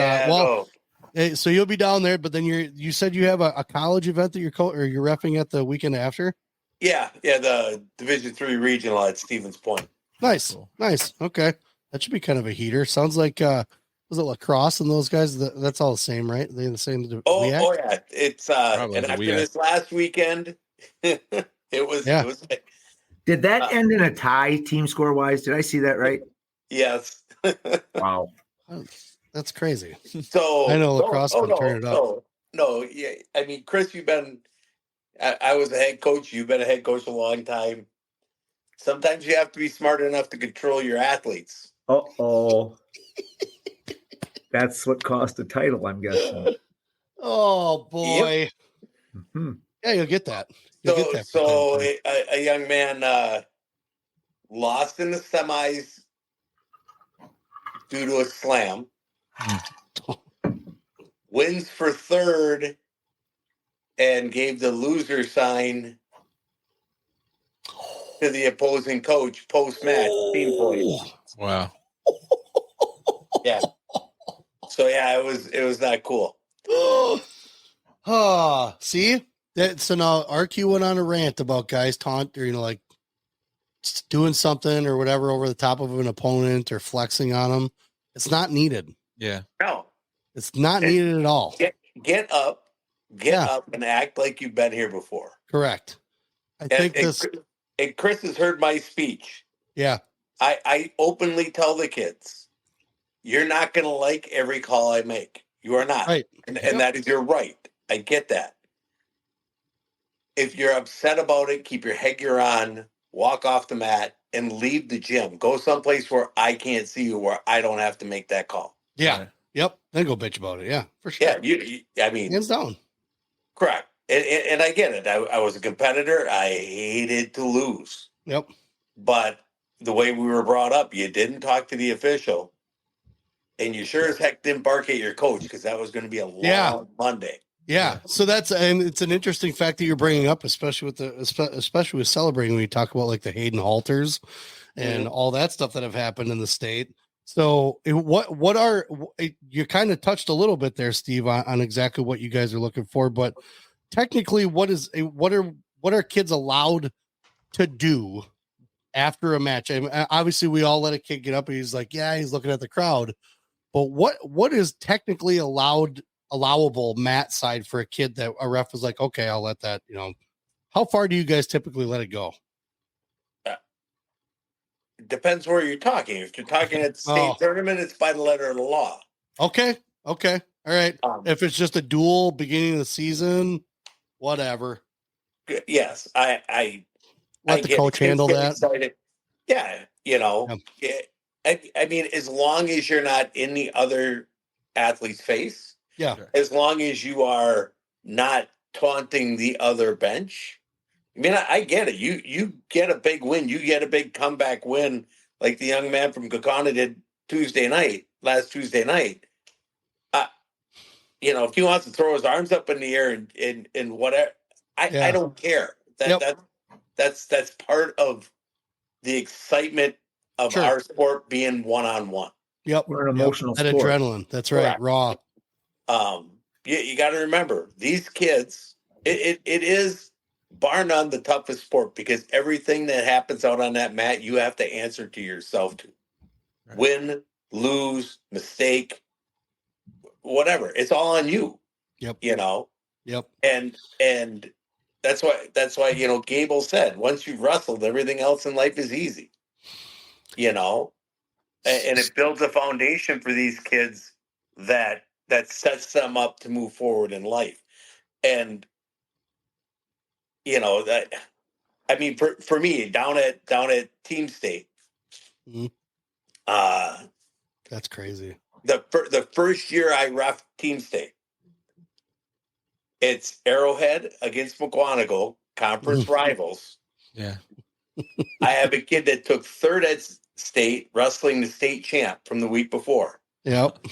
so you'll be down there. But then you said you have a college event that you're reffing at the weekend after. Yeah, the Division III regional at Stevens Point. Nice. Okay, that should be kind of a heater. Sounds like was it lacrosse and those guys? That's all the same, right? They're the same. Oh yeah, it's and after this last weekend, it was. Yeah. It was. Did that end in a tie, team score wise? Did I see that right? Yes. Wow, that's crazy. So I know lacrosse can turn it up. No, yeah. I mean, Chris, you've been. I was a head coach. You've been a head coach a long time. Sometimes you have to be smart enough to control your athletes. Uh-oh. That's what cost the title, I'm guessing. Oh, boy. Yep. Mm-hmm. Yeah, you'll get that. So a young man lost in the semis due to a slam. Wins for third and gave the loser sign to the opposing coach post-match. Team point. Wow. Yeah. So yeah, it was not cool. See that? So now RQ went on a rant about guys taunt or like doing something or whatever over the top of an opponent or flexing on them. It's not needed. Yeah. No, it's not needed at all. Get up and act like you've been here before. Correct. I think and Chris has heard my speech. Yeah. I openly tell the kids, you're not going to like every call I make. You are not. Right. And that is your right. I get that. If you're upset about it, keep your head gear on, walk off the mat, and leave the gym. Go someplace where I can't see you, where I don't have to make that call. Yeah. Right. Yep. Then go bitch about it. Yeah, for sure. Yeah. I mean, hands down. Correct. And I get it. I was a competitor. I hated to lose. Yep. But the way we were brought up, you didn't talk to the official, and you sure as heck didn't bark at your coach, because that was going to be a long Monday. Yeah. So and it's an interesting fact that you're bringing up, especially with celebrating when you talk about like the Hayden halters and all that stuff that have happened in the state. So you kind of touched a little bit there, Steve, on exactly what you guys are looking for, but technically what are kids allowed to do after a match? I mean, obviously we all let a kid get up and he's like, yeah, he's looking at the crowd, but what is technically allowable mat side for a kid that a ref was like, okay, I'll let that, how far do you guys typically let it go? Depends where you're talking. If you're talking at the state tournament, it's by the letter of the law. Okay. All right. If it's just a duel beginning of the season, whatever. Yes. I let the coach handle that. Excited. Yeah. I mean, as long as you're not in the other athlete's face. Yeah. As long as you are not taunting the other bench. I mean, I get it. You get a big win. You get a big comeback win, like the young man from Kaukauna did last Tuesday night. If he wants to throw his arms up in the air and whatever, I don't care. That's part of the excitement of our sport being one-on-one. Yep, we're an emotional sport. That adrenaline. That's right. Correct. Raw. You got to remember, these kids. It is, bar none, the toughest sport, because everything that happens out on that mat, you have to answer to yourself to. Right. Win, lose, mistake, whatever. It's all on you. Yep. Yep. And that's why Gable said, once you've wrestled, everything else in life is easy. And it builds a foundation for these kids that sets them up to move forward in life. And that, I mean, for me, down at Team State, that's crazy. The first year I ref Team State, it's Arrowhead against McGuanago, conference rivals. Yeah. I have a kid that took third at state, wrestling the state champ from the week before. Yep.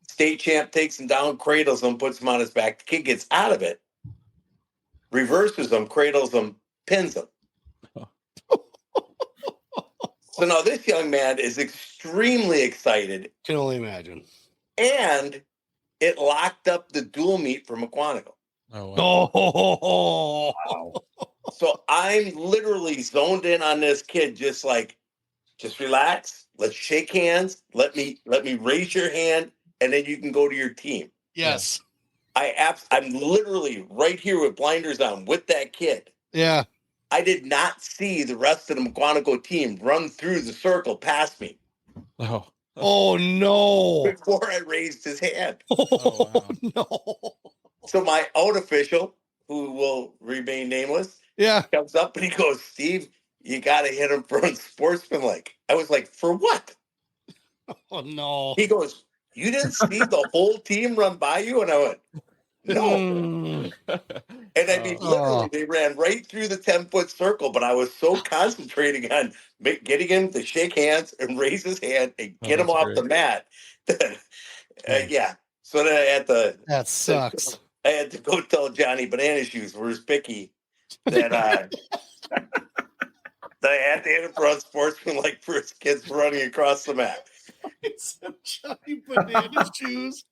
State champ takes him down, cradles him, puts him on his back. The kid gets out of it, reverses him, cradles him, pins him. So now this young man is extremely excited. Can only imagine. And it locked up the dual meet for McGuanago. Oh, wow. So I'm literally zoned in on this kid, just relax. Let's shake hands. Let me raise your hand, and then you can go to your team. Yes. I'm literally right here with blinders on with that kid. Yeah. I did not see the rest of the McGuanago team run through the circle past me. Oh no. Before I raised his hand. Oh, wow. No. So my out official, who will remain nameless, comes up and he goes, Steve, you got to hit him for unsportsmanlike. I was like, for what? Oh, no. He goes, you didn't see the whole team run by you? And I went, no. And I mean, literally, they ran right through the 10-foot circle, but I was so concentrating on getting him to shake hands and raise his hand and get him off the mat. Yeah. So then I had to. That sucks. I had to go tell Johnny Banana Shoes, where's Picky, that I had to hit him for unsportsmanlike for his kids running across the mat. Johnny Banana Shoes.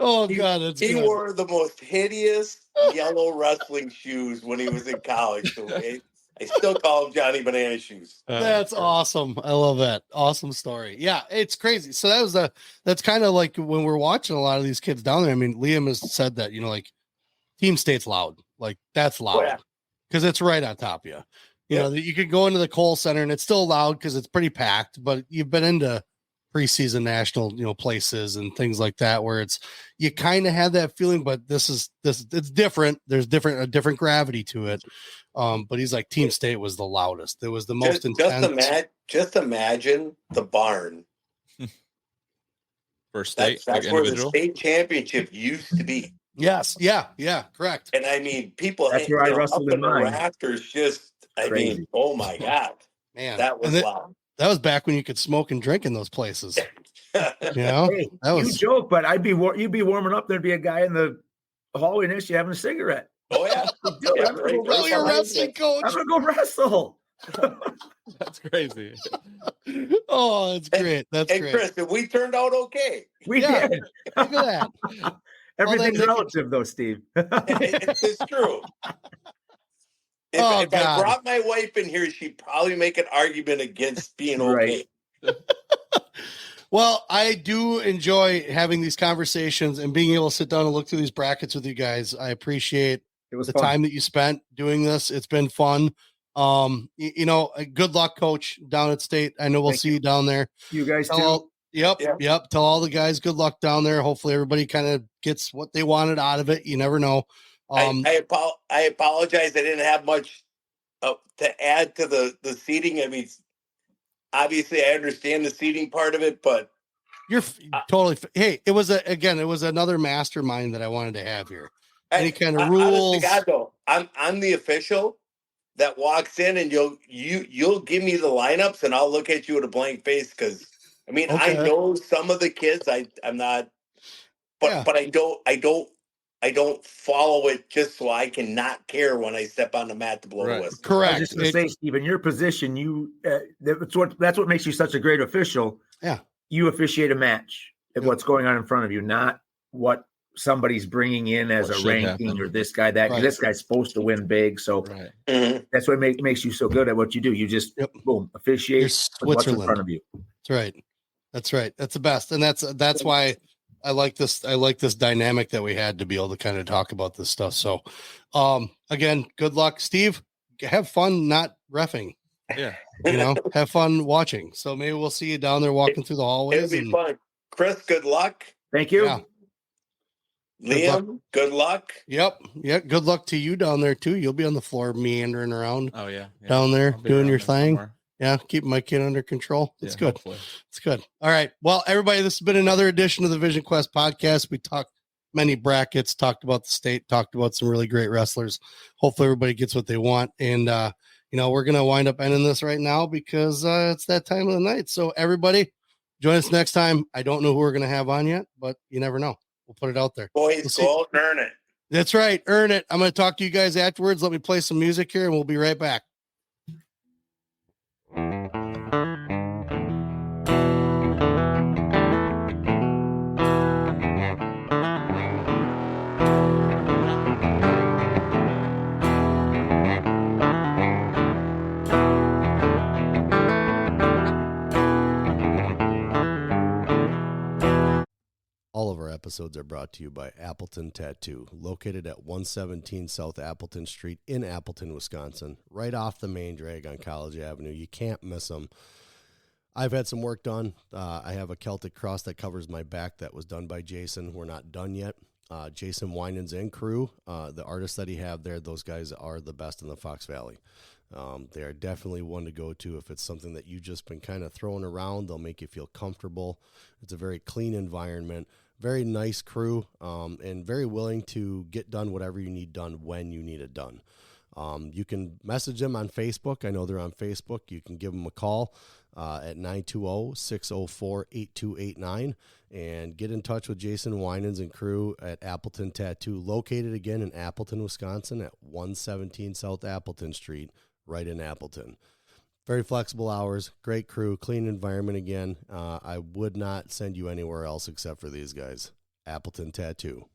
Oh, God. He wore the most hideous yellow wrestling shoes when he was in college. So I still call him Johnny Banana Shoes. That's awesome. I love that. Awesome story. Yeah, it's crazy. So that's kind of like when we're watching a lot of these kids down there. I mean, Liam has said that, Team State's loud. Like, that's loud because it's right on top of you. You know, you could go into the Kohl Center and it's still loud because it's pretty packed, but you've been into preseason national, places and things like that where you kind of have that feeling, but it's different. There's a different gravity to it. But he's like, Team State was the loudest. It was the most intense. Just imagine the barn. For state, that's where the state championship used to be. Yes. Yeah. Correct. And I mean, people that's where I wrestled in mine. Rafters oh my God, man, that was loud. That was back when you could smoke and drink in those places. Hey, you joke, but you'd be warming up. There'd be a guy in the hallway next to you having a cigarette. Oh yeah, I'm gonna wrestling coach. I'm gonna go wrestle. That's crazy. Oh, that's great. That's great. Chris, we turned out okay. We did. Look at that. Everything's relative, though, Steve. It's true. If I brought my wife in here, she'd probably make an argument against being okay. Well, I do enjoy having these conversations and being able to sit down and look through these brackets with you guys. I appreciate the time that you spent doing this. It's been fun. Good luck, coach, down at State. I know we'll see you down there. You guys too. Yep. Tell all the guys good luck down there. Hopefully everybody kind of gets what they wanted out of it. You never know. I apologize. I didn't have much to add to the seating. I mean, obviously I understand the seating part of it, but you're totally. Hey, it was another mastermind that I wanted to have here. Any kind of rules? Honest to God, though, I'm the official that walks in, and you'll give me the lineups, and I'll look at you with a blank face because I mean I know some of the kids. I'm not, but I don't follow it just so I can not care when I step on the mat to blow the whistle. Correct. I was just going to say, Steve, in your position, that's what makes you such a great official. Yeah. You officiate a match of what's going on in front of you, not what somebody's bringing in as a ranking or this guy, that this guy's supposed to win big. So that's what makes you so good at what you do. You just boom, officiate what's in front of you. That's right. That's the best. And that's why I like this dynamic that we had to be able to kind of talk about this stuff. So again, good luck, Steve. Have fun not reffing. Yeah. Have fun watching. So maybe we'll see you down there walking through the hallways. It'll be fun. Chris, good luck. Thank you. Yeah. Liam, good luck. Yep. Good luck to you down there too. You'll be on the floor meandering around. Oh yeah. Down there doing your thing. Somewhere. Yeah, keeping my kid under control. It's good. Hopefully. It's good. All right. Well, everybody, this has been another edition of the Vision Quest podcast. We talked many brackets, talked about the state, talked about some really great wrestlers. Hopefully everybody gets what they want. And, we're going to wind up ending this right now because it's that time of the night. So everybody join us next time. I don't know who we're going to have on yet, but you never know. We'll put it out there. Boys, go out and earn it. That's right. Earn it. I'm going to talk to you guys afterwards. Let me play some music here and we'll be right back. All of our episodes are brought to you by Appleton Tattoo, located at 117 South Appleton Street in Appleton, Wisconsin, right off the main drag on College Avenue. You can't miss them. I've had some work done. I have a Celtic cross that covers my back that was done by Jason. We're not done yet. Jason Winans and crew, the artists that he have there, those guys are the best in the Fox Valley. They are definitely one to go to if it's something that you've just been kind of throwing around. They'll make you feel comfortable. It's a very clean environment. Very nice crew, and very willing to get done whatever you need done when you need it done. You can message them on Facebook. I know they're on Facebook. You can give them a call at 920-604-8289 and get in touch with Jason Winans and crew at Appleton Tattoo, located again in Appleton, Wisconsin at 117 South Appleton Street, right in Appleton. Very flexible hours, great crew, clean environment again. I would not send you anywhere else except for these guys. Appleton Tattoo.